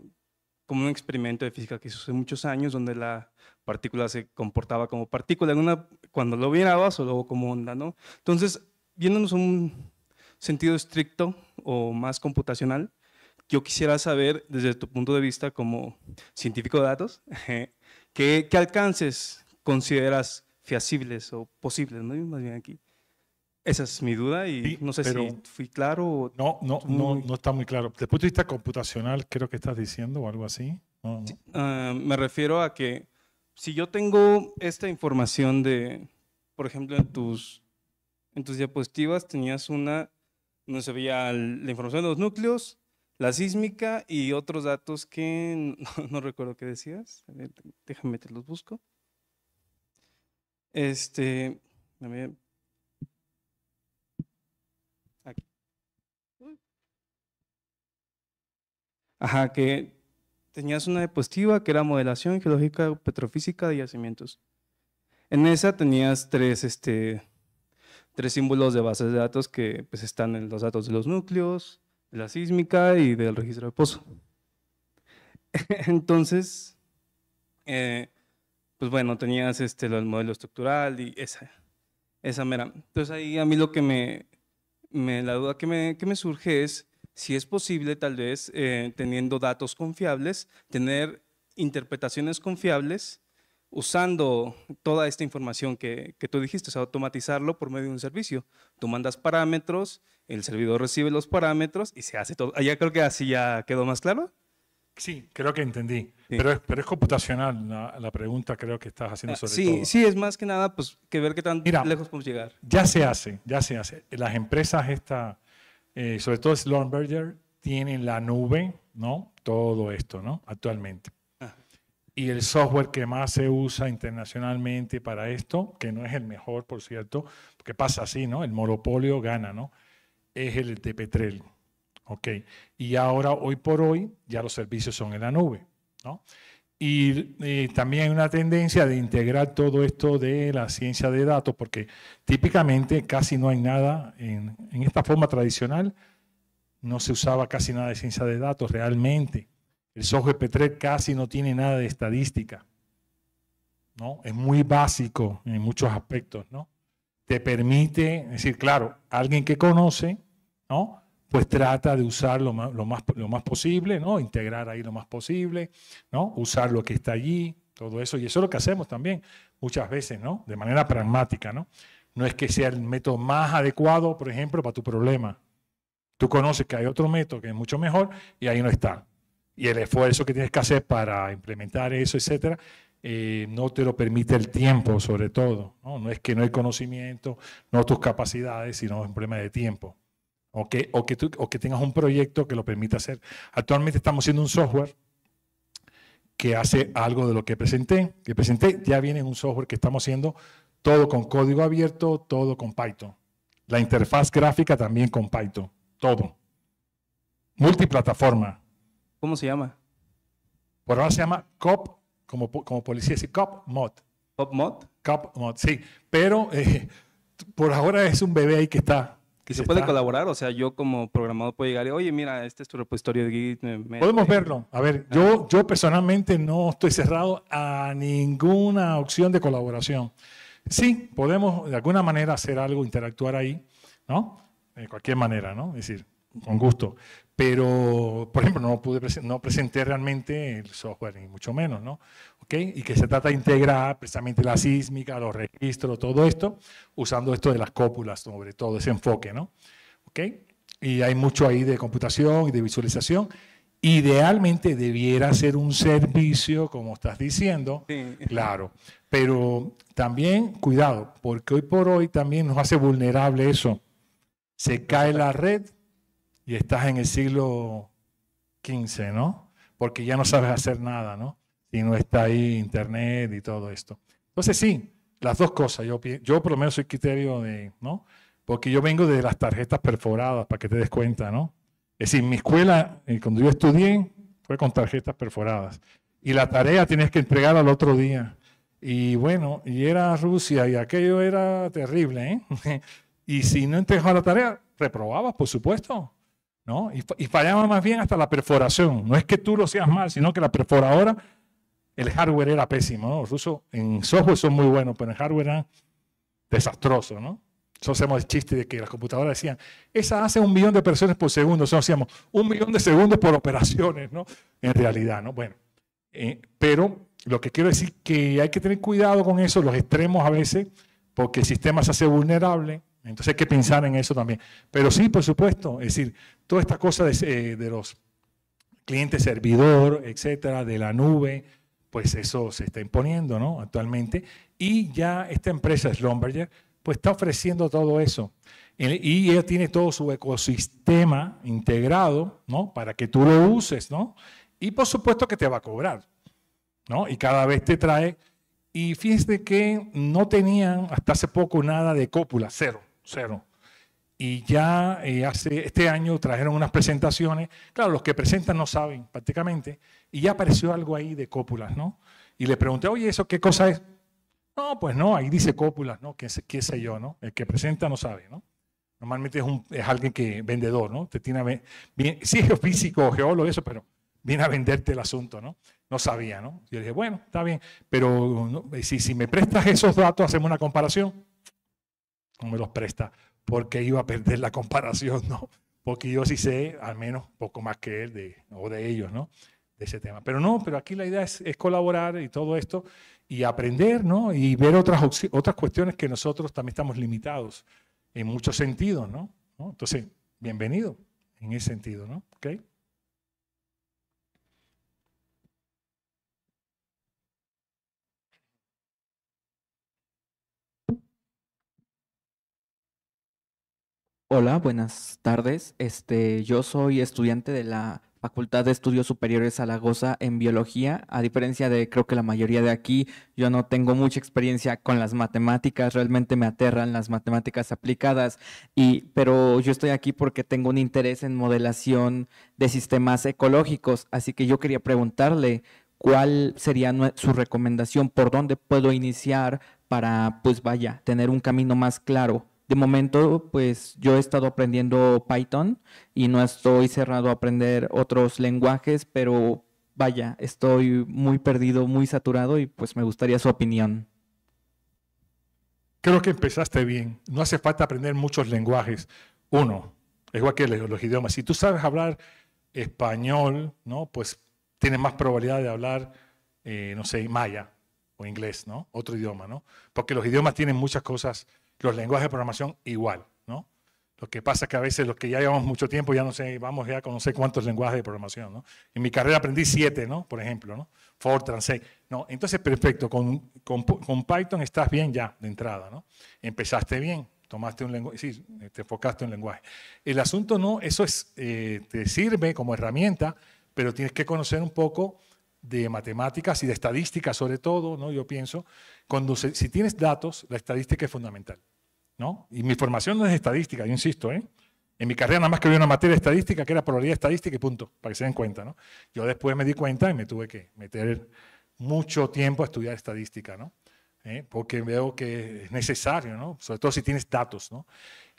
Speaker 5: Como un experimento de física que hizo hace muchos años donde la partícula se comportaba como partícula cuando lo mirabas o luego como onda, ¿no? Entonces, viéndonos un sentido estricto o más computacional, yo quisiera saber, desde tu punto de vista como científico de datos, ¿qué alcances consideras feasibles o posibles, ¿no? Más bien aquí. Esa es mi duda y
Speaker 3: Sí,
Speaker 5: no sé
Speaker 3: pero
Speaker 5: si fui claro o…
Speaker 3: No está muy claro. Desde el punto de vista computacional, creo que estás diciendo o algo así. No.
Speaker 5: Me refiero a que si yo tengo esta información por ejemplo, en tus diapositivas tenías una donde se veía la información de los núcleos, la sísmica y otros datos que no recuerdo qué decías. A ver, déjame te los busco. A ver. Aquí. Ajá, que tenías una diapositiva que era modelación geológica petrofísica de yacimientos. En esa tenías tres símbolos de bases de datos que pues, están en los datos de los núcleos, de la sísmica y del registro de pozo. Entonces, pues bueno, tenías el modelo estructural y esa mera. Entonces ahí a mí lo que la duda que me surge es si es posible tal vez teniendo datos confiables, tener interpretaciones confiables usando toda esta información que tú dijiste, o sea, automatizarlo por medio de un servicio. Tú mandas parámetros, el servidor recibe los parámetros y se hace todo. Ya creo que así ya quedó más claro.
Speaker 3: Sí, creo que entendí.
Speaker 5: Sí.
Speaker 3: Pero es computacional la pregunta, creo que estás haciendo sobre todo.
Speaker 5: Sí, es más que nada pues, que ver qué tan lejos podemos llegar.
Speaker 3: Ya se hace. Las empresas sobre todo Schlumberger, tienen la nube, ¿no? Todo esto, ¿no? Actualmente. Y el software que más se usa internacionalmente para esto, que no es el mejor, por cierto, porque pasa así, ¿no? El monopolio gana, ¿no? Es el de Petrel. ¿Ok? Y ahora, hoy por hoy, ya los servicios son en la nube, ¿no? Y también hay una tendencia de integrar todo esto de la ciencia de datos, porque típicamente casi no hay nada, en esta forma tradicional, no se usaba casi nada de ciencia de datos realmente. El software Petrel casi no tiene nada de estadística, ¿no? Es muy básico en muchos aspectos, ¿no? Te permite, es decir, claro, alguien que conoce, ¿no? Pues trata de usar lo más posible, ¿no? Integrar ahí lo más posible, ¿no? Usar lo que está allí, todo eso. Y eso es lo que hacemos también muchas veces, ¿no? De manera pragmática, ¿no? No es que sea el método más adecuado, por ejemplo, para tu problema. Tú conoces que hay otro método que es mucho mejor y ahí no está. Y el esfuerzo que tienes que hacer para implementar eso, etcétera, no te lo permite el tiempo, sobre todo, ¿no? No es que no hay conocimiento, no tus capacidades, sino es un problema de tiempo. O que tengas un proyecto que lo permita hacer. Actualmente estamos haciendo un software que hace algo de lo que presenté. Ya viene un software que estamos haciendo todo con código abierto, todo con Python. La interfaz gráfica también con Python. Todo. Multiplataforma.
Speaker 5: ¿Cómo se llama?
Speaker 3: Por ahora se llama COP, como policía, sí, COP Mod.
Speaker 5: ¿Pop Mod?
Speaker 3: COP Mod, sí. Pero por ahora es un bebé ahí que está.
Speaker 5: ¿Y se puede colaborar? O sea, yo como programador puedo llegar y, oye, mira, este es tu repositorio de Git.
Speaker 3: Podemos verlo. A ver, yo personalmente no estoy cerrado a ninguna opción de colaboración. Sí, podemos de alguna manera hacer algo, interactuar ahí, ¿no? De cualquier manera, ¿no? Es decir, con gusto. Pero, por ejemplo, no presenté realmente el software, ni mucho menos, ¿no? ¿Ok? Y que se trata de integrar precisamente la sísmica, los registros, todo esto, usando esto de las cópulas, sobre todo ese enfoque, ¿no? ¿Ok? Y hay mucho ahí de computación y de visualización. Idealmente debiera ser un servicio, como estás diciendo,
Speaker 5: Sí.
Speaker 3: claro. Pero también, cuidado, porque hoy por hoy también nos hace vulnerable eso. Se cae la red y estás en el siglo XV, ¿no? Porque ya no sabes hacer nada, ¿no? Si no está ahí internet y todo esto. Entonces sí, las dos cosas. Yo por lo menos soy criterio de, ¿no? Porque yo vengo de las tarjetas perforadas, para que te des cuenta, ¿no? Es decir, mi escuela, cuando yo estudié, fue con tarjetas perforadas. Y la tarea tienes que entregar al otro día. Y bueno, y era Rusia y aquello era terrible, ¿eh? Y si no entregabas la tarea, reprobabas, por supuesto, ¿no? Y fallaba más bien hasta la perforación. No es que tú lo seas mal, sino que la perforadora, el hardware era pésimo, ¿no? Los rusos en software son muy buenos, pero en hardware era desastroso, ¿no? Nosotros hacemos el chiste de que las computadoras decían, esa hace 1 millón de operaciones por segundo. Nosotros hacíamos 1 millón de segundos por operaciones, ¿no? En realidad, ¿no? Bueno, pero lo que quiero decir que hay que tener cuidado con eso, los extremos a veces, porque el sistema se hace vulnerable. Entonces hay que pensar en eso también. Pero sí, por supuesto, es decir, toda esta cosa de los clientes servidor, etcétera, de la nube, pues eso se está imponiendo, ¿no? Actualmente. Y ya esta empresa, Schlumberger, pues está ofreciendo todo eso. Y ella tiene todo su ecosistema integrado, ¿no? Para que tú lo uses, ¿no? Y por supuesto que te va a cobrar, ¿no? Y cada vez te trae. Y fíjense que no tenían hasta hace poco nada de cópula, cero. Y ya este año trajeron unas presentaciones. Claro, los que presentan no saben prácticamente. Y ya apareció algo ahí de cópulas, ¿no? Y le pregunté, oye, ¿eso qué cosa es? No, pues no, ahí dice cópulas, ¿no? ¿Qué sé yo, no? El que presenta no sabe, ¿no? Normalmente es alguien que vendedor, ¿no? Te tiene bien, sí es físico, geólogo, eso, pero viene a venderte el asunto, ¿no? No sabía, ¿no? Yo dije, bueno, está bien, pero no, si me prestas esos datos, hacemos una comparación. No me los presta, porque iba a perder la comparación, ¿no? Porque yo sí sé, al menos, poco más que él o de ellos, ¿no? De ese tema. Pero no, pero aquí la idea es colaborar y todo esto y aprender, ¿no? Y ver otras cuestiones que nosotros también estamos limitados en muchos sentidos, ¿no? Entonces, bienvenido en ese sentido, ¿no? ¿Ok?
Speaker 6: Hola, buenas tardes. Yo soy estudiante de la Facultad de Estudios Superiores Zaragoza en biología. A diferencia de creo que la mayoría de aquí, yo no tengo mucha experiencia con las matemáticas. Realmente me aterran las matemáticas aplicadas. Pero yo estoy aquí porque tengo un interés en modelación de sistemas ecológicos. Así que yo quería preguntarle cuál sería su recomendación, por dónde puedo iniciar para, pues vaya, tener un camino más claro. De momento, pues yo he estado aprendiendo Python y no estoy cerrado a aprender otros lenguajes, pero vaya, estoy muy perdido, muy saturado y pues me gustaría su opinión.
Speaker 3: Creo que empezaste bien. No hace falta aprender muchos lenguajes. Uno, igual que los idiomas. Si tú sabes hablar español, ¿no? Pues tienes más probabilidad de hablar no sé, maya o inglés, ¿no? Otro idioma, ¿no? Porque los idiomas tienen muchas cosas, los lenguajes de programación igual, ¿no? Lo que pasa es que a veces los que ya llevamos mucho tiempo ya no sé, vamos ya con no sé cuántos lenguajes de programación, ¿no? En mi carrera aprendí 7, ¿no? Por ejemplo, ¿no? Fortran, 6. No, entonces perfecto, con Python estás bien ya de entrada, ¿no? Empezaste bien, tomaste un lenguaje, sí, te enfocaste en un lenguaje. El asunto no, eso es, te sirve como herramienta, pero tienes que conocer un poco de matemáticas y de estadística sobre todo, ¿no? Yo pienso, si tienes datos, la estadística es fundamental, ¿no? Y mi formación no es estadística, yo insisto, ¿eh? En mi carrera nada más que había una materia de estadística que era probabilidad estadística y punto, para que se den cuenta, ¿no? Yo después me di cuenta y me tuve que meter mucho tiempo a estudiar estadística, ¿no? Porque veo que es necesario, ¿no? Sobre todo si tienes datos, ¿no?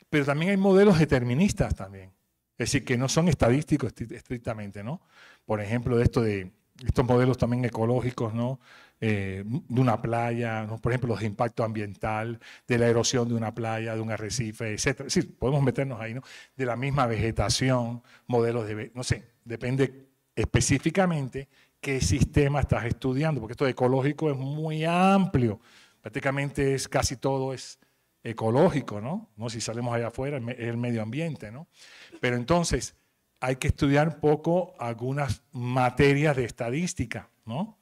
Speaker 3: Pero también hay modelos deterministas también, es decir, que no son estadísticos estrictamente, ¿no? Por ejemplo, estos modelos también ecológicos, ¿no? De una playa, ¿no? Por ejemplo, los impactos ambiental, de la erosión de una playa, de un arrecife, etc. Es decir, podemos meternos ahí, ¿no? De la misma vegetación, modelos de, no sé, depende específicamente qué sistema estás estudiando, porque esto de ecológico es muy amplio, prácticamente casi todo es ecológico, ¿no? Si salimos allá afuera, es el medio ambiente, ¿no? Pero entonces hay que estudiar un poco algunas materias de estadística, ¿no?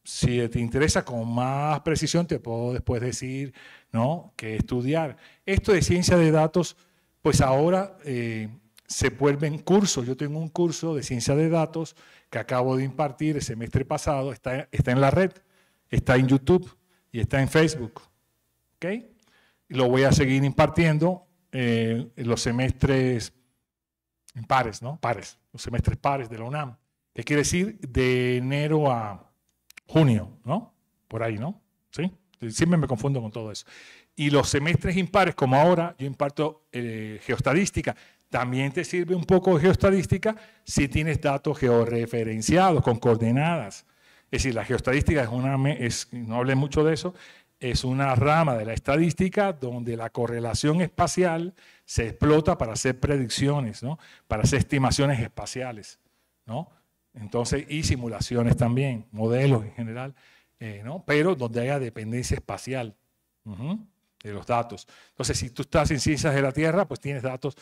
Speaker 3: Si te interesa con más precisión, te puedo después decir, ¿no?, qué estudiar. Esto de ciencia de datos, pues ahora se vuelven cursos. Yo tengo un curso de ciencia de datos que acabo de impartir el semestre pasado, está en la red, está en YouTube y está en Facebook. ¿Ok? Lo voy a seguir impartiendo en los semestres pares, ¿no? Pares, los semestres pares de la UNAM. ¿Qué quiere decir? De enero a junio, ¿no? Por ahí, ¿no? ¿Sí? Siempre me confundo con todo eso. Y los semestres impares, como ahora yo imparto geostadística, también te sirve un poco de geostadística si tienes datos georreferenciados con coordenadas. Es decir, la geostadística no hablé mucho de eso, es una rama de la estadística donde la correlación espacial se explota para hacer predicciones, ¿no? Para hacer estimaciones espaciales, ¿no? Entonces, y simulaciones también, modelos en general, ¿no? Pero donde haya dependencia espacial de los datos. Entonces, si tú estás en ciencias de la Tierra, pues tienes datos,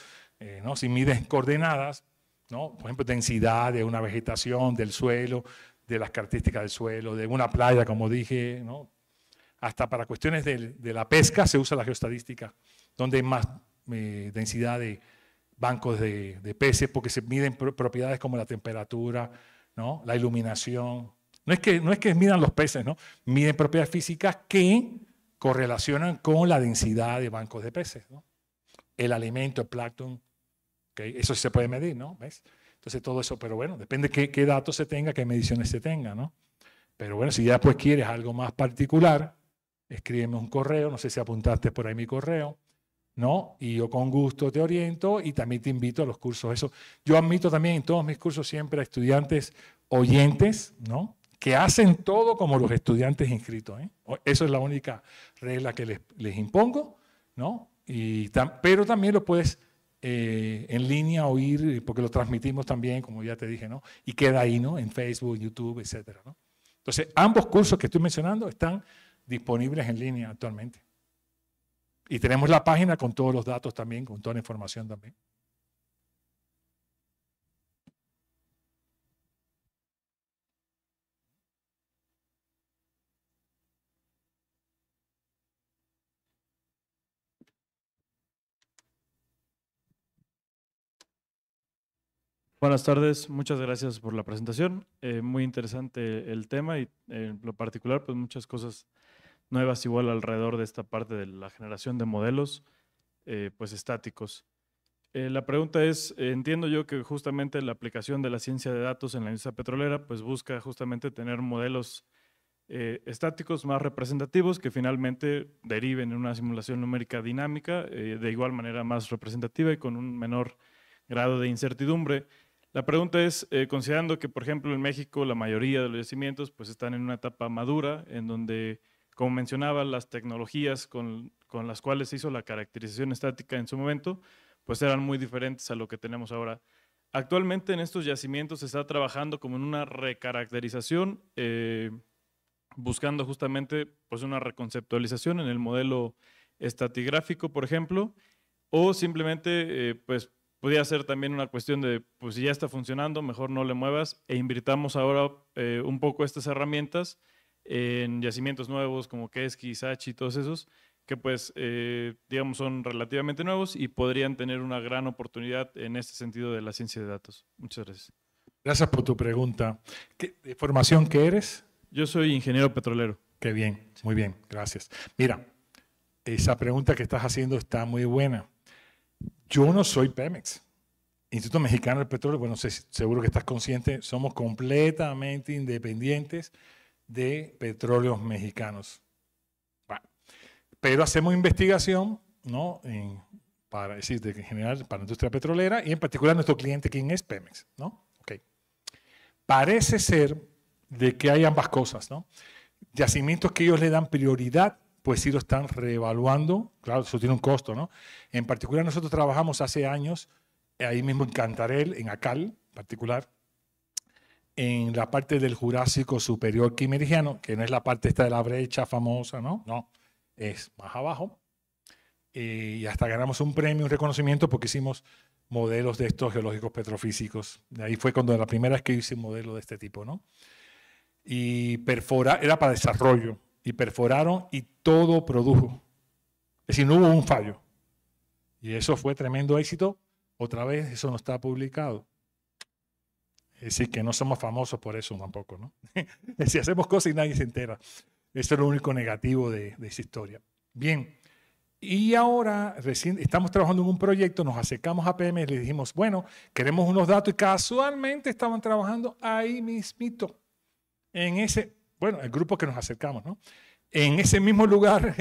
Speaker 3: ¿no? Si mides coordenadas, ¿no? Por ejemplo, densidad de una vegetación, del suelo, de las características del suelo, de una playa, como dije, ¿no? Hasta para cuestiones de la pesca se usa la geostadística, donde hay más densidad de bancos de peces, porque se miden propiedades como la temperatura, ¿no? La iluminación. No es que midan los peces, ¿no? Miden propiedades físicas que correlacionan con la densidad de bancos de peces, ¿no? El alimento, el plancton, ¿okay? Eso sí se puede medir, ¿no? ¿Ves? Entonces todo eso, pero bueno, depende qué datos se tenga, qué mediciones se tenga, ¿no? Pero bueno, si ya pues quieres algo más particular, escríbeme un correo, no sé si apuntaste por ahí mi correo, ¿no? Y yo con gusto te oriento y también te invito a los cursos. Eso. Yo admito también en todos mis cursos siempre a estudiantes oyentes, ¿no? Que hacen todo como los estudiantes inscritos, ¿eh? Eso es la única regla que les impongo, ¿no? Pero también lo puedes en línea oír, porque lo transmitimos también, como ya te dije, ¿no? Y queda ahí, ¿no? En Facebook, YouTube, etcétera, ¿no? Entonces, ambos cursos que estoy mencionando están disponibles en línea actualmente. Y tenemos la página con todos los datos también, con toda la información también.
Speaker 7: Buenas tardes, muchas gracias por la presentación. Muy interesante el tema y en lo particular, pues muchas cosas nuevas igual alrededor de esta parte de la generación de modelos pues estáticos. La pregunta es, entiendo yo que justamente la aplicación de la ciencia de datos en la industria petrolera pues busca justamente tener modelos estáticos más representativos que finalmente deriven en una simulación numérica dinámica de igual manera más representativa y con un menor grado de incertidumbre. La pregunta es, considerando que, por ejemplo, en México la mayoría de los yacimientos pues, están en una etapa madura, en donde, como mencionaba, las tecnologías con las cuales se hizo la caracterización estática en su momento, pues eran muy diferentes a lo que tenemos ahora. Actualmente en estos yacimientos se está trabajando como en una recaracterización, buscando justamente pues, una reconceptualización en el modelo estratigráfico, por ejemplo, o simplemente pues podría ser también una cuestión de, pues si ya está funcionando, mejor no le muevas e invirtamos ahora un poco estas herramientas en yacimientos nuevos como Quesqui, Sachi, todos esos, que pues digamos son relativamente nuevos y podrían tener una gran oportunidad en este sentido de la ciencia de datos. Muchas gracias.
Speaker 3: Gracias por tu pregunta. ¿De formación qué eres?
Speaker 7: Yo soy ingeniero petrolero.
Speaker 3: Qué bien, muy bien, gracias. Mira, esa pregunta que estás haciendo está muy buena. Yo no soy Pemex. Instituto Mexicano del Petróleo, bueno, seguro que estás consciente, somos completamente independientes de petróleos mexicanos. Bueno, pero hacemos investigación, ¿no? Para decir, en general, para la industria petrolera y en particular nuestro cliente, ¿quién es? Pemex, ¿no? Okay. Parece ser de que hay ambas cosas, ¿no? Yacimientos que ellos le dan prioridad, pues sí lo están reevaluando. Claro, eso tiene un costo, ¿no? En particular, nosotros trabajamos hace años, ahí mismo en Cantarell, en Acal, en particular, en la parte del Jurásico Superior Quimerigiano, que no es la parte esta de la brecha famosa, ¿no? No, es más abajo. Y hasta ganamos un premio, un reconocimiento, porque hicimos modelos de estos geológicos petrofísicos. De ahí fue cuando la primera vez que hice un modelo de este tipo, ¿no? Y era para desarrollo, y perforaron y todo produjo. Es decir, no hubo un fallo. Y eso fue tremendo éxito. Otra vez, eso no está publicado. Es decir, que no somos famosos por eso tampoco, ¿no? Es decir, hacemos cosas y nadie se entera. Eso es lo único negativo de esa historia. Bien, y ahora recién estamos trabajando en un proyecto, nos acercamos a PM y le dijimos, bueno, queremos unos datos y casualmente estaban trabajando ahí mismito. En ese, bueno, el grupo que nos acercamos, ¿no? En ese mismo lugar,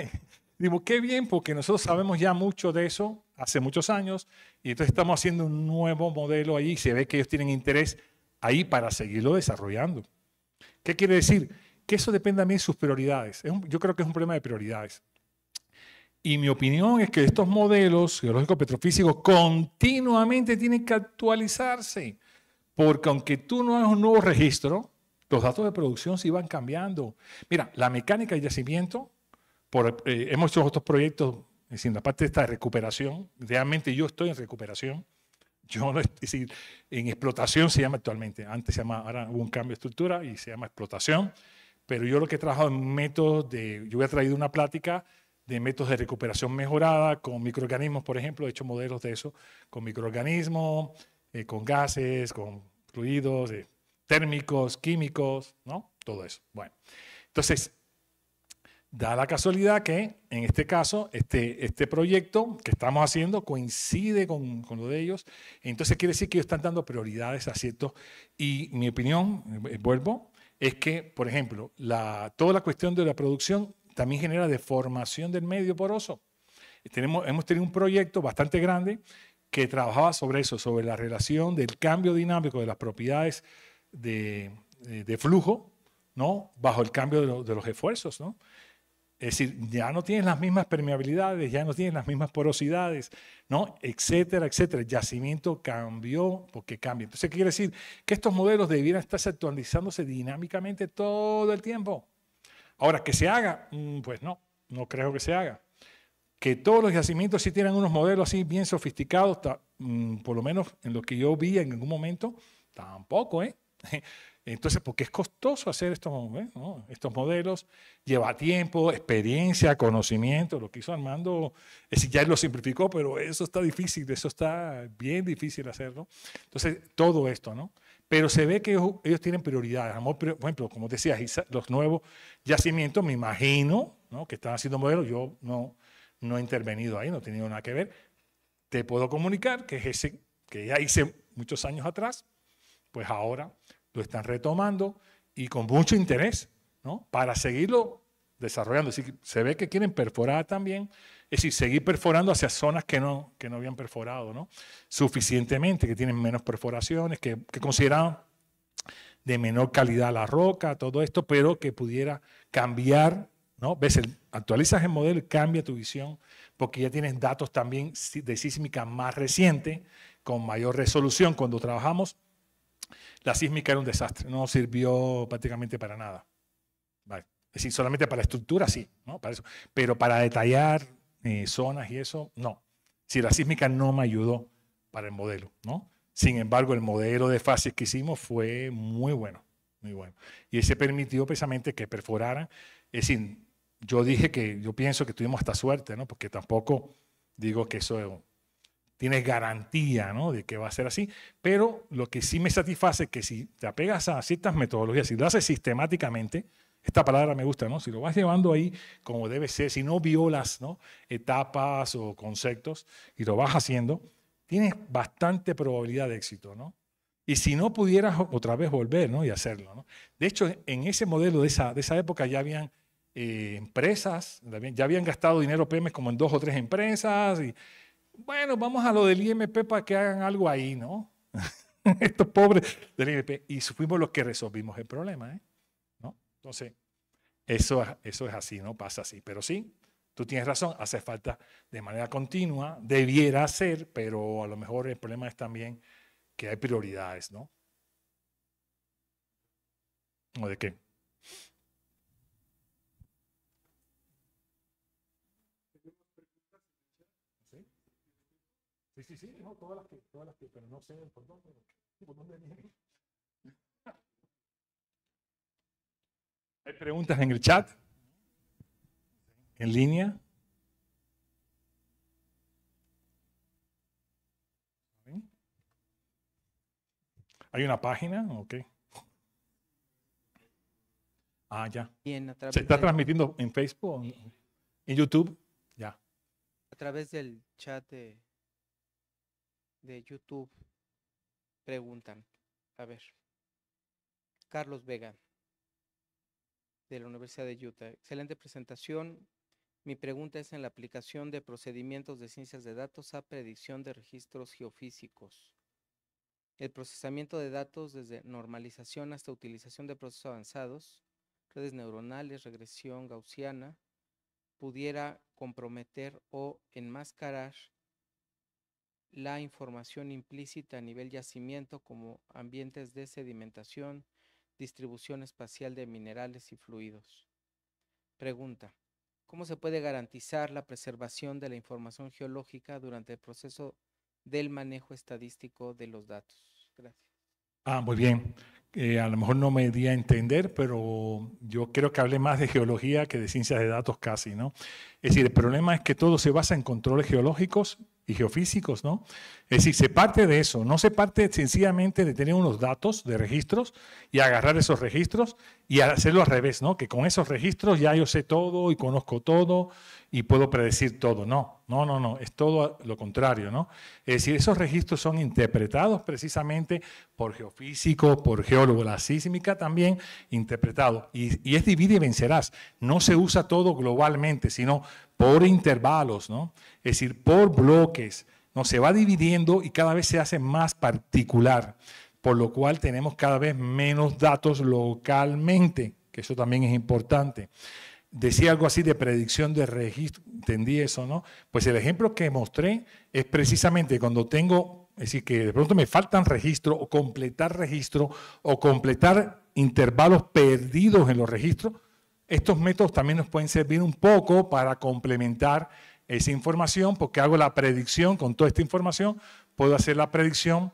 Speaker 3: digo, qué bien, porque nosotros sabemos ya mucho de eso hace muchos años y entonces estamos haciendo un nuevo modelo ahí y se ve que ellos tienen interés ahí para seguirlo desarrollando. ¿Qué quiere decir? Que eso depende también de sus prioridades. Yo creo que es un problema de prioridades. Y mi opinión es que estos modelos geológicos petrofísicos continuamente tienen que actualizarse, porque aunque tú no hagas un nuevo registro, los datos de producción se iban cambiando. Mira, la mecánica de yacimiento, hemos hecho otros proyectos, es decir, la parte de esta recuperación, realmente yo estoy en recuperación, yo no, es decir, en explotación se llama actualmente, antes se llama, ahora hubo un cambio de estructura y se llama explotación, pero yo lo que he trabajado en métodos yo he traído una plática de métodos de recuperación mejorada con microorganismos, por ejemplo, he hecho modelos de eso, con microorganismos, con gases, con fluidos, térmicos, químicos, ¿no? Todo eso. Bueno, entonces, da la casualidad que en este caso, este proyecto que estamos haciendo coincide con lo de ellos, entonces quiere decir que ellos están dando prioridades a ciertos, y mi opinión, vuelvo, es que, por ejemplo, toda la cuestión de la producción también genera deformación del medio poroso. Hemos tenido un proyecto bastante grande que trabajaba sobre eso, sobre la relación del cambio dinámico de las propiedades de flujo, ¿no? Bajo el cambio de los esfuerzos, ¿no? Es decir, ya no tienes las mismas permeabilidades, ya no tienes las mismas porosidades, ¿no? Etcétera, etcétera. El yacimiento cambió porque cambia. Entonces, ¿qué quiere decir? Que estos modelos debieran estarse actualizándose dinámicamente todo el tiempo. Ahora, ¿que se haga? Pues no creo que se haga. Que todos los yacimientos sí tienen unos modelos así bien sofisticados, por lo menos en lo que yo vi en algún momento, tampoco, ¿eh? Entonces, porque es costoso hacer estos modelos, lleva tiempo, experiencia, conocimiento, lo que hizo Armando, es decir, ya él lo simplificó, pero eso está difícil, eso está bien difícil hacerlo. Entonces, todo esto, ¿no? Pero se ve que ellos tienen prioridades. Por ejemplo, como decías, los nuevos yacimientos, me imagino, ¿no? Que están haciendo modelos, yo no he intervenido ahí, no he tenido nada que ver. Te puedo comunicar que es ese que ya hice muchos años atrás, pues ahora lo están retomando y con mucho interés, ¿no? Para seguirlo desarrollando. Es decir, se ve que quieren perforar también, es decir, seguir perforando hacia zonas que no habían perforado, ¿no? Suficientemente, que tienen menos perforaciones, que consideraban de menor calidad la roca, todo esto, pero que pudiera cambiar, ¿no? Ves, actualizas el modelo y cambia tu visión, porque ya tienes datos también de sísmica más reciente con mayor resolución cuando trabajamos, la sísmica era un desastre, no sirvió prácticamente para nada. Vale. Es decir, solamente para la estructura sí, ¿no? Para eso. Pero para detallar zonas y eso, no. Si la sísmica no me ayudó para el modelo, ¿no? Sin embargo, el modelo de fases que hicimos fue muy bueno, muy bueno. Y ese permitió precisamente que perforaran. Es decir, yo pienso que tuvimos hasta suerte, ¿no? Porque tampoco digo que eso tiene garantía, ¿no? De que va a ser así, pero lo que sí me satisface es que si te apegas a ciertas metodologías, si lo haces sistemáticamente, esta palabra me gusta, ¿no? Si lo vas llevando ahí como debe ser, si no violas, ¿no? Etapas o conceptos y lo vas haciendo, tienes bastante probabilidad de éxito, ¿no? Y si no pudieras otra vez volver, ¿no? Y hacerlo, ¿no? De hecho, en ese modelo de esa época ya habían empresas, ya habían gastado dinero Pemex como en 2 o 3 empresas y bueno, vamos a lo del IMP para que hagan algo ahí, ¿no? Estos pobres del IMP. Y fuimos los que resolvimos el problema, ¿eh? ¿No? Entonces, eso es así, ¿no? Pasa así. Pero sí, tú tienes razón, hace falta de manera continua, debiera ser, pero a lo mejor el problema es también que hay prioridades, ¿no? ¿O de qué? Sí, no, todas las que, pero no sé por dónde vienen. ¿Hay preguntas en el chat? ¿En línea? ¿Hay una página? Ok. Ah, ya.
Speaker 1: Bien,
Speaker 3: ¿Se está transmitiendo en Facebook? ¿En YouTube? Ya.
Speaker 1: A través del chat de YouTube preguntan, a ver, Carlos Vega, de la Universidad de Utah. Excelente presentación. Mi pregunta es en la aplicación de procedimientos de ciencias de datos a predicción de registros geofísicos. El procesamiento de datos desde normalización hasta utilización de procesos avanzados, redes neuronales, regresión gaussiana, pudiera comprometer o enmascarar la información implícita a nivel yacimiento como ambientes de sedimentación, distribución espacial de minerales y fluidos. Pregunta: ¿cómo se puede garantizar la preservación de la información geológica durante el proceso del manejo estadístico de los datos? Gracias.
Speaker 3: Muy bien. A lo mejor no me di a entender, pero yo creo que hablé más de geología que de ciencias de datos casi, ¿no? Es decir, el problema es que todo se basa en controles geológicos y geofísicos, ¿no? Es decir, se parte de eso, no se parte sencillamente de tener unos datos de registros y agarrar esos registros y hacerlo al revés, ¿no? Que con esos registros ya yo sé todo y conozco todo y puedo predecir todo. No, es todo lo contrario, ¿no? Es decir, esos registros son interpretados precisamente por geofísicos, por geólogos, la sísmica también interpretado. Y es divide y vencerás. No se usa todo globalmente, sino por intervalos, ¿no? Es decir, por bloques. No, se va dividiendo y cada vez se hace más particular, por lo cual tenemos cada vez menos datos localmente, que eso también es importante. Decía algo así de predicción de registro, entendí eso, ¿no? Pues el ejemplo que mostré es precisamente cuando tengo, es decir, que de pronto me faltan registros o completar intervalos perdidos en los registros. Estos métodos también nos pueden servir un poco para complementar esa información, porque hago la predicción con toda esta información, puedo hacer la predicción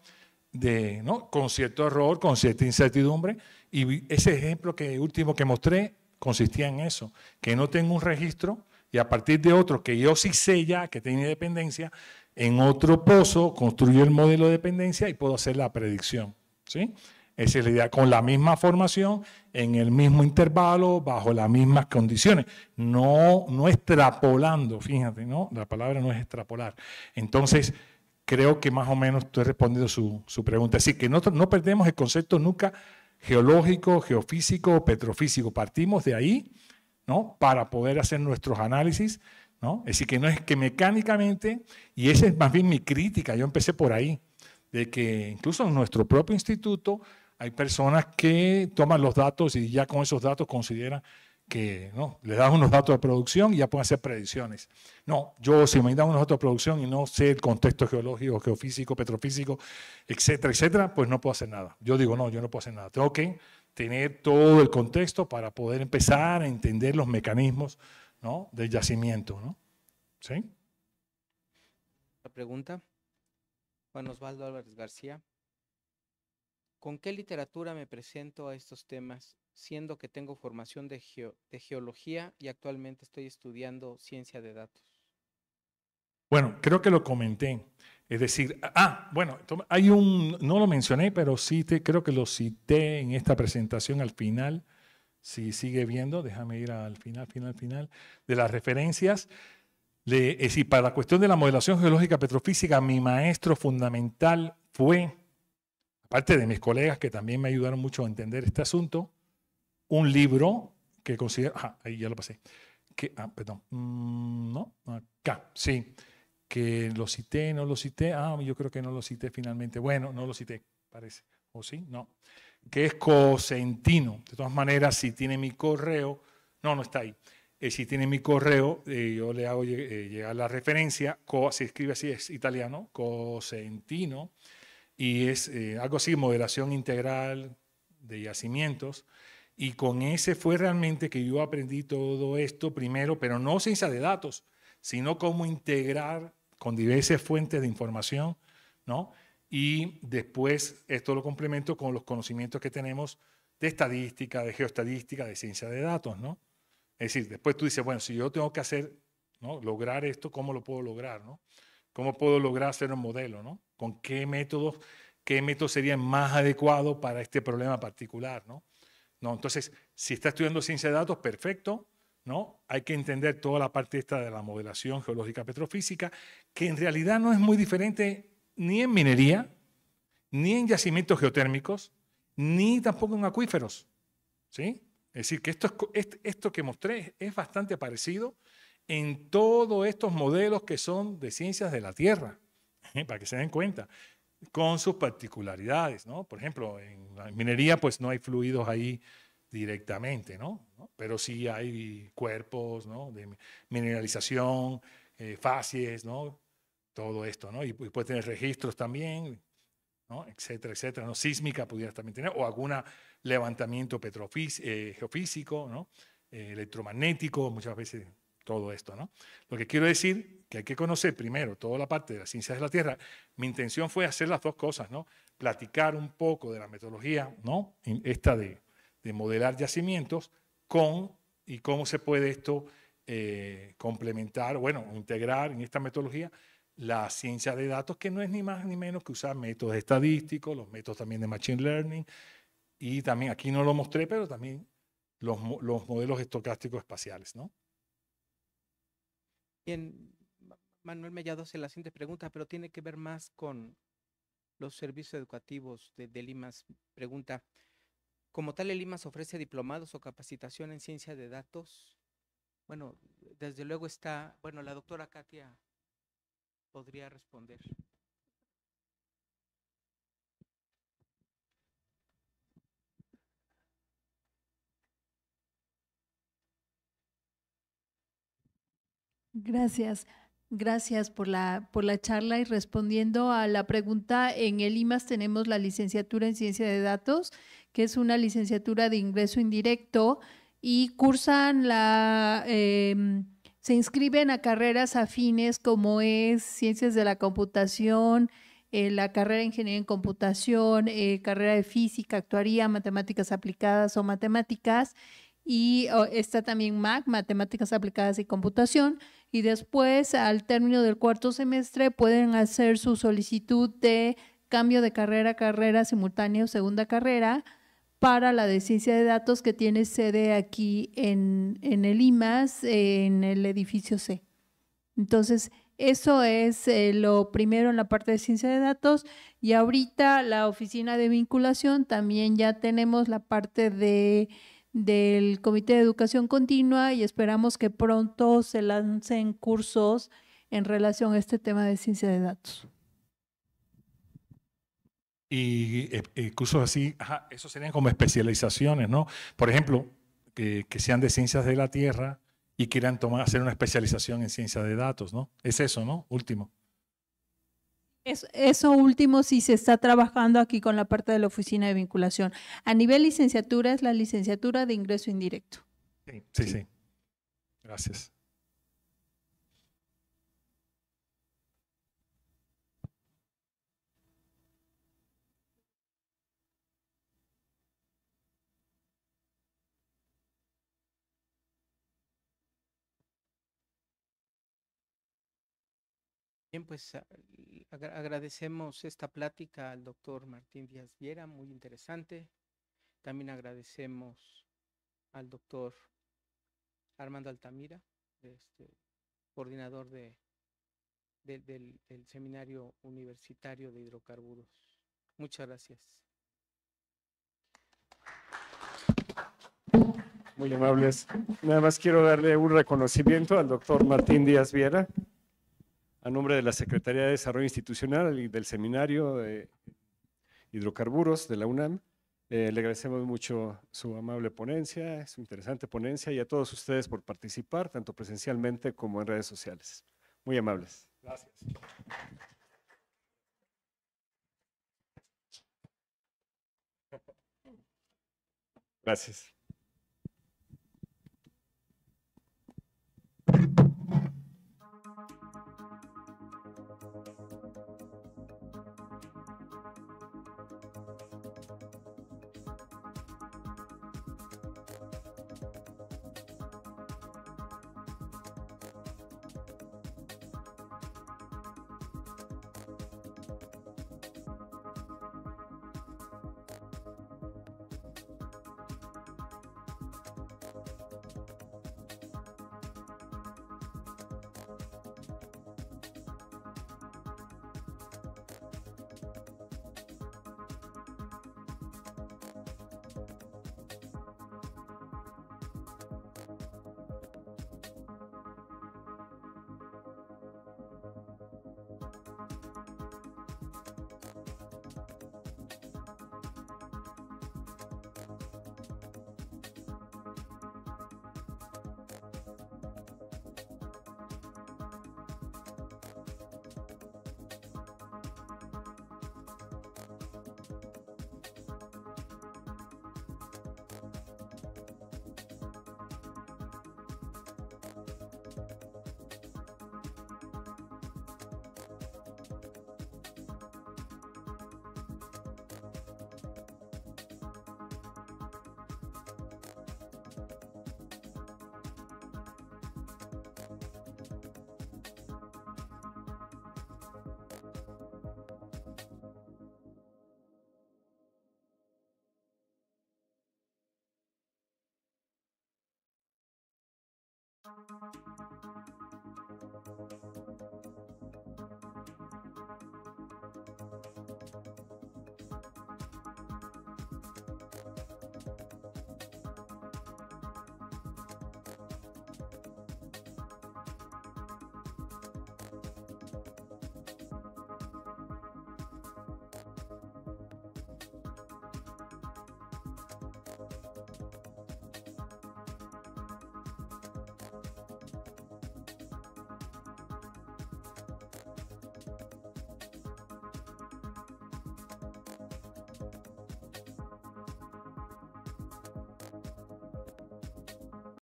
Speaker 3: ¿no? Con cierto error, con cierta incertidumbre, y ese ejemplo último que mostré consistía en eso, que no tengo un registro y a partir de otro que yo sí sé ya que tiene dependencia, en otro pozo construyo el modelo de dependencia y puedo hacer la predicción, ¿sí? Esa es la idea, con la misma formación, en el mismo intervalo, bajo las mismas condiciones, no extrapolando, fíjate, ¿no? La palabra no es extrapolar. Entonces, creo que más o menos estoy respondiendo su pregunta. Así que no perdemos el concepto nunca geológico, geofísico, petrofísico. Partimos de ahí, ¿no? Para poder hacer nuestros análisis, ¿no? Es decir, que no es que mecánicamente, y esa es más bien mi crítica, yo empecé por ahí, de que incluso en nuestro propio instituto hay personas que toman los datos y ya con esos datos consideran que ¿no? le das unos datos de producción y ya pueden hacer predicciones. No, yo si me dan unos datos de producción y no sé el contexto geológico, geofísico, petrofísico, etcétera, etcétera, pues no puedo hacer nada. Yo digo, no, yo no puedo hacer nada. Tengo que tener todo el contexto para poder empezar a entender los mecanismos, ¿no? del yacimiento, ¿no? ¿Sí?
Speaker 1: La pregunta, Juan Osvaldo Álvarez García. ¿Con qué literatura me presento a estos temas, siendo que tengo formación de geología y actualmente estoy estudiando ciencia de datos?
Speaker 3: Bueno, creo que lo comenté. Es decir, bueno, no lo mencioné, pero sí creo que lo cité en esta presentación al final. Si sigue viendo, déjame ir al final de las referencias. Es decir, para la cuestión de la modelación geológica petrofísica, mi maestro fundamental fue, aparte de mis colegas que también me ayudaron mucho a entender este asunto, un libro que considero, ahí ya lo pasé, perdón, no, acá, sí, que lo cité, no lo cité, yo creo que no lo cité finalmente, bueno, no lo cité, parece, o sí, no, que es Cosentino. De todas maneras, si tiene mi correo, no está ahí. Si tiene mi correo, yo le hago llegar la referencia, se escribe así, es italiano, Cosentino, y es algo así, modelación integral de yacimientos, y con ese fue realmente que yo aprendí todo esto primero, pero no ciencia de datos, sino cómo integrar con diversas fuentes de información, ¿no? Y después esto lo complemento con los conocimientos que tenemos de estadística, de geoestadística, de ciencia de datos, ¿no? Es decir, después tú dices, bueno, si yo tengo que hacer, ¿no? lograr esto, ¿cómo lo puedo lograr, no? ¿Cómo puedo lograr hacer un modelo, no? ¿Con qué métodos serían más adecuados para este problema particular, no? Entonces, si está estudiando ciencia de datos, perfecto, ¿no? Hay que entender toda la parte esta de la modelación geológica petrofísica, que en realidad no es muy diferente ni en minería, ni en yacimientos geotérmicos, ni tampoco en acuíferos, ¿sí? Es decir, que esto que mostré es bastante parecido en todos estos modelos que son de ciencias de la Tierra, para que se den cuenta, con sus particularidades, ¿no? Por ejemplo, en la minería pues no hay fluidos ahí directamente, ¿no? Pero sí hay cuerpos, ¿no? de mineralización, facies, ¿no? Todo esto, ¿no? Y puede tener registros también, ¿no? Etcétera, etcétera, ¿no? Sísmica pudiera también tener, o algún levantamiento geofísico, ¿no? Electromagnético, muchas veces todo esto, ¿no? Lo que quiero decir que hay que conocer primero toda la parte de las ciencias de la Tierra. Mi intención fue hacer las dos cosas, ¿no? Platicar un poco de la metodología, ¿no? Esta de modelar yacimientos y cómo se puede esto complementar, bueno, integrar en esta metodología la ciencia de datos, que no es ni más ni menos que usar métodos estadísticos, los métodos también de Machine Learning, y también, aquí no lo mostré, pero también los modelos estocásticos espaciales, ¿no?
Speaker 1: Bien, Manuel Mellado hace la siguiente pregunta, pero tiene que ver más con los servicios educativos de Limas. Pregunta, ¿como tal el Limas ofrece diplomados o capacitación en ciencia de datos? Bueno, desde luego está, bueno, la doctora Katia podría responder.
Speaker 8: Gracias por la charla, y respondiendo a la pregunta, en el IMAS tenemos la licenciatura en Ciencia de Datos, que es una licenciatura de ingreso indirecto, y cursan se inscriben a carreras afines como es Ciencias de la Computación, la carrera de Ingeniería en Computación, carrera de Física, Actuaría, Matemáticas Aplicadas o Matemáticas, y está también MAC, Matemáticas Aplicadas y Computación. Y después, al término del cuarto semestre, pueden hacer su solicitud de cambio de carrera a carrera simultánea o segunda carrera para la de ciencia de datos, que tiene sede aquí en el IMAS, en el edificio C. Entonces, eso es lo primero en la parte de ciencia de datos. Y ahorita la oficina de vinculación también ya tenemos la parte del Comité de Educación Continua, y esperamos que pronto se lancen cursos en relación a este tema de ciencia de datos.
Speaker 3: Y cursos así, esos serían como especializaciones, ¿no? Por ejemplo, que sean de ciencias de la Tierra y quieran hacer una especialización en ciencia de datos, ¿no? Es eso, ¿no? Último.
Speaker 8: Eso último sí se está trabajando aquí con la parte de la oficina de vinculación. A nivel licenciatura es la licenciatura de ingreso indirecto.
Speaker 3: Sí. Gracias.
Speaker 1: Bien, pues agradecemos esta plática al doctor Martín Díaz Viera, muy interesante. También agradecemos al doctor Armando Altamira, coordinador del Seminario Universitario de Hidrocarburos. Muchas gracias.
Speaker 2: Muy amables. Nada más quiero darle un reconocimiento al doctor Martín Díaz Viera, a nombre de la Secretaría de Desarrollo Institucional y del Seminario de Hidrocarburos de la UNAM. Le agradecemos mucho su amable ponencia, su interesante ponencia, y a todos ustedes por participar, tanto presencialmente como en redes sociales. Muy amables.
Speaker 3: Gracias.
Speaker 2: Gracias.